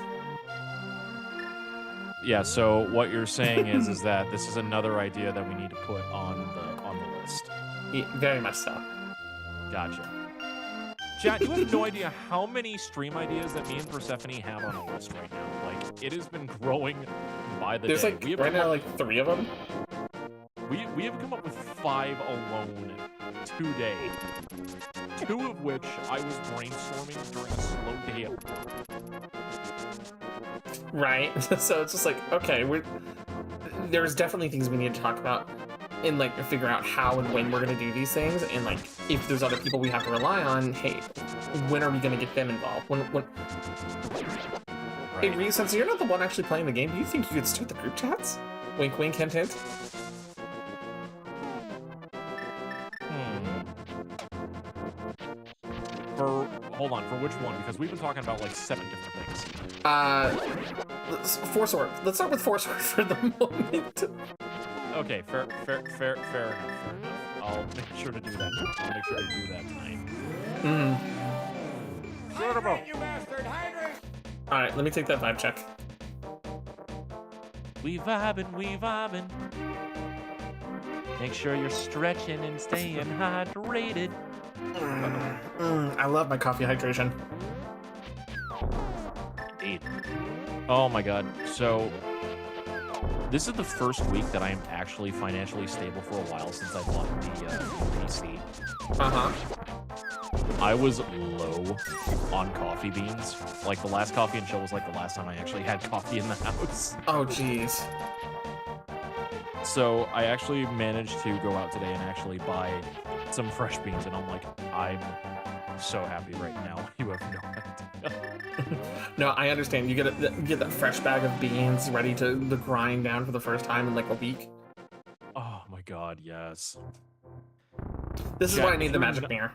Yeah, so what you're saying is that this is another idea that we need to put on the list. Yeah, very much so. Gotcha. Chat, you have no idea how many stream ideas that me and Persephone have on the list right now. Like, it has been growing by the There's day. like, right now, like 3 of them. We have come up with 5 alone today. 2 of which I was brainstorming during a slow day at work. Right? So it's just like, okay, there's definitely things we need to talk about and like figure out how and when we're going to do these things, and like if there's other people we have to rely on, hey, when are we going to get them involved? When Right. Hey Ree, since you're not the one actually playing the game, do you think you could start the group chats? Wink wink, hint hint. Hold on, for which one? Because we've been talking about like 7 different things. 4 Sword. Let's start with 4 Sword for the moment. Okay, fair enough. I'll make sure to do that. I'll make sure to do that tonight. Hydrate, you bastard! Hydrate! Alright, let me take that vibe check. We vibing. Make sure you're stretching and staying hydrated. I love my coffee hydration. Indeed. Oh my god. So, this is the first week that I am actually financially stable for a while since I bought the PC. Uh-huh. I was low on coffee beans. Like, the last Coffee and Chill was like the last time I actually had coffee in the house. Oh, jeez. So, I actually managed to go out today and actually buy some fresh beans, and I'm like, I'm so happy right now. You have no idea. No, I understand. You get that fresh bag of beans ready to grind down for the first time in like a week. Oh my god, yes. This is why I need the magic mirror.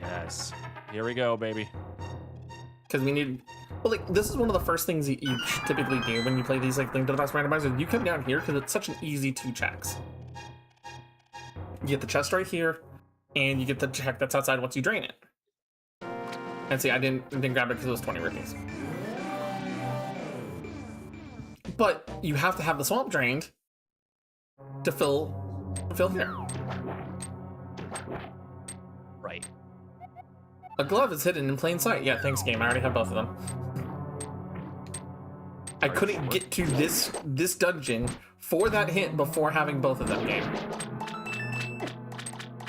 Yes. Here we go, baby. Because we need... Well, like, this is one of the first things you typically do when you play these, like, Link to the Past Randomizer. You come down here because it's such an easy 2 checks. You get the chest right here, and you get the check that's outside once you drain it. And see, I didn't grab it because it was 20 rupees. But you have to have the swamp drained to fill here. Right. A glove is hidden in plain sight. Yeah, thanks, game. I already have both of them. I couldn't get to this dungeon for that hint before having both of them, game.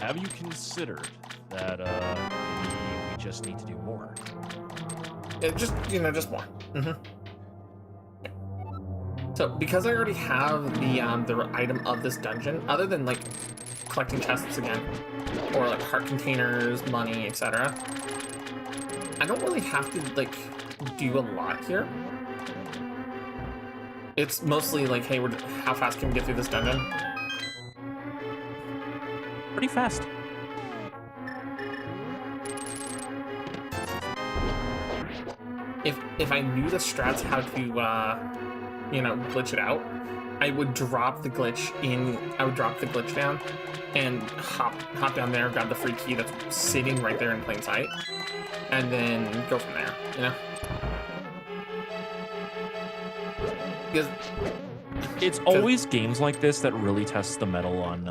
Have you considered that we just need to do more? Just more. So, because I already have the item of this dungeon, other than like collecting chests again, or like heart containers, money, etc., I don't really have to like do a lot here. It's mostly like, hey, how fast can we get through this dungeon? Pretty fast. If I knew the strats how to glitch it out, I would drop the glitch down and hop down there, grab the free key that's sitting right there in plain sight, and then go from there, Because It's always games like this that really test the mettle on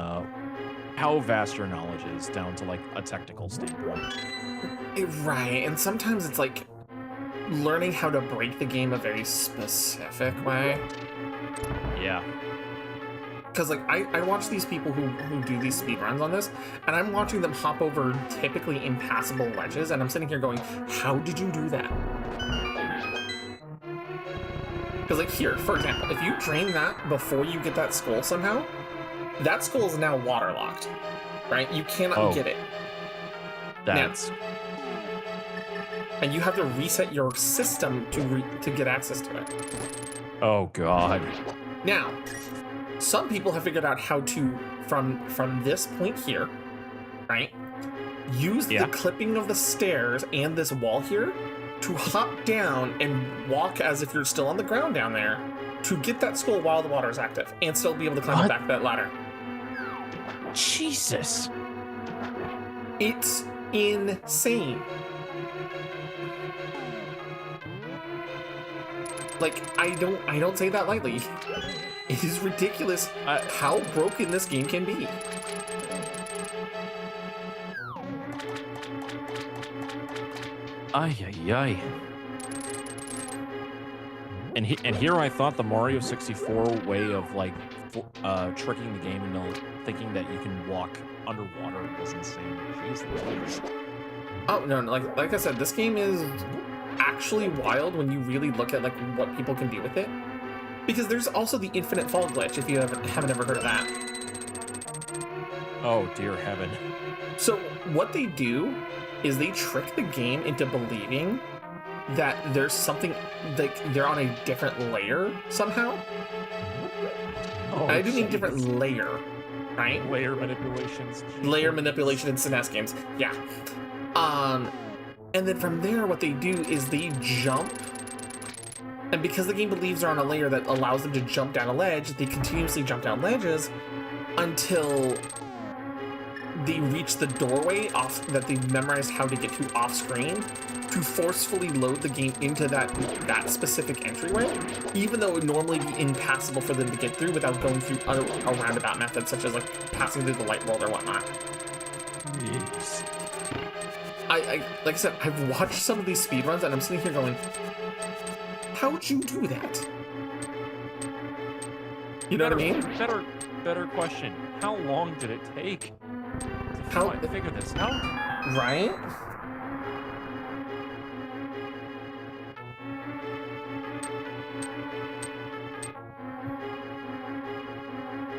how vast your knowledge is down to like a technical standpoint. Right, and sometimes it's like learning how to break the game a very specific way. Yeah. Because like I watch these people who do these speedruns on this, and I'm watching them hop over typically impassable ledges, and I'm sitting here going, how did you do that? Because like here, for example, if you drain that before you get that skull somehow, that skull is now waterlocked, right? You cannot get it. That's... And you have to reset your system to get access to it. Oh, God. Now, some people have figured out how to, from this point here, right, use the clipping of the stairs and this wall here to hop down and walk as if you're still on the ground down there to get that skull while the water is active and still be able to climb the back of that ladder. Jesus. It's insane. Like, I don't say that lightly. It is ridiculous how broken this game can be. Ay, ay, ay. And here I thought the Mario 64 way of like tricking the game into thinking that you can walk underwater was insane. Jeez. Oh no, like I said, this game is actually wild when you really look at like what people can do with it. Because there's also the infinite fall glitch, if you haven't ever heard of that. Oh dear heaven. So what they do is they trick the game into believing that there's something, like they're on a different layer somehow. Oh, I do mean different layer, right? Layer manipulations. Layer manipulation in SNES games, yeah. And then from there, what they do is they jump, and because the game believes they're on a layer that allows them to jump down a ledge, they continuously jump down ledges until they reach the doorway off that they've memorized how to get to off screen to forcefully load the game into that specific entryway, even though it would normally be impassable for them to get through without going through a roundabout method, such as like passing through the light world or whatnot. Yes. I like I said, I've watched some of these speedruns and I'm sitting here going, how'd you do that? You know what I mean? Better question. How long did it take to figure this out? Right?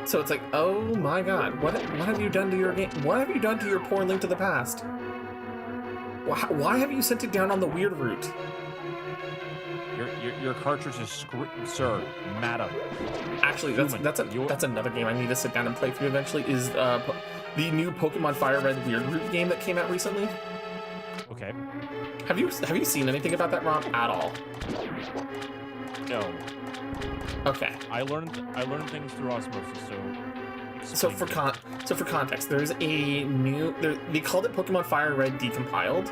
So it's like, oh my god, what have you done to your game? What have you done to your poor Link to the Past? Why have you sent it down on the weird route? Your cartridge is sir, madam. Actually, that's another game I need to sit down and play through eventually. Is the new Pokemon Fire Red Weird Route game that came out recently? Okay. Have you seen anything about that, Rob, at all? No. Okay. I learned things through osmosis. So for context, there's a new they called it Pokemon Fire Red Decompiled,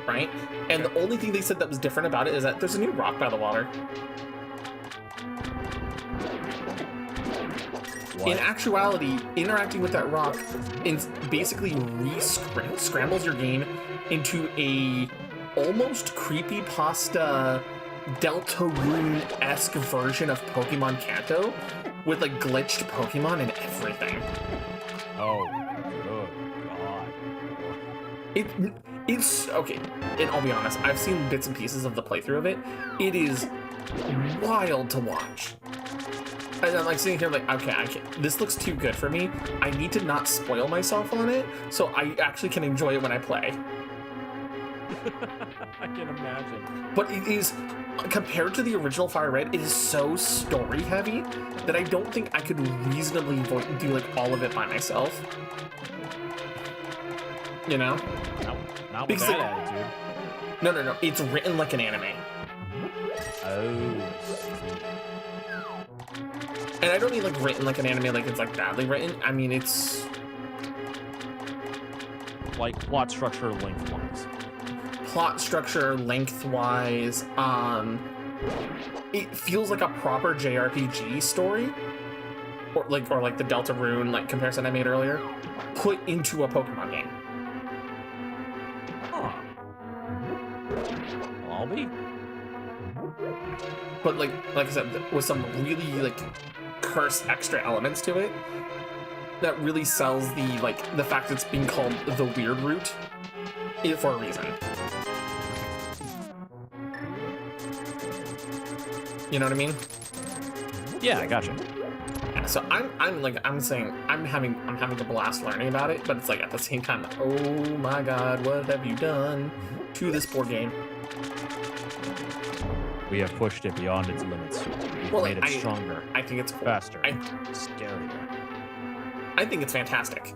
right? And the only thing they said that was different about it is that there's a new rock by the water. What? In actuality, interacting with that rock basically scrambles your game into a almost creepypasta Deltarune-esque version of Pokemon Kanto with like glitched Pokemon and everything. Oh, good God. It's okay, and I'll be honest, I've seen bits and pieces of the playthrough of it. It is wild to watch. And I'm like sitting here like, okay, this looks too good for me. I need to not spoil myself on it, so I actually can enjoy it when I play. I can imagine. But it is, compared to the original Fire Red, it is so story heavy that I don't think I could reasonably do like all of it by myself. You know? Not with that attitude. No. It's written like an anime. Oh. And I don't mean like written like an anime, like it's like badly written. I mean it's Like plot structure lengthwise. plot structure lengthwise. It feels like a proper JRPG story, or like the Deltarune like comparison I made earlier, put into a Pokemon game. Huh. Well, I'll be. But like I said, with some really like cursed extra elements to it that really sells the fact it's being called the weird route for a reason. You know what I mean? Yeah, I gotcha. Yeah, so I'm saying I'm having a blast learning about it, but it's like at the same time, oh my god, what have you done to this poor game? We have pushed it beyond its limits. We've Well, made it stronger, I think it's cool. faster, I scarier. I think it's fantastic.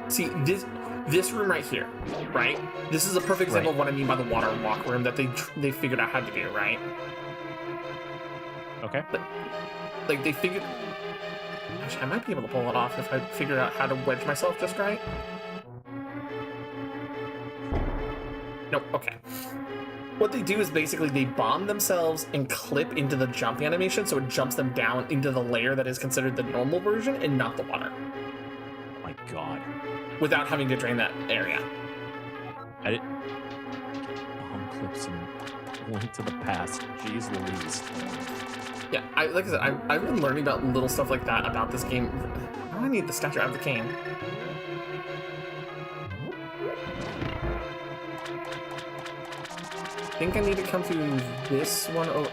See, this room right here, right? This is a perfect example of what I mean by the water walk room that they figured out how to do, right? Okay. Like they figured. Actually, I might be able to pull it off if I figure out how to wedge myself just right. Nope. Okay. What they do is basically they bomb themselves and clip into the jump animation, so it jumps them down into the layer that is considered the normal version and not the water, Oh my god. without having to drain that area. I did. Clips and Link to the Past. Jeez Louise. Yeah, like I said, I've been learning about little stuff like that about this game. Now I need the statue out of the cane. I think I need to come through this one. Oh,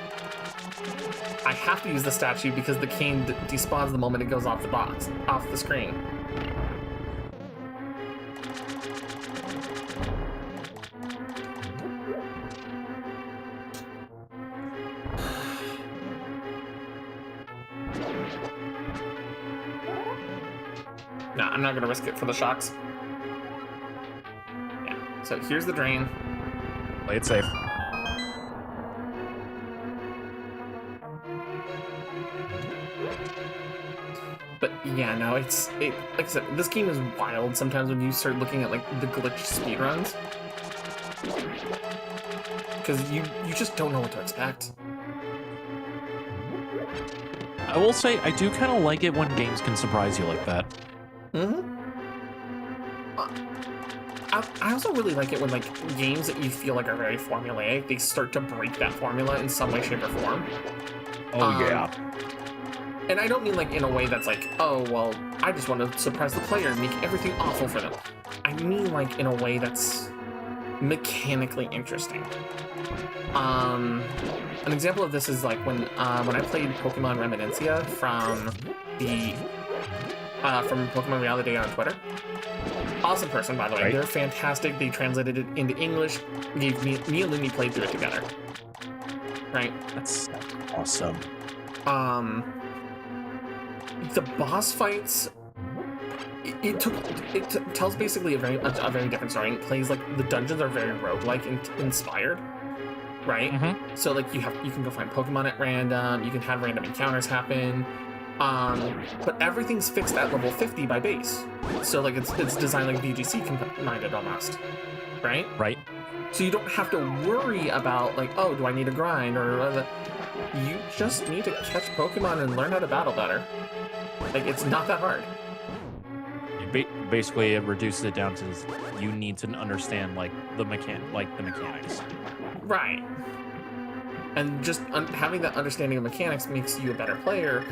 I have to use the statue because the cane despawns the moment it goes off the box, off the screen. No, I'm not gonna risk it for the shocks. Yeah, so here's the drain. Play it safe. But yeah, no, like I said, this game is wild sometimes when you start looking at like the glitch speedruns. Because you just don't know what to expect. I will say, I do kind of like it when games can surprise you like that. Mm-hmm. I also really like it when like games that you feel like are very formulaic, they start to break that formula in some way, shape, or form. Oh, yeah. And I don't mean like in a way that's like, oh, well, I just want to surprise the player and make everything awful for them. I mean like in a way that's mechanically interesting. An example of this is like when I played Pokemon Reminiscencia from Pokemon Reality on Twitter. Awesome person, by the way. Right. They're fantastic. They translated it into English. Me and Lumi played through it together. Right. That's awesome. The boss fights. It tells basically a very different story. It plays like the dungeons are very roguelike inspired, right? Mm-hmm. So like you can go find Pokemon at random. You can have random encounters happen. But everything's fixed at level 50 by base. So like it's designed like VGC minded almost, right? Right. So you don't have to worry about like, oh, do I need to grind or you just need to catch Pokemon and learn how to battle better. Like it's not that hard. Basically, it reduces it down to you need to understand like the mechanics. Right. And just having that understanding of mechanics makes you a better player.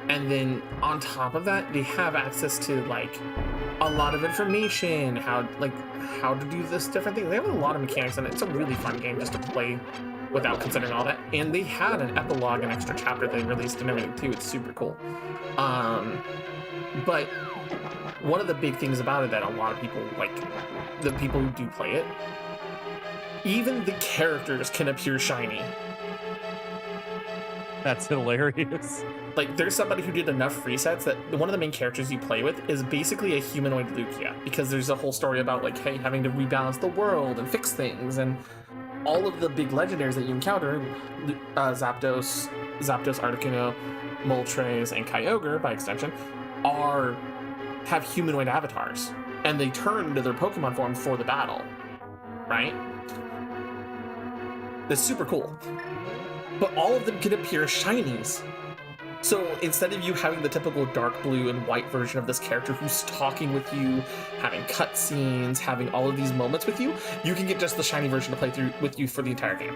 And then on top of that, they have access to like a lot of information, how to do this different things. They have a lot of mechanics, and it's a really fun game just to play without considering all that. And they had an epilogue, an extra chapter they released and everything too. It's super cool. But one of the big things about it that a lot of people like, the people who do play it, even the characters can appear shiny. That's hilarious. Like, there's somebody who did enough resets that one of the main characters you play with is basically a humanoid Lugia, because there's a whole story about, like, hey, having to rebalance the world and fix things, and all of the big legendaries that you encounter, Zapdos, Articuno, Moltres, and Kyogre, by extension, have humanoid avatars. And they turn into their Pokemon form for the battle. Right? That's super cool. But all of them can appear as shinies. So instead of you having the typical dark blue and white version of this character who's talking with you, having cutscenes, having all of these moments with you, you can get just the shiny version to play through with you for the entire game.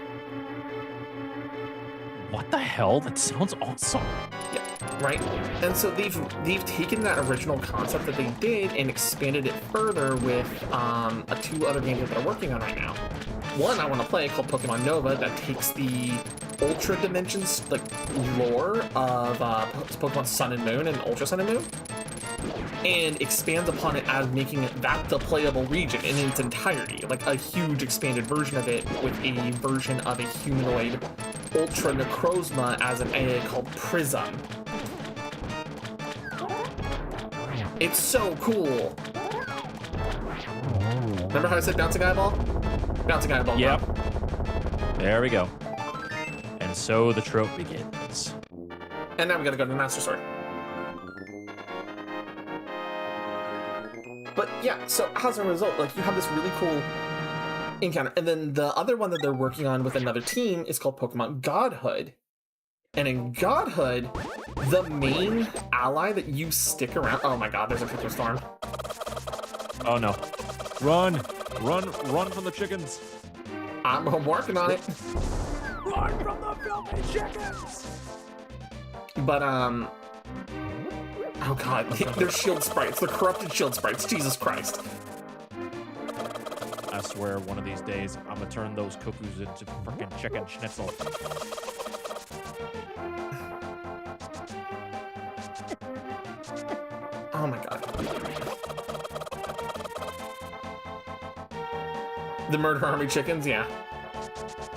What the hell? That sounds awesome. Yeah, right? And so they've taken that original concept that they did and expanded it further with 2 other games that they're working on right now. One I want to play called Pokemon Nova that takes the Ultra Dimensions like lore of Pokemon Sun and Moon and Ultra Sun and Moon and expands upon it as making that the playable region in its entirety, like a huge expanded version of it with a version of a humanoid Ultra Necrozma as an AA called Prism. It's so cool. Remember how I said bouncing eyeball? Bouncing eyeball. Yep. There we go. And so the trope begins. And now we gotta go to the Master Sword. But yeah, so as a result, like you have this really cool encounter. And then the other one that they're working on with another team is called Pokemon Godhood. And in Godhood, the main ally that you stick around... Oh my god, there's a Pokemon Storm. Oh no. Run! Run from the chickens! I'm working on it. Run from the filthy chickens! But, oh god, they're shield sprites. They're corrupted shield sprites. Jesus Christ. I swear, one of these days, I'm gonna turn those cuckoos into frickin' chicken schnitzel. Oh my god. The Murder Army chickens, yeah.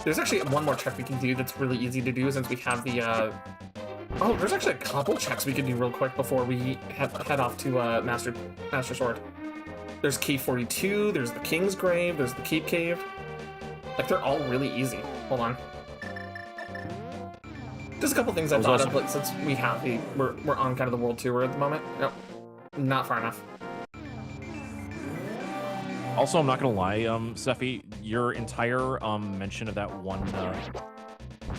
There's actually one more check we can do that's really easy to do since we have the, Oh, there's actually a couple checks we can do real quick before we head off to, Master Sword. There's Cave 42, there's the King's Grave, there's the Keep Cave. Like, they're all really easy. Hold on. Just a couple things I thought of, like, since we're on kind of the world tour at the moment. Nope. Not far enough. Also, I'm not gonna lie, Sephi, your entire mention of that one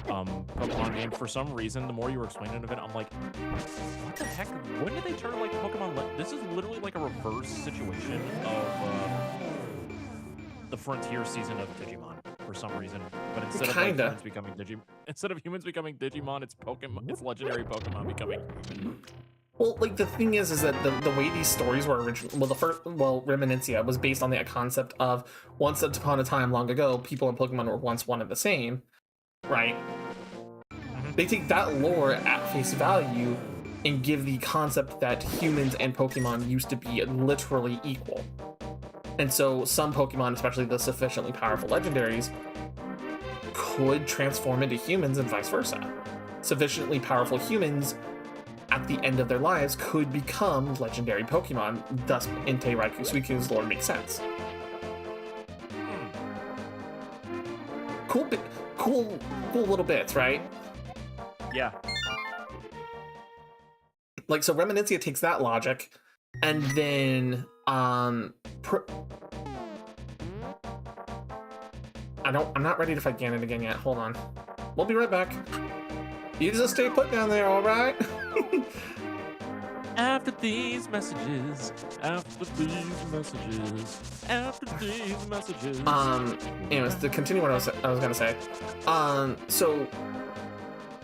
Pokemon game, for some reason, the more you were explaining of it, I'm like, what the heck? When did they turn like Pokemon? This is literally like a reverse situation of the Frontier season of Digimon for some reason. But instead of like, humans becoming Digimon, it's Pokemon. It's legendary Pokemon becoming human. Well, like, the thing is that the way these stories were originally... Well, Reminiscencia was based on the concept of once upon a time long ago, people and Pokemon were once one and the same, right? They take that lore at face value and give the concept that humans and Pokemon used to be literally equal. And so some Pokemon, especially the sufficiently powerful legendaries, could transform into humans and vice versa. Sufficiently powerful humans at the end of their lives could become legendary Pokemon, thus Entei, Raikou, Suicu's lore makes sense. Cool little bits, right? Yeah. Like, so Reminiscencia takes that logic, and then, I'm not ready to fight Ganon again yet, hold on. We'll be right back. You just stay put down there, alright? After these messages. Anyways, to continue what I was gonna say. So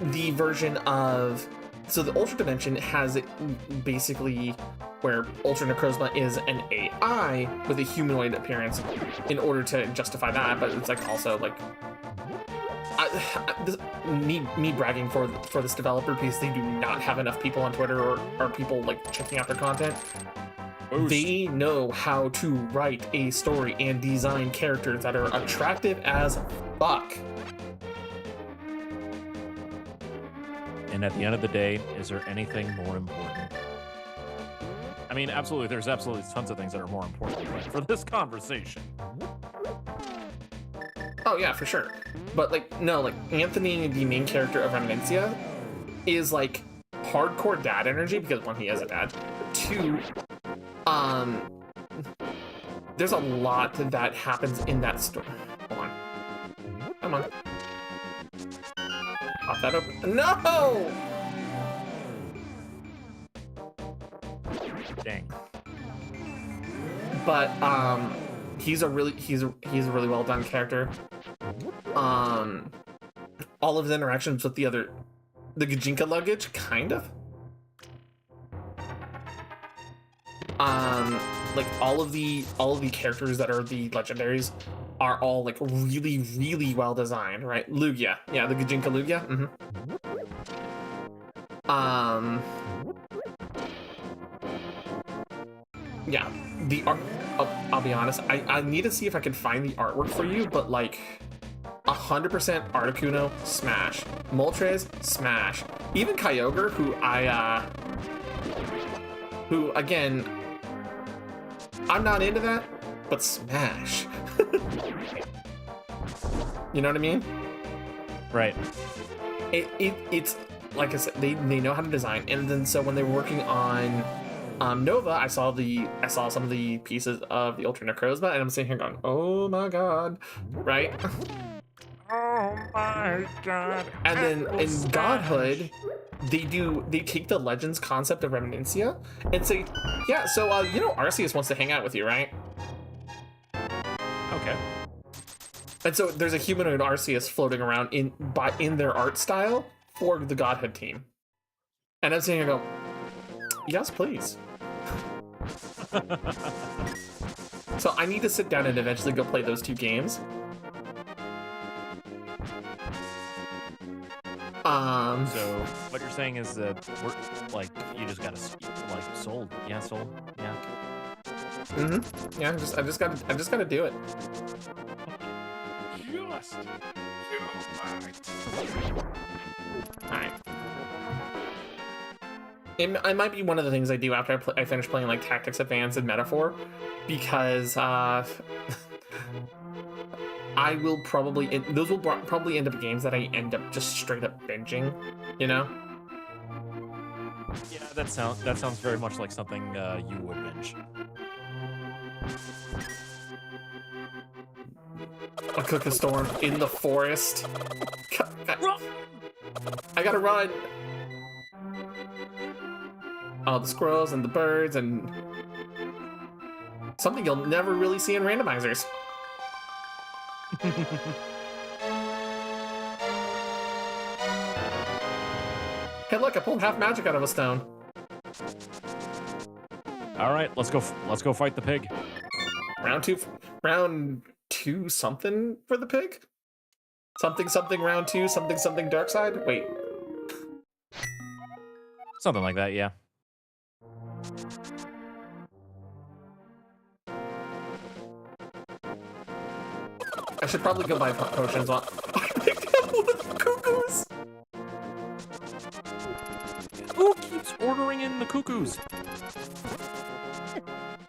the version of... So the Ultra Dimension has it basically where Ultra Necrozma is an AI with a humanoid appearance in order to justify that, but it's like also like... me bragging for this developer because they do not have enough people on Twitter or people like checking out their content. Boost. They know how to write a story and design characters that are attractive as fuck. And at the end of the day, is there anything more important? I mean, absolutely, there's absolutely tons of things that are more important, but for this conversation. Oh yeah, for sure. But like, no, like Anthony, the main character of Reminiscia, is like hardcore dad energy because one, he has a dad. But two, there's a lot that happens in that story. Hold on. Come on. Pop that open. No! Dang. But he's a really well done character. All of his interactions with the Gajinka luggage, kind of. Like all of the characters that are the legendaries are all like really well designed, right? Lugia, yeah, the Gajinka Lugia. Yeah, the art. I'll be honest. I need to see if I can find the artwork for you, but like 100% Articuno, smash. Moltres, smash. Even Kyogre, who again, I'm not into that, but smash. You know what I mean? Right. It's like I said, they know how to design, and then so when they were working on Nova, I saw some of the pieces of the Ultra Necrozma, and I'm sitting here going, oh my god, right? Oh my god. And then in Godhood, they take the Legends concept of Reminiscia and say, yeah, so Arceus wants to hang out with you, right? Okay. And so there's a humanoid Arceus floating around in their art style for the Godhood team. And I'm sitting here going, yes, please. So I need to sit down and eventually go play those two games. So what you're saying is that we're like you just gotta sold. Yeah, sold. Yeah. Yeah, I just gotta do it. Just do Alright. It might be one of the things I do after I finish playing like Tactics Advance and Metaphor, because those will probably end up games that I end up just straight up binging, you know? Yeah, that sounds very much like something you would binge. A Cook a Storm in the forest. I gotta run. All the squirrels and the birds and something you'll never really see in randomizers. Hey, look! I pulled half magic out of a stone. All right, let's go fight the pig. Round two, something for the pig. Something round two, something dark side. Wait, Something like that, yeah. I should probably go buy potions. I picked up one of the cuckoos. Who keeps ordering in the cuckoos?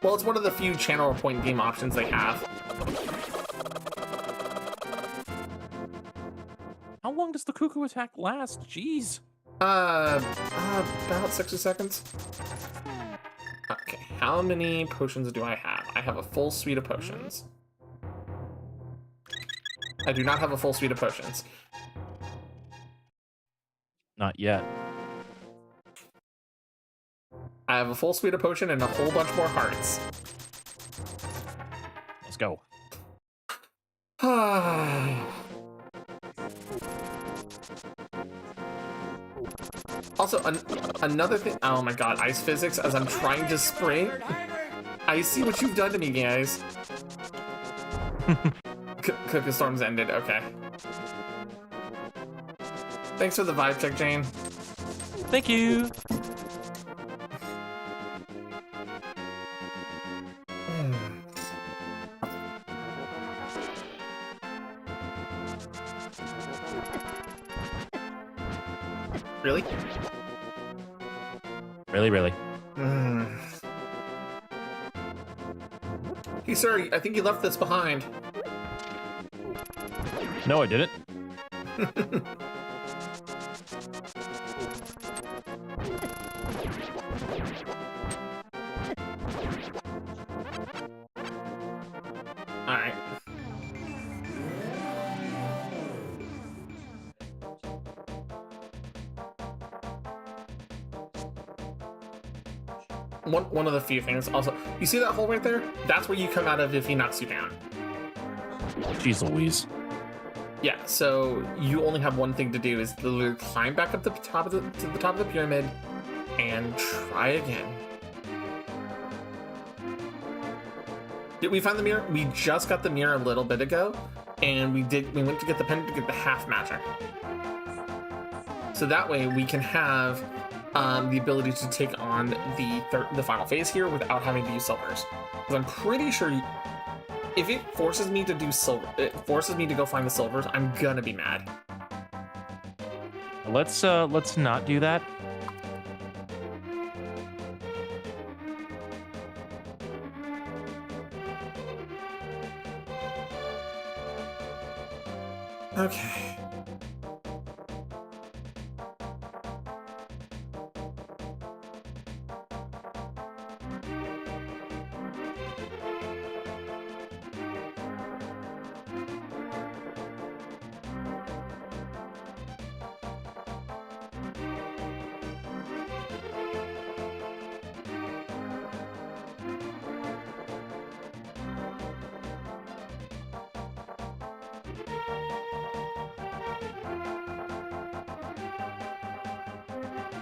Well, it's one of the few channel or point game options they have. How long does the cuckoo attack last? Jeez. About 60 seconds. Okay, how many potions do I have? I have a full suite of potions. I do not have a full suite of potions. Not yet. I have a full suite of potion and a whole bunch more hearts. Let's go. Also, another thing. Oh my god, ice physics as I'm trying to sprint. I see what you've done to me, guys. Cook the Storm's ended. Okay. Thanks for the vibe check, Jane. Thank you. Really? Really? Hey, sir, I think you left this behind. No, I didn't. All right. One of the few things. Also, you see that hole right there? That's where you come out of if he knocks you down. Jeez Louise. Yeah. So you only have one thing to do is literally climb back up to the top of the pyramid and try again. Did we find the mirror? We just got the mirror a little bit ago, and we went to get the pen to get the half magic. So that way we can have the ability to take on the final phase here without having to use silvers. Because I'm pretty sure if it forces me to do silver, it forces me to go find the silvers, I'm gonna be mad. Let's not do that. Okay.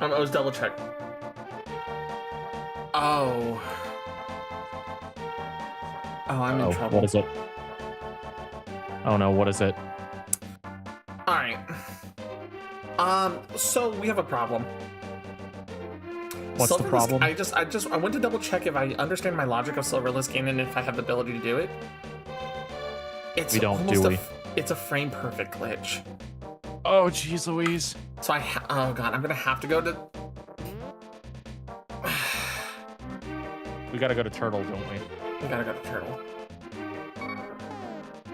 I was double check. Oh. Oh, I'm in trouble. What is it? Oh no, what is it? All right. So we have a problem. What's the problem? I went to double check if I understand my logic of Silverless Gain and if I have the ability to do it. It's We don't, do we? It's a frame perfect glitch. Oh, jeez Louise. So oh god, I'm gonna have to go to. We gotta go to Turtle, don't we? We gotta go to Turtle.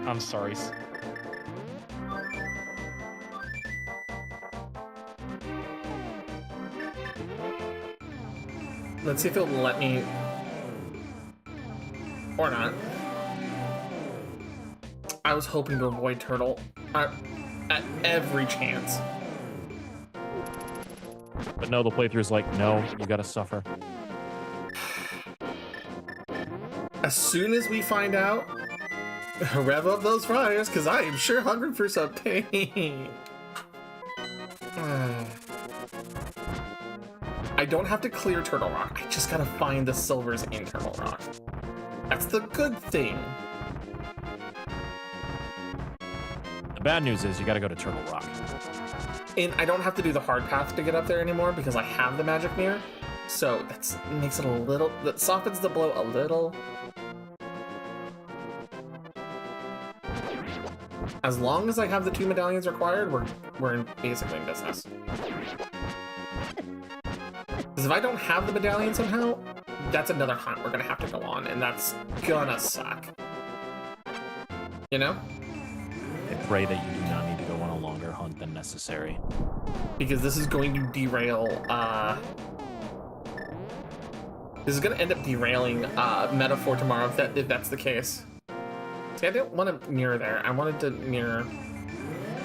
I'm sorry. Let's see if it'll let me. Or not. I was hoping to avoid Turtle at every chance. But no, the playthrough's like, no, you gotta suffer. As soon as we find out, rev up those fryers, because I am sure hungry for some pain. I don't have to clear Turtle Rock. I just gotta find the silvers in Turtle Rock. That's the good thing. The bad news is you gotta go to Turtle Rock. And I don't have to do the hard path to get up there anymore because I have the magic mirror. So that makes it a little, that softens the blow a little. As long as I have the 2 medallions required, we're basically in business. Because if I don't have the medallion somehow, that's another hunt we're gonna have to go on, and that's gonna suck. You know? I pray that you do not need to go on a longer hunt than necessary. Because this is going to derail, this is gonna end up derailing, Metaphor tomorrow if that's the case. See, I didn't want to mirror there. I wanted to mirror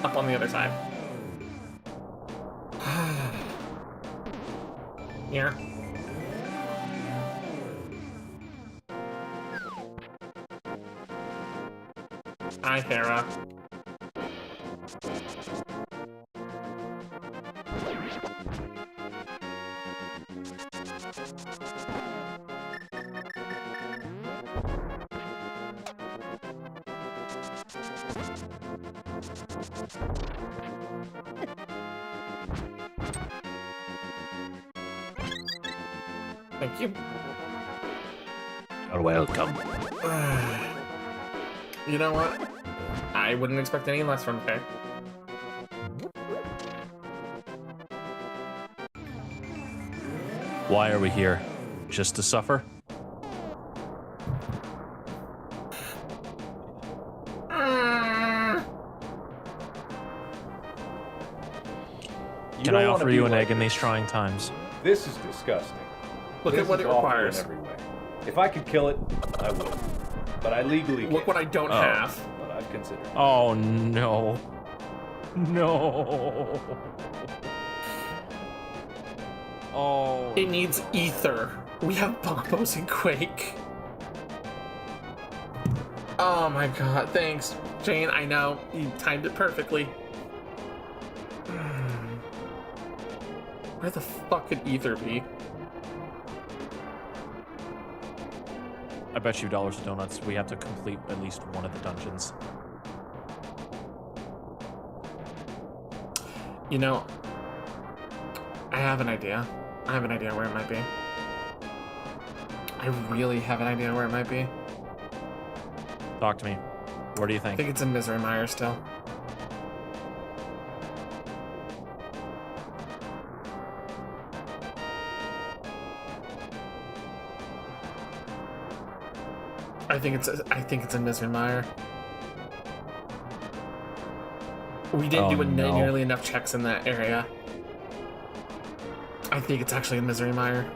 up on the other side. Here. Hi, Hera. Thank you. You're welcome. You know what? I wouldn't expect any less from Faye. Why are we here? Just to suffer? can I don't wanna offer be you an like egg in this. these trying times? This is disgusting. Look This at what is it awful requires. in every way. If I could kill it, I would. But I legally Look can't. what I don't Oh. have. But I've considered it. Oh no. No. Oh. It needs ether. We have bombos in Quake. Oh my god, thanks, Jane. I know, you timed it perfectly. Where the fuck could ether be? I bet you dollars to donuts we have to complete at least one of the dungeons. You know, I have an idea. I have an idea where it might be. I really have an idea where it might be. Talk to me. What do you I think? think it's in Misery Mire still. I think it's in Misery Mire. We didn't Oh, do no. nearly enough checks in that area. I think it's actually in Misery Mire.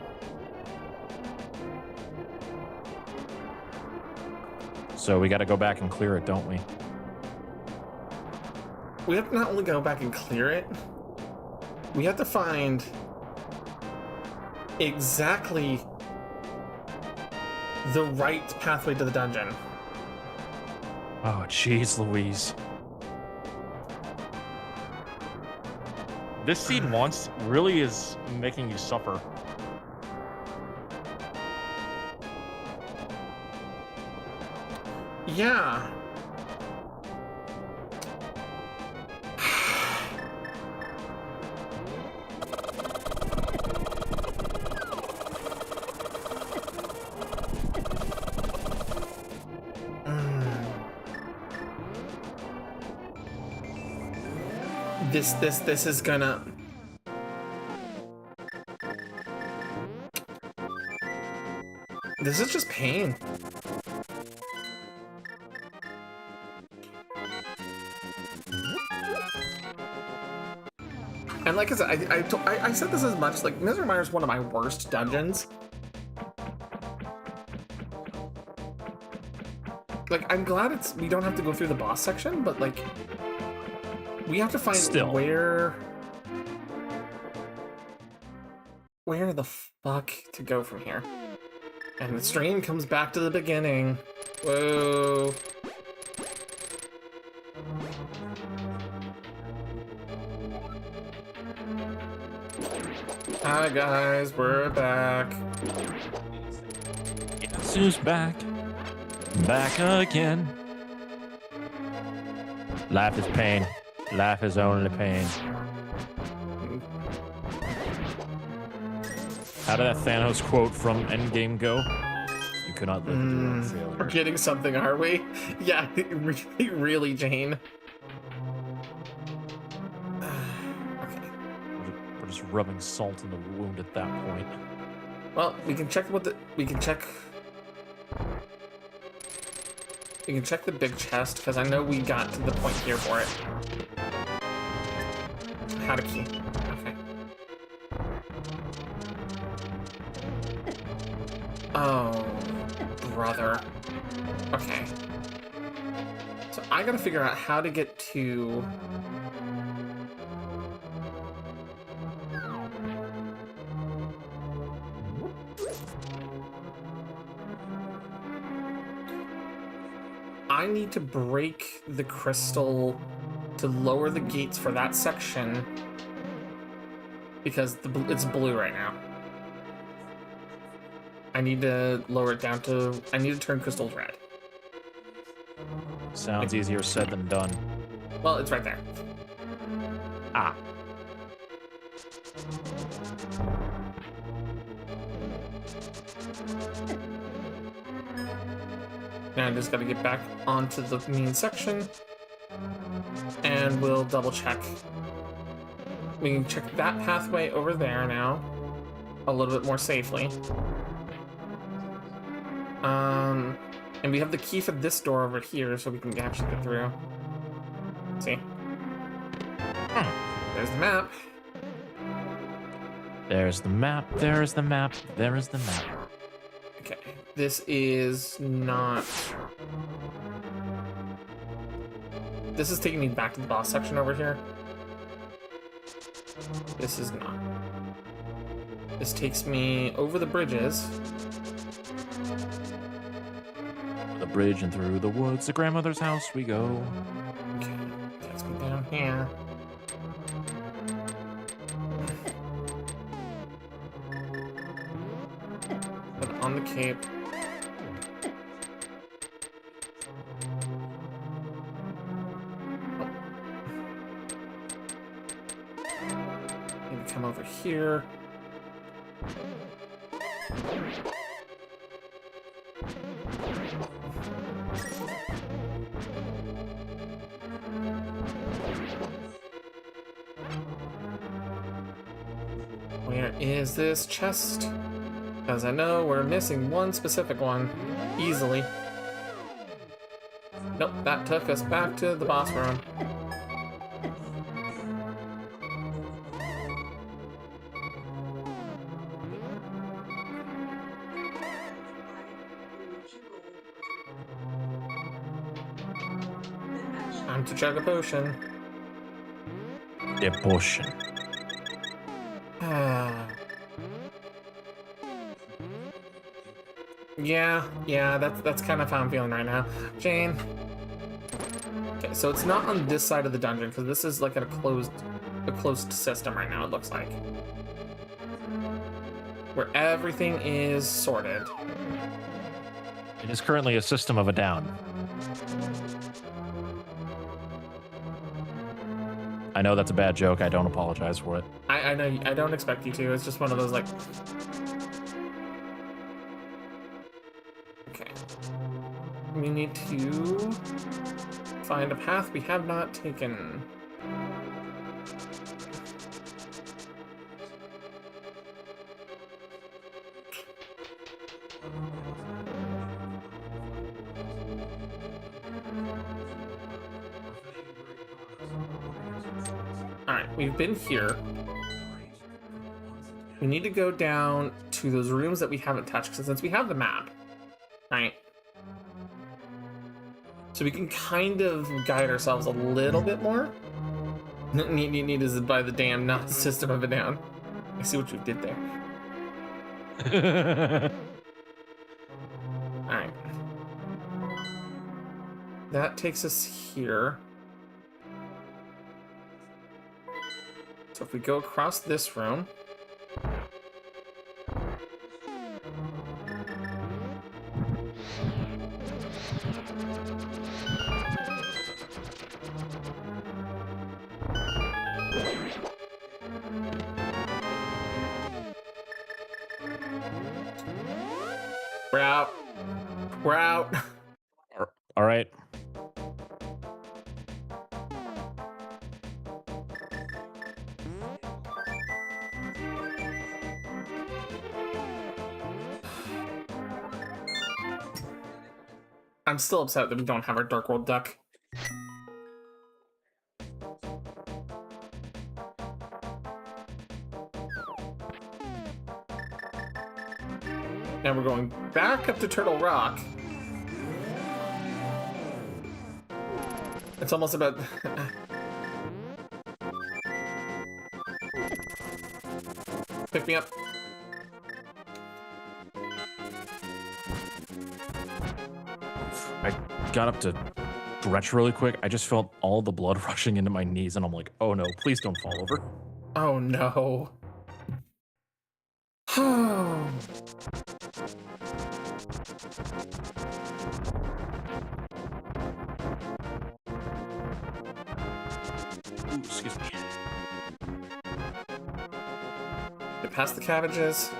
So we got to go back and clear it, don't we? We have to not only go back and clear it, we have to find exactly the right pathway to the dungeon. Oh, jeez, Louise. This scene once really is making you suffer. Yeah. This is gonna. This is just pain. And like I said, I said this as much. Like, Misery Mire is one of my worst dungeons. Like, I'm glad we don't have to go through the boss section, but like, we have to find Still. where the fuck to go from here. And the stream comes back to the beginning. Whoa. Hi guys, we're back. Guess who's back? Back again. Life is pain. Life is only pain. How did that Thanos quote from Endgame go? You cannot live with your own failure. We're getting something, are we? Yeah, really, Jane. Okay. We're just rubbing salt in the wound at that point. Well, we can check we can check the big chest, because I know we got to the point here for it. Had a key. Okay. Oh, brother. Okay. So I gotta figure out how to get to... I need to break the crystal to lower the gates for that section, because it's blue right now. I need to lower it down to... I need to turn crystals red. Sounds easier said than done. Well, it's right there. Ah. Now I just gotta get back onto the main section, and we'll double check. We can check that pathway over there now, a little bit more safely. And we have the key for this door over here, so we can actually get through. See? There's the map. There's the map. There's the map. There is the map. Okay, this is not. This is taking me back to the boss section over here. This is not. This takes me over the bridges. The bridge and through the woods, to grandmother's house we go. Okay, takes me down here. Put on the cape. Maybe come over here. Where is this chest? Because I know we're missing one specific one. Easily. Nope, that took us back to the boss room. Time to chug a potion. The potion. Yeah, that's kind of how I'm feeling right now. Jane. Okay, so it's not on this side of the dungeon because this is like a closed system right now. It looks like where everything is sorted. It is currently a system of a down. I know that's a bad joke. I don't apologize for it. I know. I don't expect you to. It's just one of those like. Okay. We need to find a path we have not taken. Alright, we've been here. We need to go down to those rooms that we haven't touched, since we have the map, right? So we can kind of guide ourselves a little bit more. Need is by the dam, not the system of a down. I see what you did there. Alright. That takes us here. So if we go across this room, we're out. We're out. All right. I'm still upset that we don't have our Dark World duck. Now we're going back up to Turtle Rock. It's almost about... Pick me up. I got up to stretch really quick. I just felt all the blood rushing into my knees, and I'm like, oh no, please don't fall over. Oh no. Ooh, excuse me. Get past the cabbages.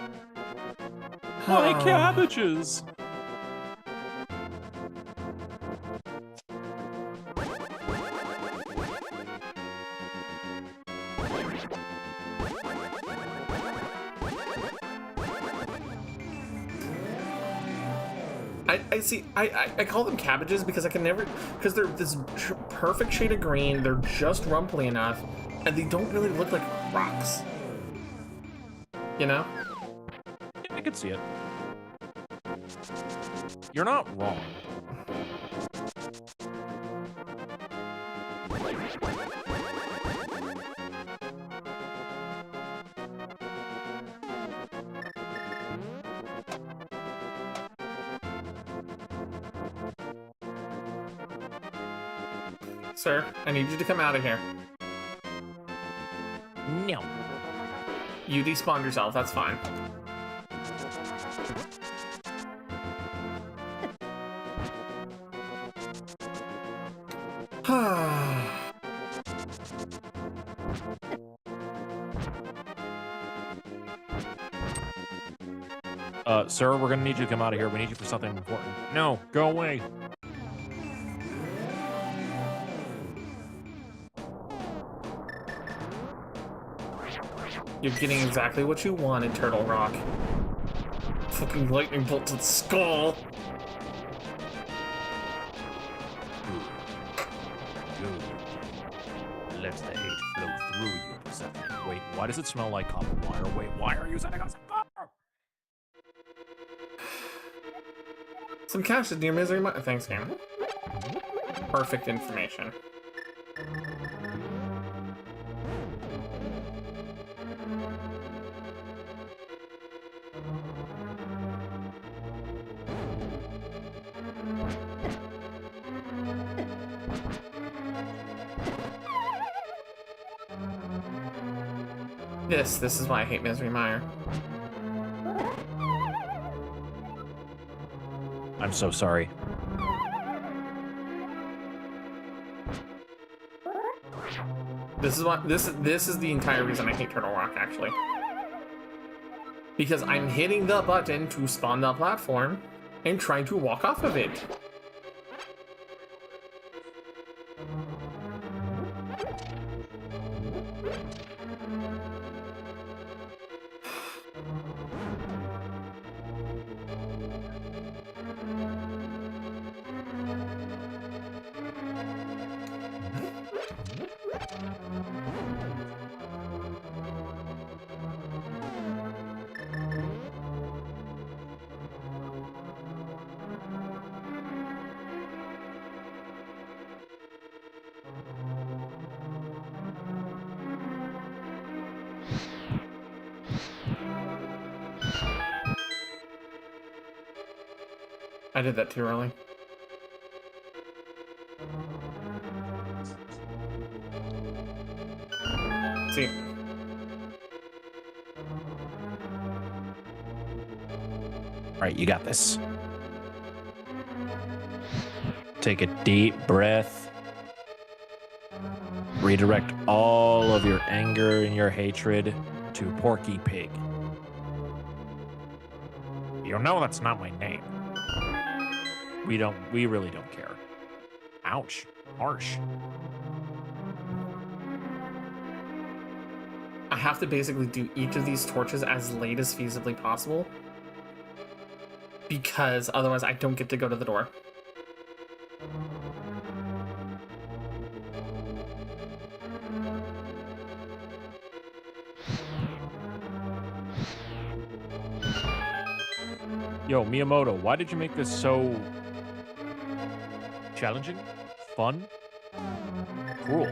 My cabbages! I see. I call them cabbages because I can never, because they're this perfect shade of green. They're just rumply enough, and they don't really look like rocks. You know? Yeah, I could see it. You're not wrong. Sir, I need you to come out of here. No. You despawned yourself, that's fine. Sir, we're gonna need you to come out of here. We need you for something important. No, go away. You're getting exactly what you wanted, Turtle Rock. Fucking lightning bolt to the skull. Good. Let the hate flow through you, Persephone. Wait, why does it smell like copper wire? Wait, why are you sending us copper? Some cash is near misery. Thanks, game. Perfect information. This is why I hate Misery Mire. I'm so sorry. This is what this is the entire reason I hate Turtle Rock, actually. Because I'm hitting the button to spawn the platform and trying to walk off of it. I did that too early. See. All right, you got this. Take a deep breath. Redirect all of your anger and your hatred to Porky Pig. You know that's not my name. We really don't care. Ouch. Harsh. I have to basically do each of these torches as late as feasibly possible. Because otherwise I don't get to go to the door. Yo, Miyamoto, why did you make this so challenging, fun, cruel?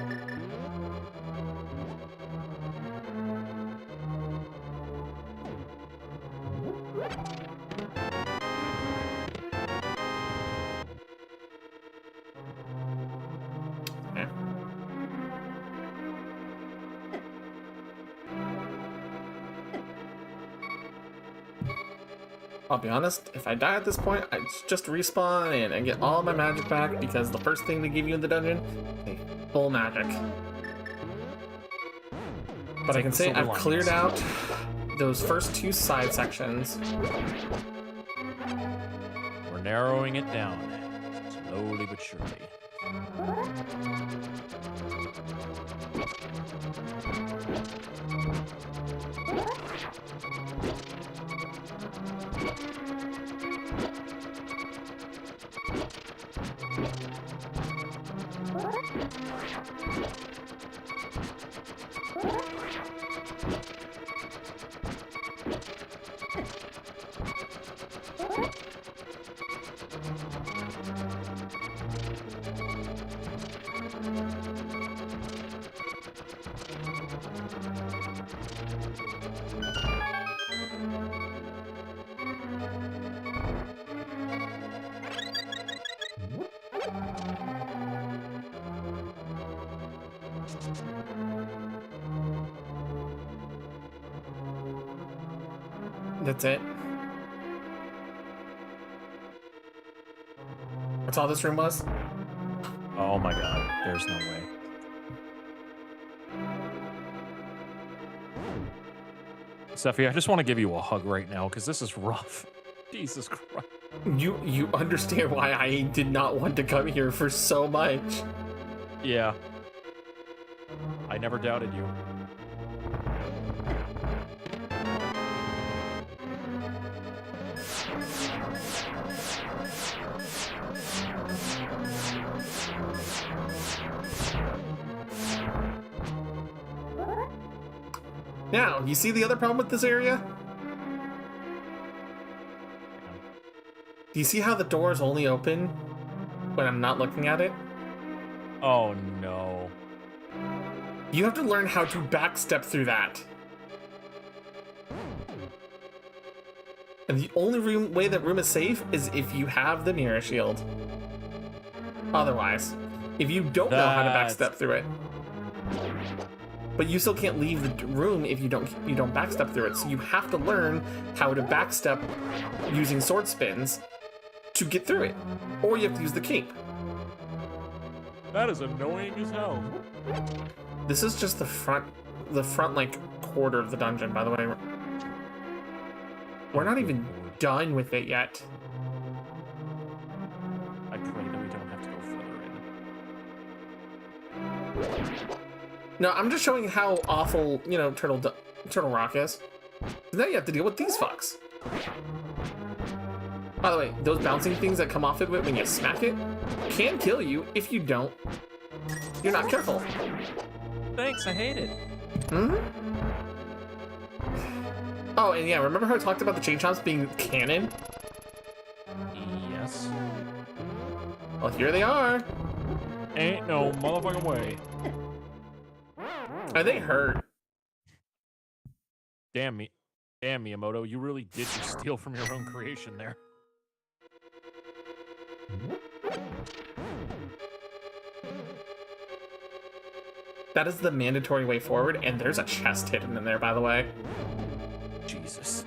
Yeah. I'll be honest, if I die at this point, I just respawn and I get all my magic back because the first thing they give you in the dungeon is full magic. But I can say I've cleared out those first two side sections. We're narrowing it down, slowly but surely. That's it. That's all this room was? Oh my god, there's no way. Steffi, I just want to give you a hug right now because this is rough. Jesus Christ. You understand why I did not want to come here for so much. Yeah. I never doubted you. Now, you see the other problem with this area? Do you see how the doors only open when I'm not looking at it? Oh no. You have to learn how to backstep through that. And the only way that room is safe is if you have the mirror shield. Otherwise, if you don't know how to backstep through it. But you still can't leave the room if you don't backstep through it. So you have to learn how to backstep using sword spins to get through it. Or you have to use the cape. That is annoying as hell. This is just the front like quarter of the dungeon, by the way. We're not even done with it yet. I pray that we don't have to go further in. No, I'm just showing how awful, Turtle Rock is. Now you have to deal with these fucks. By the way, those bouncing things that come off of it when you smack it can kill you if you're not careful. Thanks, I hate it. Hmm? Oh, and yeah, remember how I talked about the chain chomps being canon? Yes. Well, here they are. Ain't no motherfucking way. And they hurt. Damn Miyamoto, you really did just steal from your own creation there. That is the mandatory way forward, and there's a chest hidden in there, by the way. Jesus.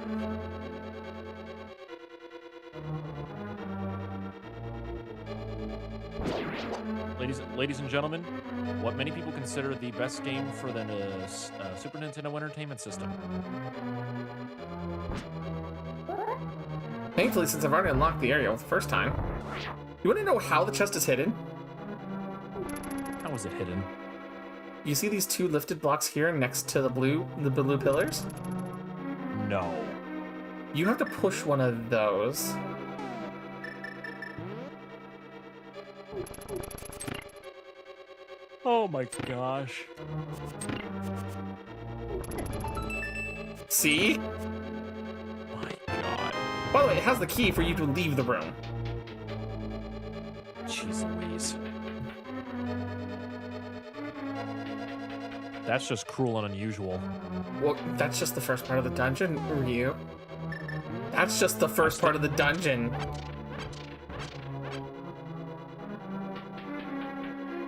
Ladies and gentlemen, what many people consider the best game for the Super Nintendo Entertainment System. Thankfully, since I've already unlocked the area the first time. You want to know how the chest is hidden? How is it hidden? You see these two lifted blocks here next to the blue pillars? No. You have to push one of those. Oh my gosh. See? My god. By the way, it has the key for you to leave the room. Jeez Louise. That's just cruel and unusual. Well, that's just the first part of the dungeon, Ryu. That's just the first part of the dungeon.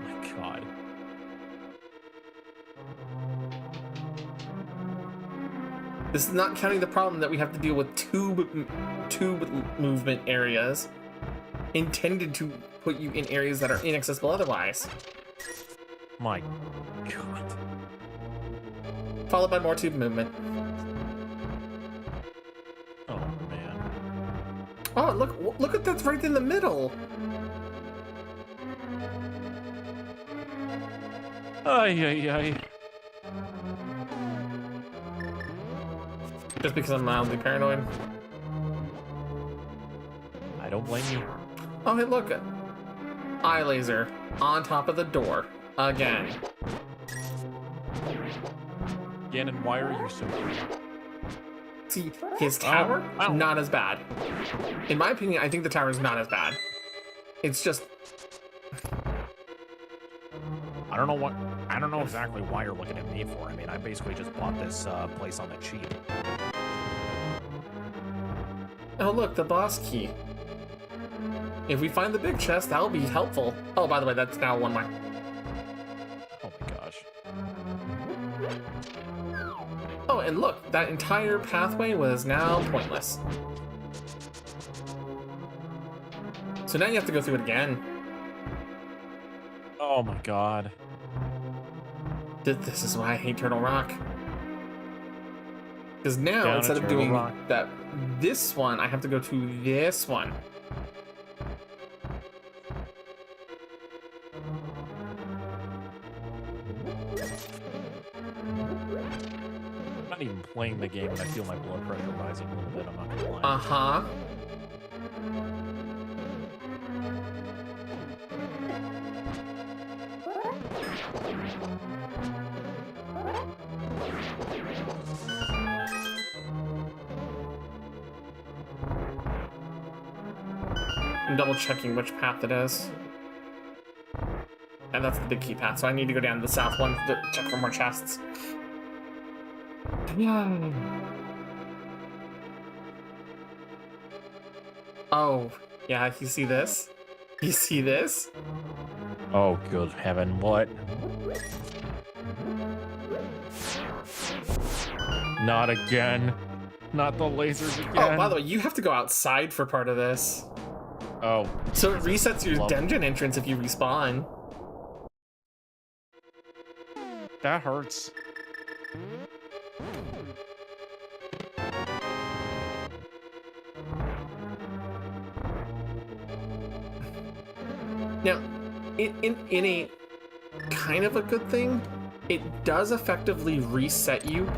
My god. This is not counting the problem that we have to deal with tube movement areas intended to put you in areas that are inaccessible otherwise. My god. Followed by more tube movement. Oh man. Oh, look at that's right in the middle. Ay ay ay. Just because I'm mildly paranoid. I don't blame you. Oh, hey, look. Eye laser on top of the door. Again. Ganon, why are you so weird? See, his tower, Ow. not as bad. In my opinion, I think the tower is not as bad. It's just... I don't know exactly why you're looking at me for. I mean, I basically just bought this place on the cheap. Oh, look, the boss key. If we find the big chest, that'll be helpful. Oh, by the way, that's now one more. Oh my gosh. Oh, and look, that entire pathway was now pointless. So now you have to go through it again. Oh my god. This is why I hate Turtle Rock. Because now, Down instead at of Turtle doing Rock. this one, I have to go to this one. I'm not even playing the game and I feel my blood pressure rising a little bit, I'm not gonna lie. Uh-huh. I'm double checking which path it is. And that's the big key path, so I need to go down to the south one to check for more chests. Yeah. Oh, yeah, you see this? You see this? Oh, good heaven, what? Not again. Not the lasers again. Oh, by the way, you have to go outside for part of this. Oh. So it resets your Love- dungeon entrance if you respawn. That hurts. Now, in a kind of a good thing, it does effectively reset you,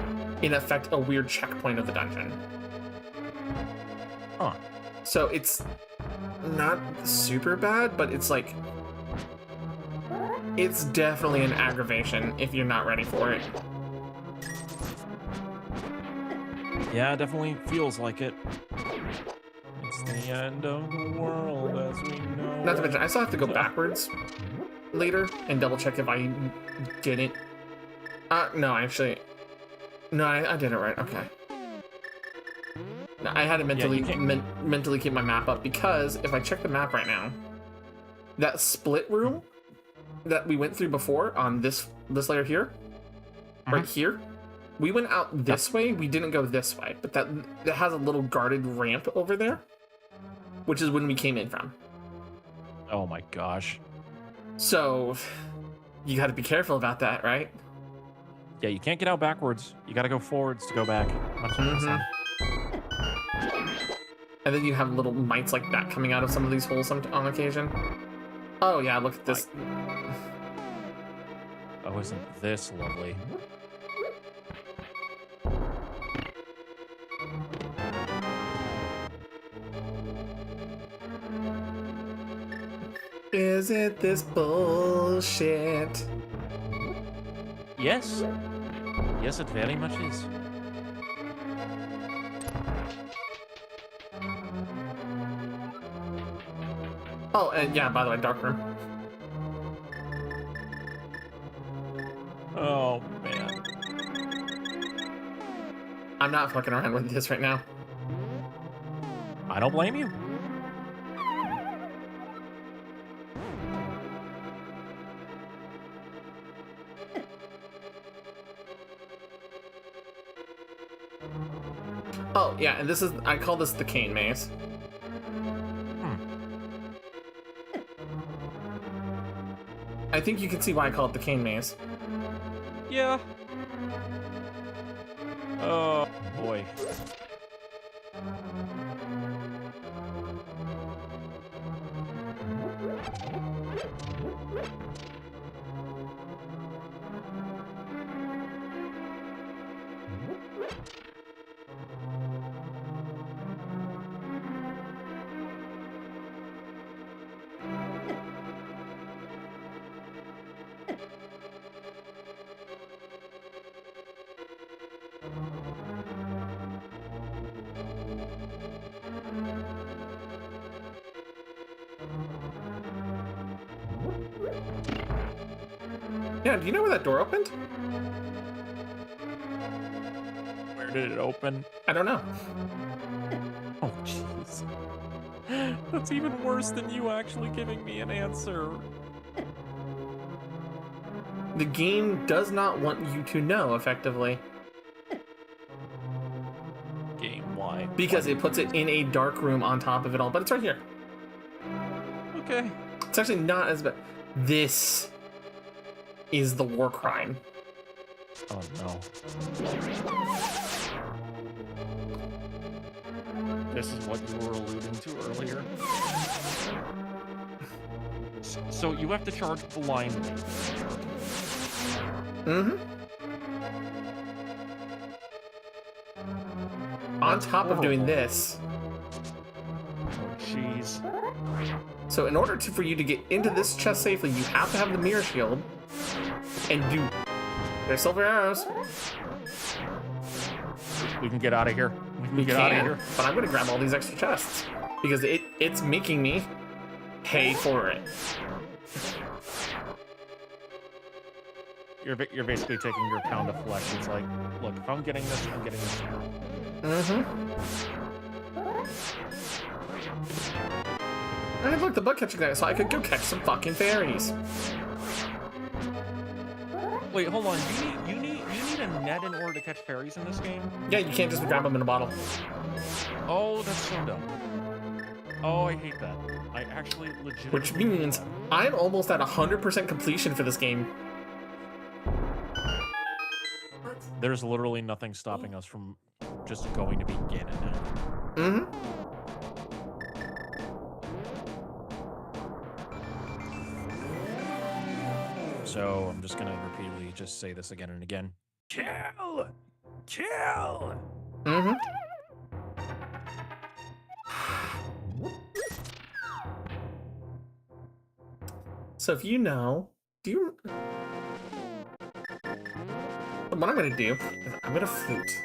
in effect, a weird checkpoint of the dungeon. Huh. So it's not super bad, but it's like, it's definitely an aggravation if you're not ready for it. Yeah, it definitely feels like it. It's the end of the world as we know. Not to mention, I still have to go backwards later and double check if I didn't. No, actually. No, I did it right. Okay. No, I had to mentally mentally keep my map up, because if I check the map right now, that split room that we went through before on this layer here, right here, we went out this way. We didn't go this way, but that has a little guarded ramp over there, which is when we came in from. Oh my gosh. So you got to be careful about that, right? Yeah, you can't get out backwards. You gotta go forwards to go back. And then you have little mites like that coming out of some of these holes on occasion. Oh yeah, look at this. Oh, isn't this lovely? Is it this bullshit? Yes. Yes, it very much is. Oh, and yeah, by the way, dark room. Oh, man. I'm not fucking around with this right now. I don't blame you. Oh, yeah, and this is, I call this the cane maze. I think you can see why I call it the cane maze. Yeah. Oh, boy. Yeah, do you know where that door opened? Where did it open? I don't know. Oh, jeez. That's even worse than you actually giving me an answer. The game does not want you to know, effectively. Why? Because it puts it in a dark room on top of it all, but it's right here. Okay. It's actually not as bad. This is the war crime. Oh no. This is what you were alluding to earlier. So you have to charge blindly. Mm-hmm. On top of doing this. Oh jeez. So in order for you to get into this chest safely, you have to have the mirror shield and do. There's silver arrows. We can get out of here. We can get out of here. But I'm gonna grab all these extra chests because it's making me pay for it. You're basically taking your pound of flesh. It's like, look, if I'm getting this, I'm getting this now. And look, the bug catching guy, so I could go catch some fucking fairies. Wait, hold on. You need a net in order to catch fairies in this game? Yeah, you can't just grab them in a bottle. Oh, that's so dumb. Oh, I hate that. I actually legitimately. Which means I'm almost at 100% completion for this game. There's literally nothing stopping us from just going to begin it now. So I'm just gonna repeatedly just say this again and again. Kill! Kill! So if you know, what I'm gonna do is I'm gonna flute.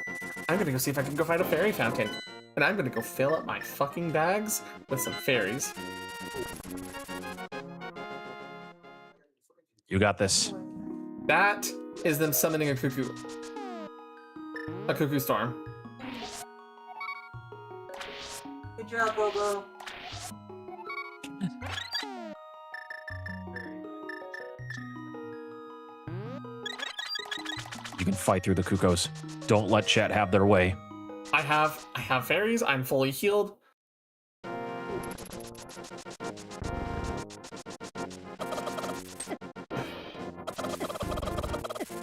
I'm gonna go see if I can go find a fairy fountain. And I'm gonna go fill up my fucking bags with some fairies. You got this. That is them summoning a cuckoo. A cuckoo storm. Good job, Bobo. You can fight through the cuckoos. Don't let chat have their way. I have fairies. I'm fully healed.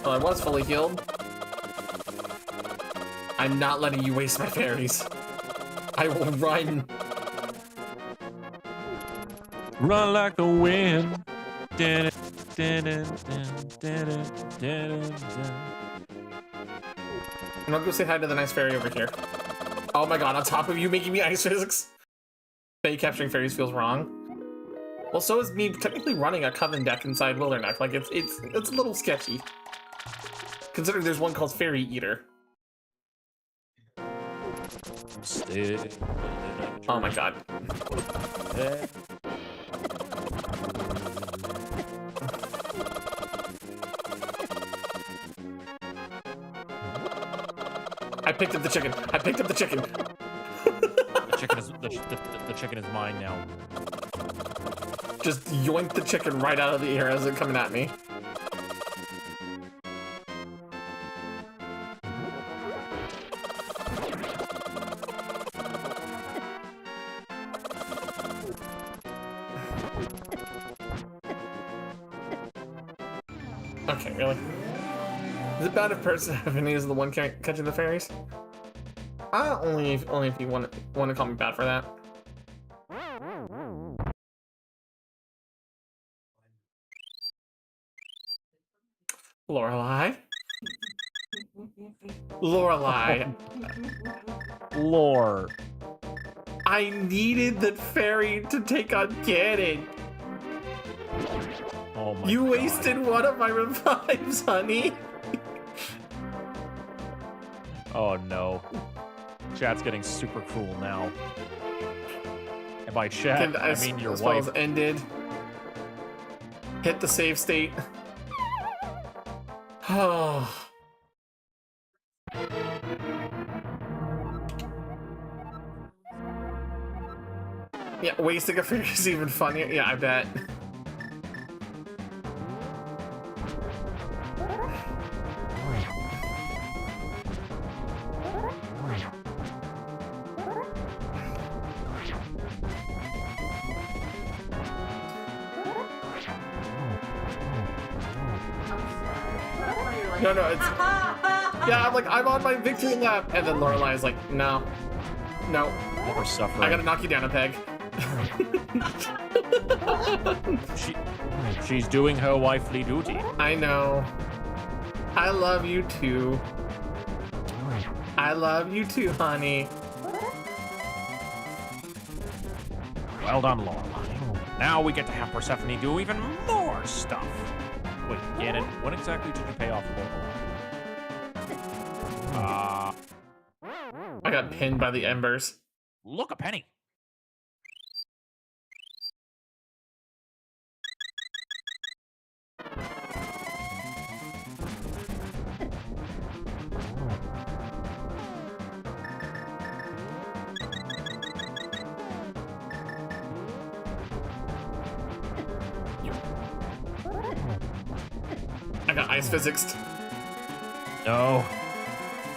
Well, I was fully healed. I'm not letting you waste my fairies. I will run. Run like the wind. I'm gonna go say hi to the nice fairy over here. Oh my god, on top of you making me ice physics? Faye capturing fairies feels wrong. Well, so is me technically running a coven deck inside Wilderness. Like, it's a little sketchy. Considering there's one called Fairy Eater. Oh my god. I picked up the chicken. I picked up the chicken. The chicken is mine now. Just yoink the chicken right out of the air as it's coming at me. Okay, really? Is it bad if person having is the one catching the fairies? Only if you want to call me bad for that. Lorelai. Lorelai. Lore. I needed the fairy to take on Ganon. Oh my You God. wasted one of my revives, honey. Oh no. Chat's getting super cool now. And by chat, I mean your wife. Spells ended. Hit the save state. Oh. Yeah, wasting a fairy is even funnier. Yeah, I bet. like, No, it's yeah. I'm like, I'm on my victory lap, and then Lorelai's like, no. We're suffering. I gotta knock you down a peg. She's doing her wifely duty. I know. I love you too. I love you too, honey. Well done, Lorelai. Now we get to have Persephone do even more stuff. Wait, Ganon, when exactly did you pay off Lorelai? I got pinned by the embers. Look, a penny. I got ice physics. No.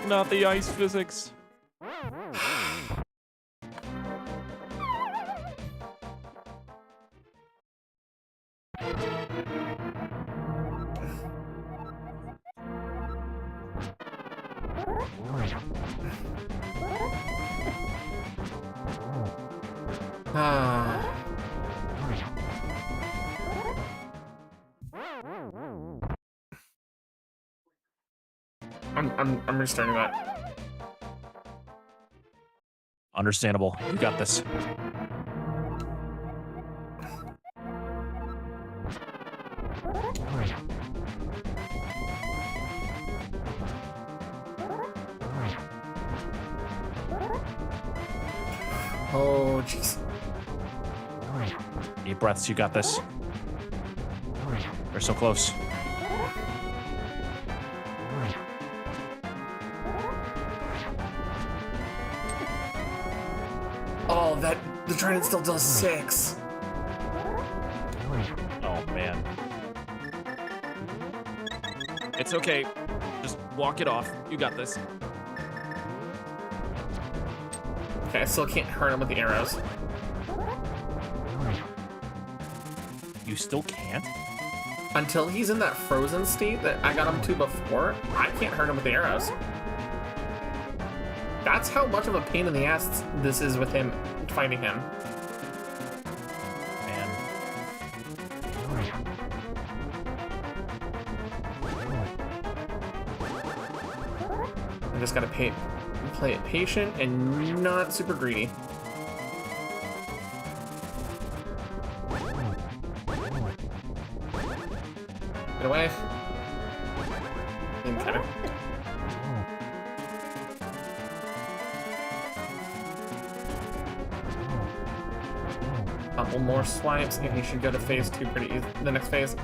Not the ice physics. Ah. I'm restarting that. Understandable. You got this. Oh, jeez. Deep breaths. You got this. We're so close. Oh, the trident still does 6. Oh, man. It's okay. Just walk it off. You got this. Okay, I still can't hurt him with the arrows. You still can't? Until he's in that frozen state that I got him to before, I can't hurt him with the arrows. That's how much of a pain in the ass this is with him fighting him. Man. I just gotta play it patient and not super greedy. Get away. Kind of. Couple more swipes, and he should go to phase 2 pretty easy. The next phase.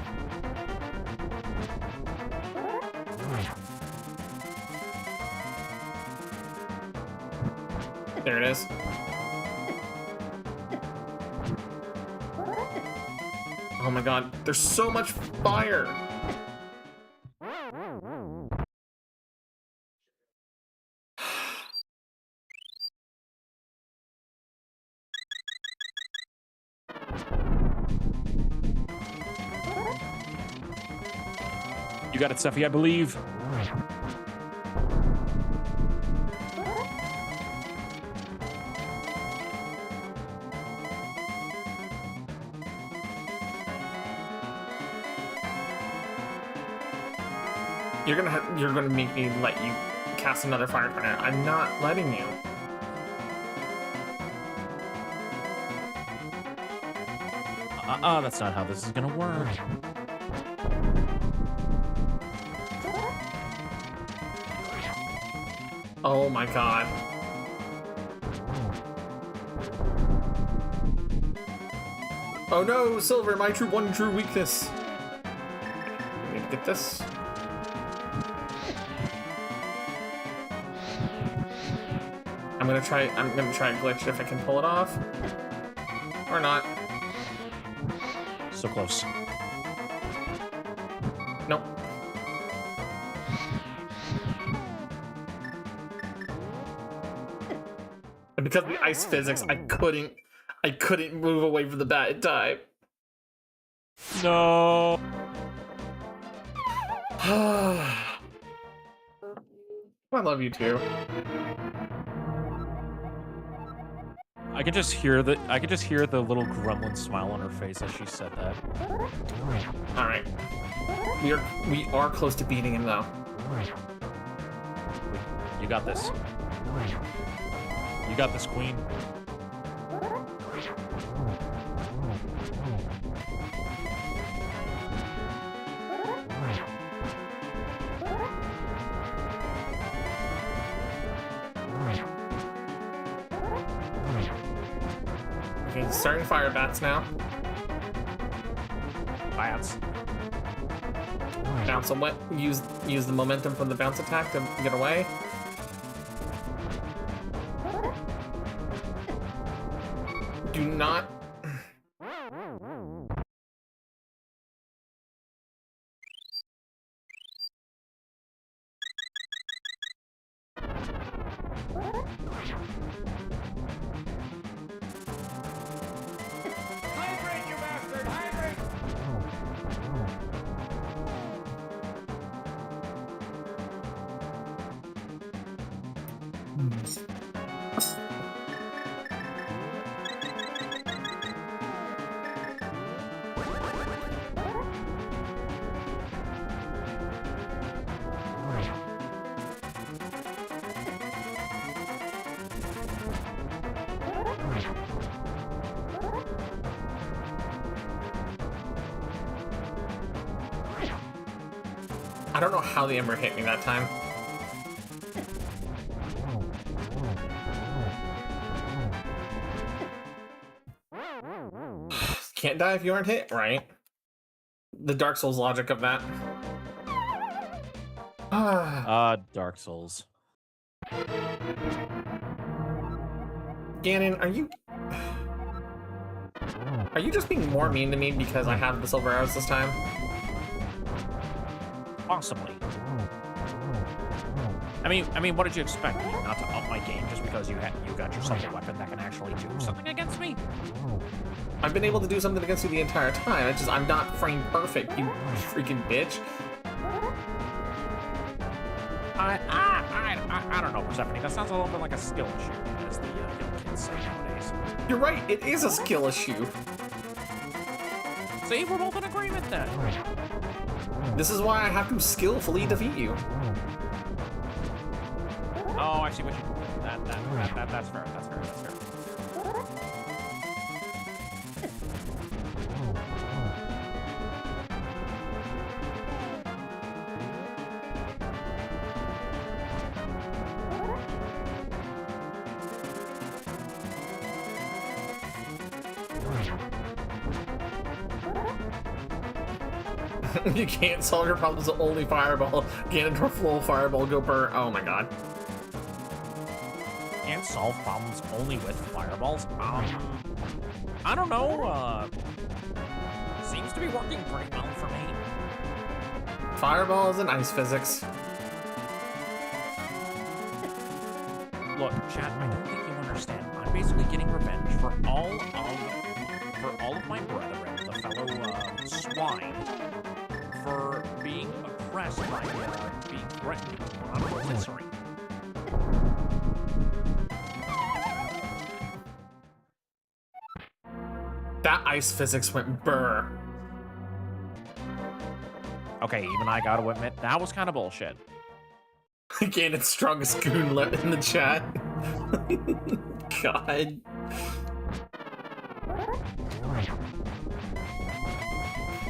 There it is. Oh my god, there's so much fire! You got it, Steffi, I believe. You're gonna make me let you cast another fire tornado. I'm not letting you. That's not how this is gonna work. Oh my god. Oh no, Silver, my one true weakness. I need to get this. I'm gonna try a glitch if I can pull it off. Or not. So close. Nope. And because of the ice physics, I couldn't move away from the bat in time. No. I love you too. I could just hear the little gremlin smile on her face as she said that. All right. We are close to beating him though. You got this. You got this, queen. Okay, starting to fire bats now. Bats. Bounce away. Use the momentum from the bounce attack to get away. Do not. Hydrate, you bastard! Hydrate! I don't know how the ember hit me that time. Can't die if you aren't hit, right? The Dark Souls logic of that. Dark Souls. Ganon, are you just being more mean to me because I have the silver arrows this time? Possibly. I mean, what did you expect? Me not to up my game just because you got yourself a weapon that can actually do something against me? I've been able to do something against you the entire time. It's just I'm not frame perfect, you freaking bitch. I don't know, Persephone. That sounds a little bit like a skill issue, as the young kids say nowadays. You're right, it is a skill issue. See, we're both in agreement then. This is why I have to skillfully defeat you. Oh, I see what you. That's fair. That's fair. That's fair. You can't solve your problems with only fireball. Ganondorf full fireball go burr. Oh my god. Can't solve problems only with fireballs. I don't know. Seems to be working pretty well for me. Fireballs and ice physics. Look, chat, I don't think you understand. I'm basically getting revenge for all of my brethren, the fellow swine, for being oppressed by being threatened on a rotisserie. That ice physics went burr. Okay, even I gotta admit, that was kind of bullshit. Ganon's strongest goon left in the chat. God.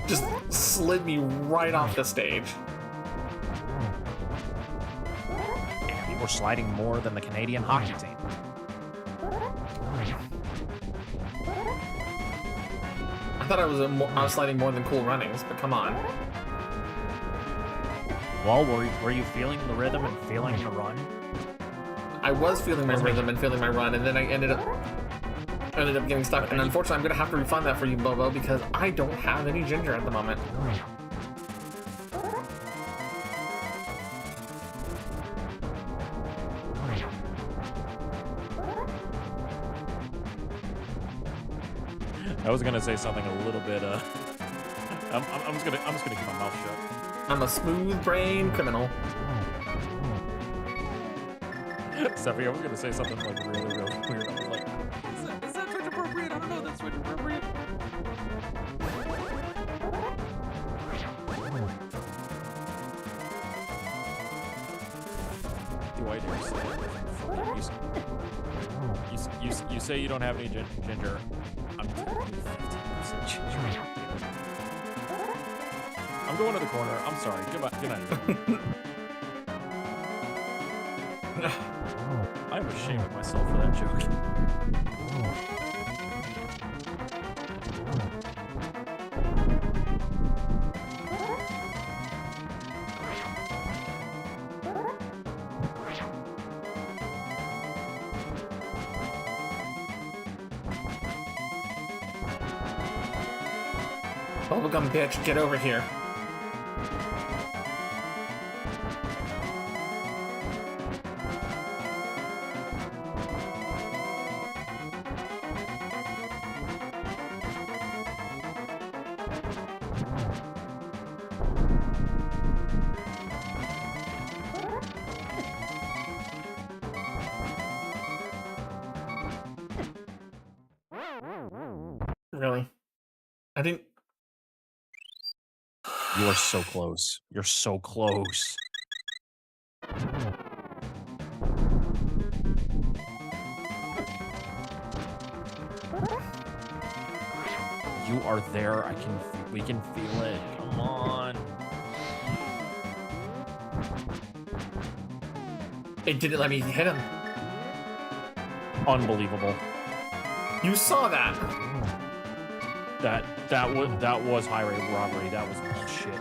Just slid me right off the stage. And you were sliding more than the Canadian hockey team. I thought I was sliding more than Cool Runnings, but come on. Well, were you feeling the rhythm and feeling the run? I was feeling my rhythm and feeling my run, and then I ended up getting stuck. And unfortunately, I'm gonna have to refund that for you, Bobo, because I don't have any ginger at the moment. I was gonna say something a little bit. I'm just gonna keep my mouth shut. I'm a smooth brain criminal. Stephanie, I was gonna say something like really weird. I was like, is that Twitch appropriate? I don't know if that's Twitch appropriate. Do I dare say it? You say you don't have any ginger. I'm telling you 50% ginger. I'm going to the corner. I'm sorry. Goodbye. Good night. I'm ashamed of myself for that joke. Bubblegum bitch, get over here. Really? I didn't. You are so close. You're so close. You are there. We can feel it. Come on. It didn't let me hit him. Unbelievable. You saw that. That was highway robbery. That was bullshit.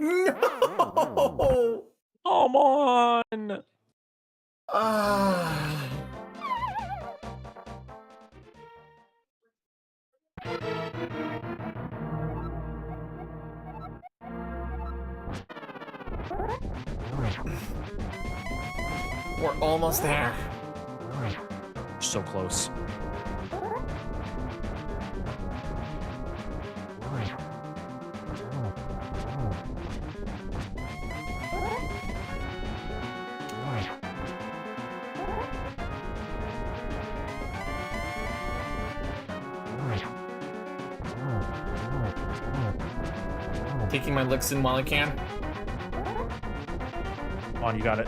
No. Come on. We're almost there. So close. Taking my licks in while I can. Come on, you got it.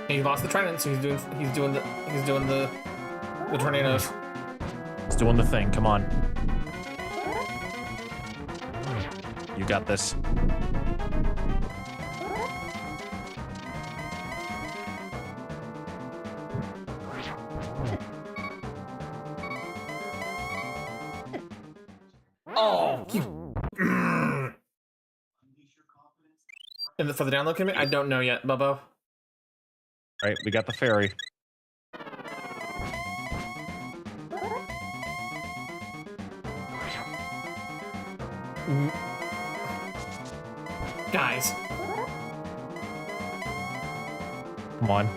He lost the trident, so he's doing the tornadoes. He's doing the thing. Come on. You got this. Oh, you. And for the download commit, I don't know yet, Bubbo. All right, we got the ferry. Guys. Come on.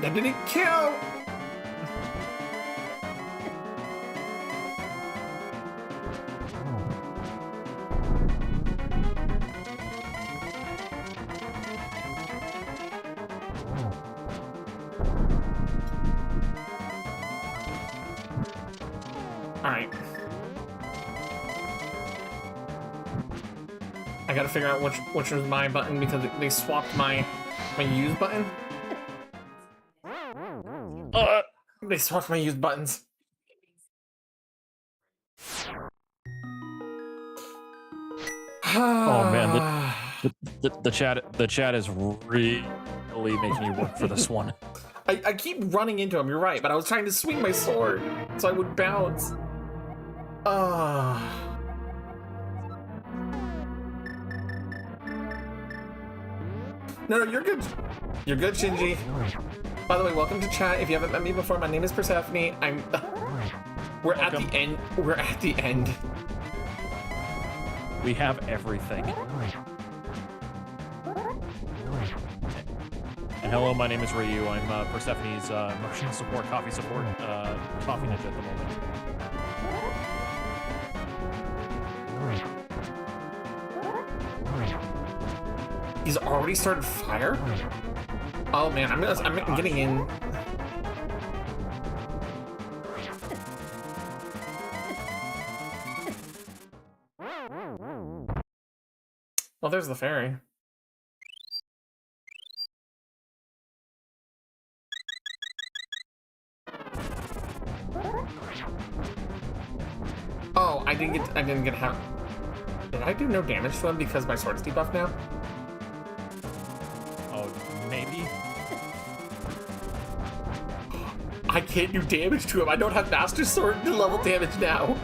That didn't kill! Alright. I gotta figure out which was my button because they swapped my use button. They swapped my use buttons. Oh man, the chat is really making you work for this one. I keep running into him, you're right, but I was trying to swing my sword so I would bounce. No, you're good. You're good, Shinji. By the way, welcome to chat. If you haven't met me before, my name is Persephone. We're Welcome. at the end. We're at the end. We have everything. And hello, my name is Ryu. I'm Persephone's emotional support, coffee ninja at the moment. He's already started fire? Oh man, I'm getting in. Well, there's the fairy. Oh, I didn't get how. Did I do no damage to him because my sword's debuffed now? Oh, maybe. I can't do damage to him. I don't have Master Sword level damage now.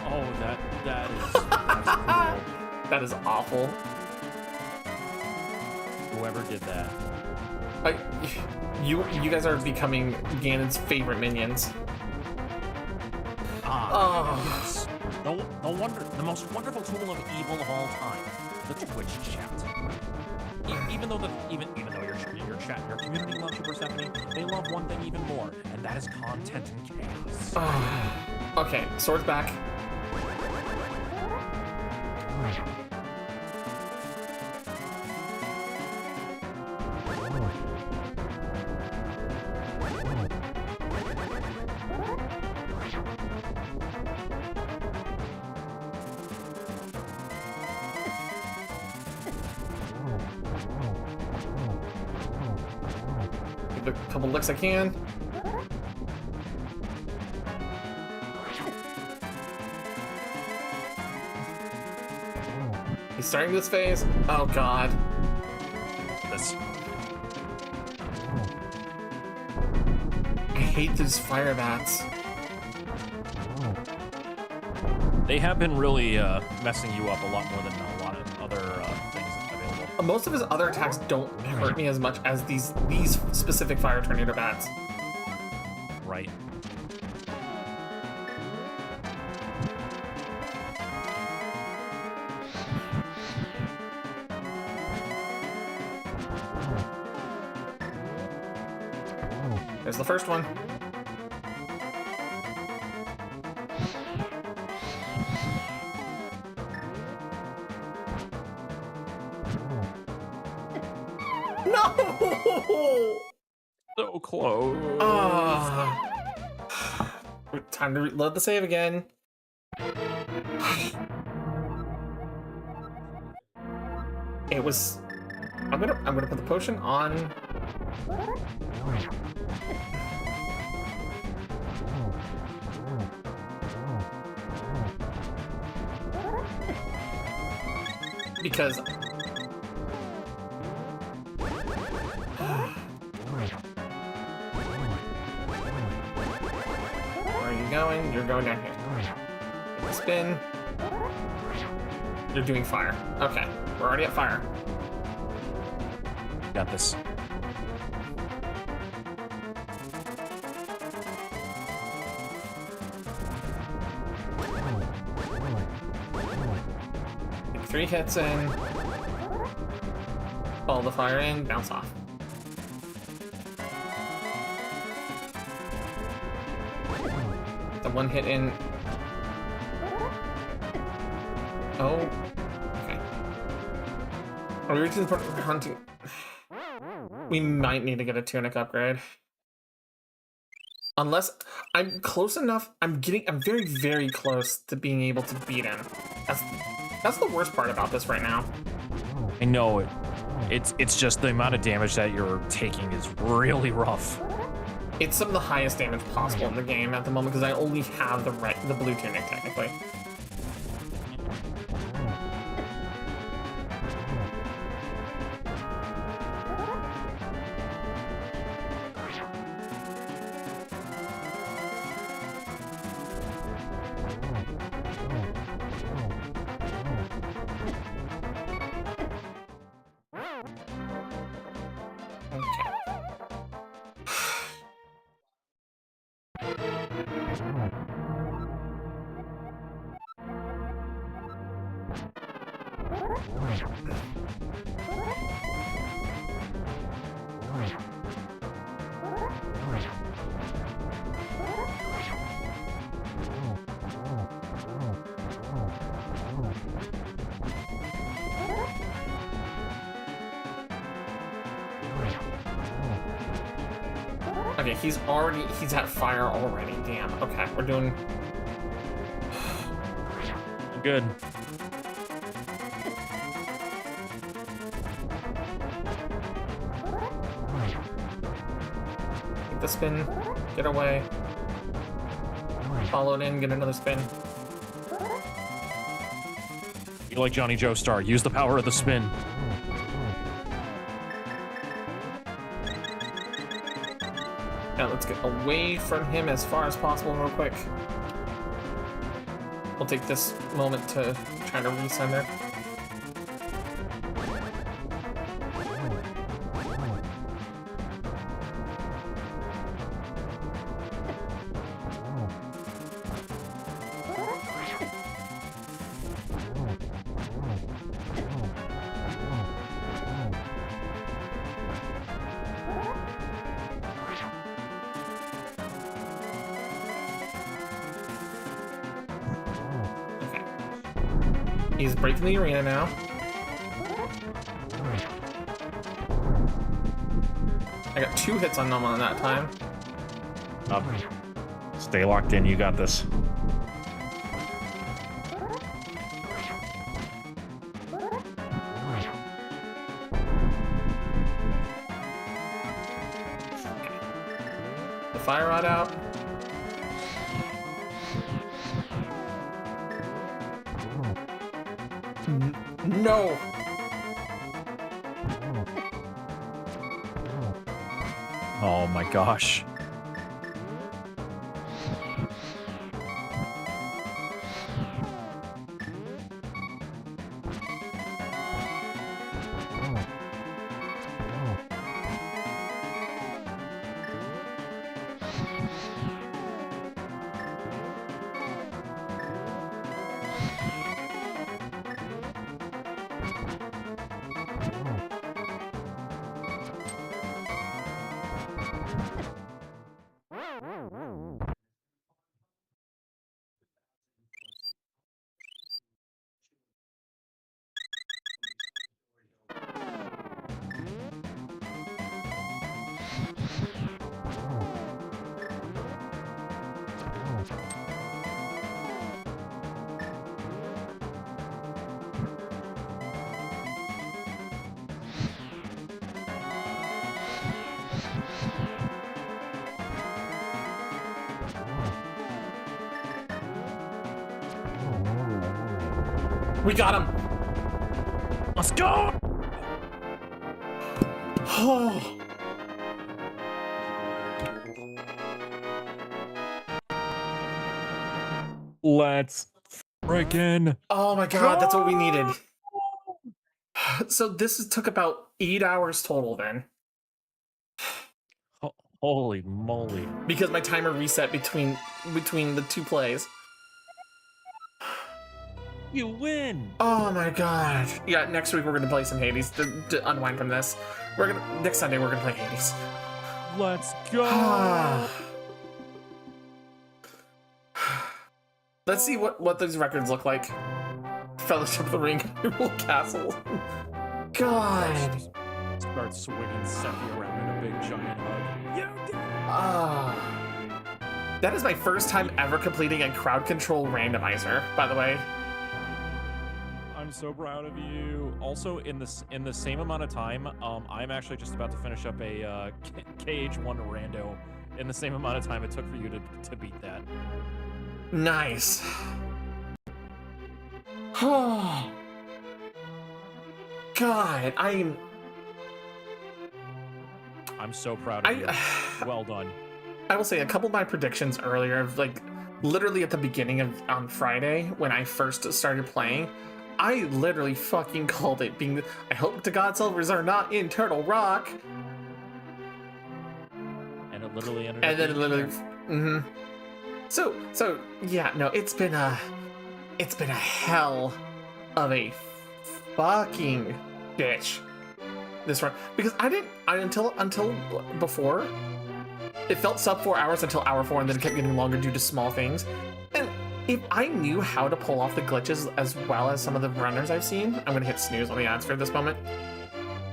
Oh, that's cruel. That is awful. Whoever did that. You guys are becoming Ganon's favorite minions. Yes. The most wonderful tool of evil of all time, the Twitch chat. Even though your chat, your community loves you, Persephone, they love one thing even more, and that is content and chaos. Okay, sword's back. Give it a couple licks I can. He's starting this phase. Oh god. This. I hate these fire bats. They have been really messing you up a lot more than a lot of other things available. Most of his other attacks don't hurt me as much as these specific fire tornado bats. Right. There's the first one. No! So close. Time to reload the save again. It was. I'm gonna put the potion on. Because where are you going? You're going down here. Spin. You're doing fire. Okay, we're already at fire. Got this. Take 3 hits in. Follow the fire in, bounce off. The 1 hit in. Oh. Okay. Are we reaching the point where we're hunting? We might need to get a tunic upgrade. Unless I'm close enough, I'm very, very close to being able to beat him. That's the worst part about this right now. I know it. It's just the amount of damage that you're taking is really rough. It's some of the highest damage possible in the game at the moment because I only have the blue tunic technically. Okay, he's at fire already. Damn. Okay, we're doing Good. Get the spin. Get away. Follow it in. Get another spin. You're like Johnny Joestar. Use the power of the spin. Now let's get away from him as far as possible real quick. We'll take this moment to try to recenter. He's breaking the arena now. I got 2 hits on Noma that time. Stay locked in. You got this. The fire rod out. No! Oh my gosh. We got him! Let's go! Oh. Let's freaking. Oh my god, that's what we needed. So took about 8 hours total then. Holy moly. Because my timer reset between the 2 plays. You win! Oh my god. Yeah, next week we're gonna play some Hades to unwind from this. Next Sunday we're gonna play Hades. Let's go! Let's see what those records look like. Fellowship of the Ring, Hyrule Castle. God. Start swinging Sephi around in a big giant hug. You did it! Ah. That is my first time ever completing a crowd control randomizer, by the way. I'm so proud of you. Also, in the same amount of time, I'm actually just about to finish up a KH1 rando in the same amount of time it took for you to beat that. Nice. Oh. God, I'm so proud of you. Well done. I will say a couple of my predictions earlier, of like literally at the beginning of on Friday when I first started playing, I literally fucking called it being. I hope to God silvers are not in Turtle Rock. And it literally ended. And then up it literally. there. So yeah, no, it's been a hell of a fucking bitch this run, because until before it felt sub 4 hours until hour 4, and then it kept getting longer due to small things. And if I knew how to pull off the glitches as well as some of the runners I've seen, I'm gonna hit snooze on the ads for this moment.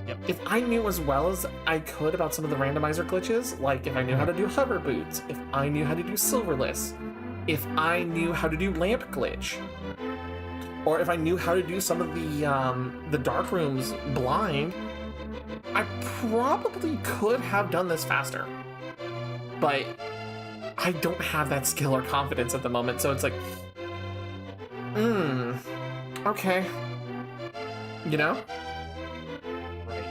Yep. If I knew as well as I could about some of the randomizer glitches, like if I knew how to do hover boots, if I knew how to do silverless, if I knew how to do lamp glitch, or if I knew how to do some of the dark rooms blind, I probably could have done this faster. But I don't have that skill or confidence at the moment, so it's like, okay. You know? Right.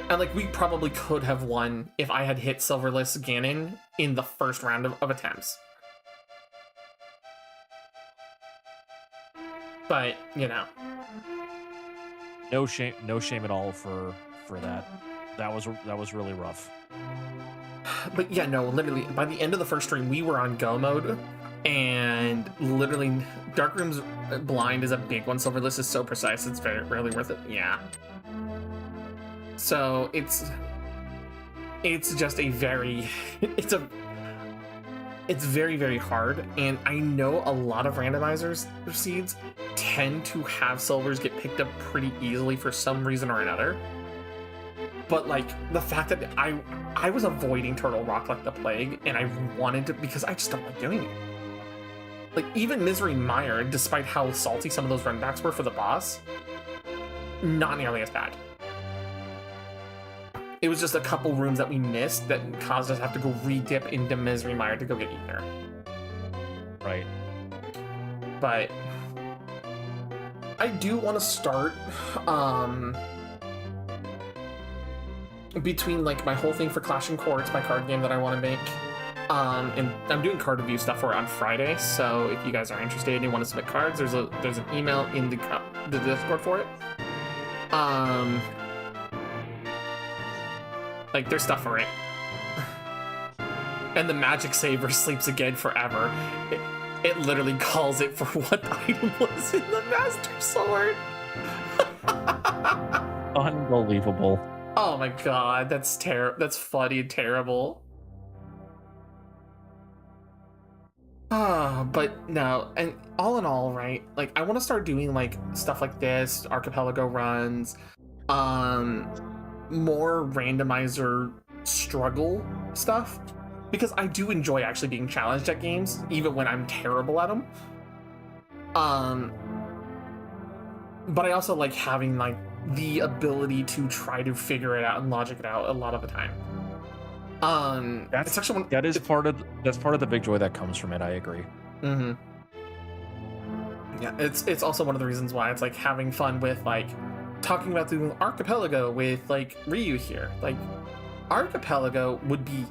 And like, we probably could have won if I had hit Silverless Ganon in the first round of attempts. But, you know. No shame at all for that. That was really rough. But yeah, no, literally, by the end of the first stream, we were on go mode, and literally, Dark Room's blind is a big one. Silverless is so precise, it's really worth it. Yeah. So it's just a very, it's very, very hard, and I know a lot of randomizers seeds tend to have silvers get picked up pretty easily for some reason or another. But like the fact that I was avoiding Turtle Rock like the plague, and I wanted to, because I just don't like doing it. Like even Misery Mire, despite how salty some of those runbacks were for the boss, not nearly as bad. It was just a couple rooms that we missed that caused us to have to go re-dip into Misery Mire to go get Ether. Right. But I do want to start between like my whole thing for Clash and Courts, my card game that I want to make, and I'm doing card review stuff for it on Friday. So if you guys are interested and you want to submit cards, there's an email in the Discord for it. Like there's stuff for it. And the Magic Saber sleeps again forever. It literally calls it for what item was in the Master Sword. Unbelievable. Oh my god, that's that's funny and terrible. But no, and all in all, right, like I want to start doing like stuff like this, archipelago runs, more randomizer struggle stuff, because I do enjoy actually being challenged at games, even when I'm terrible at them. But I also like having like the ability to try to figure it out and logic it out a lot of the time. It's actually part of the big joy that comes from it. I agree. Mm-hmm. Yeah, it's also one of the reasons why it's like having fun with like talking about the archipelago with like Ryu here. Like archipelago would be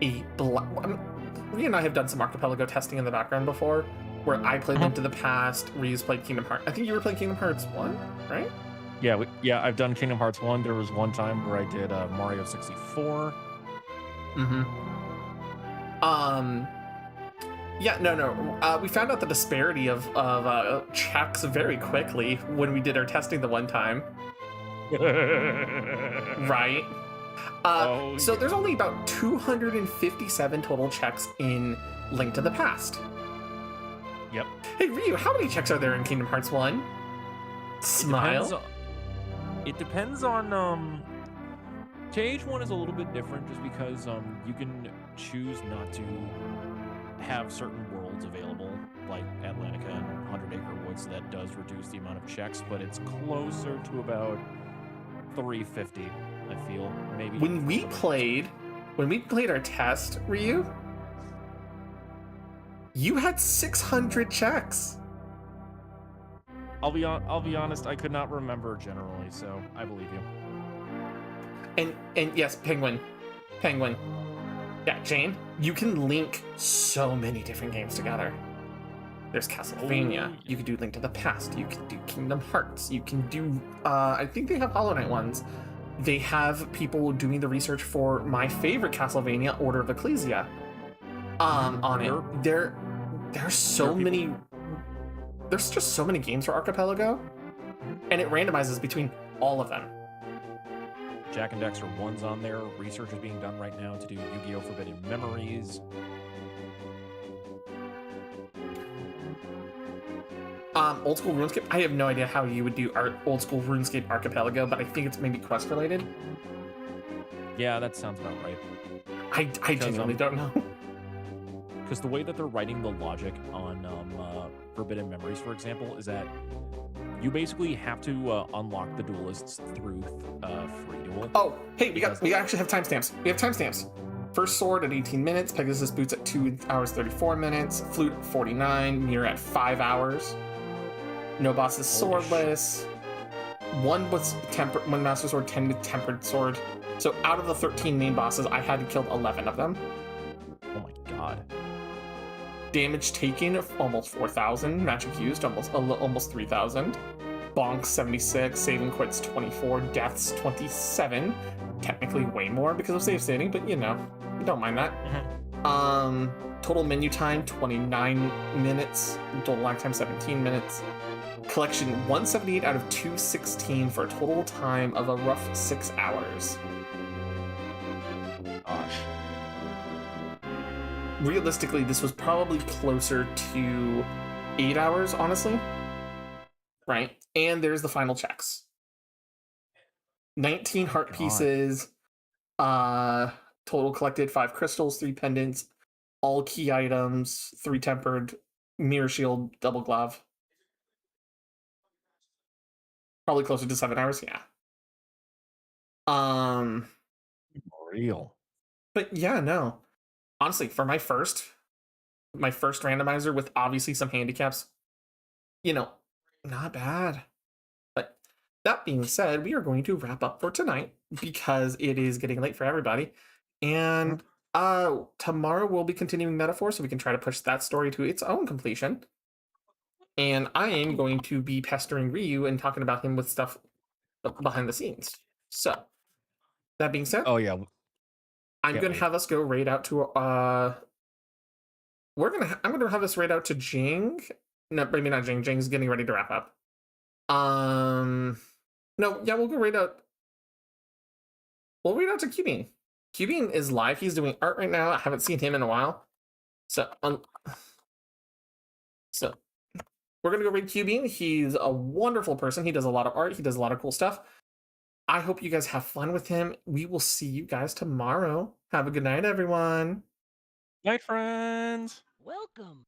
Ryu and I have done some archipelago testing in the background before, where I played Link to the Past, Ryu's played Kingdom Hearts. I think you were playing Kingdom Hearts 1, right? Yeah, I've done Kingdom Hearts 1. There was one time where I did Mario 64. Mm-hmm. Yeah, no. We found out the disparity of checks very quickly when we did our testing the one time. Right? So there's only about 257 total checks in Link to the Past. Yep. Hey, Ryu, how many checks are there in Kingdom Hearts 1? Smile. It depends on TH1 is a little bit different just because you can choose not to have certain worlds available, like Atlantica and 100 Acre Woods, so that does reduce the amount of checks, but it's closer to about 350, I feel. Maybe When we 400. played our test, Ryu, you had 600 checks. I'll be honest, I could not remember generally, so I believe you. And yes, Penguin. Yeah, Jane, you can link so many different games together. There's Castlevania. Oh, You could do Link to the Past. You can do Kingdom Hearts. You can do I think they have Hollow Knight ones. They have people doing the research for my favorite Castlevania, Order of Ecclesia. On it. There's so many. There's just so many games for Archipelago, and it randomizes between all of them. Jack and Dexter 1's on there. Research is being done right now to do Yu-Gi-Oh! Forbidden Memories. Old school RuneScape. I have no idea how you would do old school RuneScape Archipelago, but I think it's maybe quest related. Yeah, that sounds about right. I genuinely don't know. Because the way that they're writing the logic on Forbidden Memories, for example, is that you basically have to unlock the duelists through free duel. Oh, hey, we actually have timestamps. We have timestamps. First sword at 18 minutes, Pegasus boots at 2 hours 34 minutes, flute at 49, mirror at 5 hours. No boss is Holy swordless. One master sword, 10 with tempered sword. So out of the 13 main bosses, I had to kill 11 of them. Oh my god. Damage taken almost 4,000. Magic used almost 3,000. Bonks 76. Saving quits 24. Deaths 27. Technically way more because of save stating, but you know, don't mind that. Total menu time 29 minutes. Total lag time 17 minutes. Collection 178 out of 216 for a total time of a rough 6 hours. Gosh. Realistically, this was probably closer to 8 hours, honestly. Right? And there's the final checks. 19 heart pieces, total collected 5 crystals, 3 pendants, all key items, 3 tempered, mirror shield, double glove. Probably closer to 7 hours, yeah. Real. But yeah, no. Honestly, for my first randomizer with obviously some handicaps, you know, not bad. But that being said, we are going to wrap up for tonight because it is getting late for everybody. And tomorrow we'll be continuing Metaphor so we can try to push that story to its own completion. And I am going to be pestering Ryu and talking about him with stuff behind the scenes. So, that being said, Oh yeah. I'm Can't going to wait. have us go raid out to I'm going to have us raid out to Jing. No, maybe not Jing. Jing's getting ready to wrap up. No, yeah, we'll go raid out. We'll raid out to Cubine. Cubine is live. He's doing art right now. I haven't seen him in a while. So we're going to go raid Cubine. He's a wonderful person. He does a lot of art. He does a lot of cool stuff. I hope you guys have fun with him. We will see you guys tomorrow. Have a good night, everyone. Night, friends. Welcome.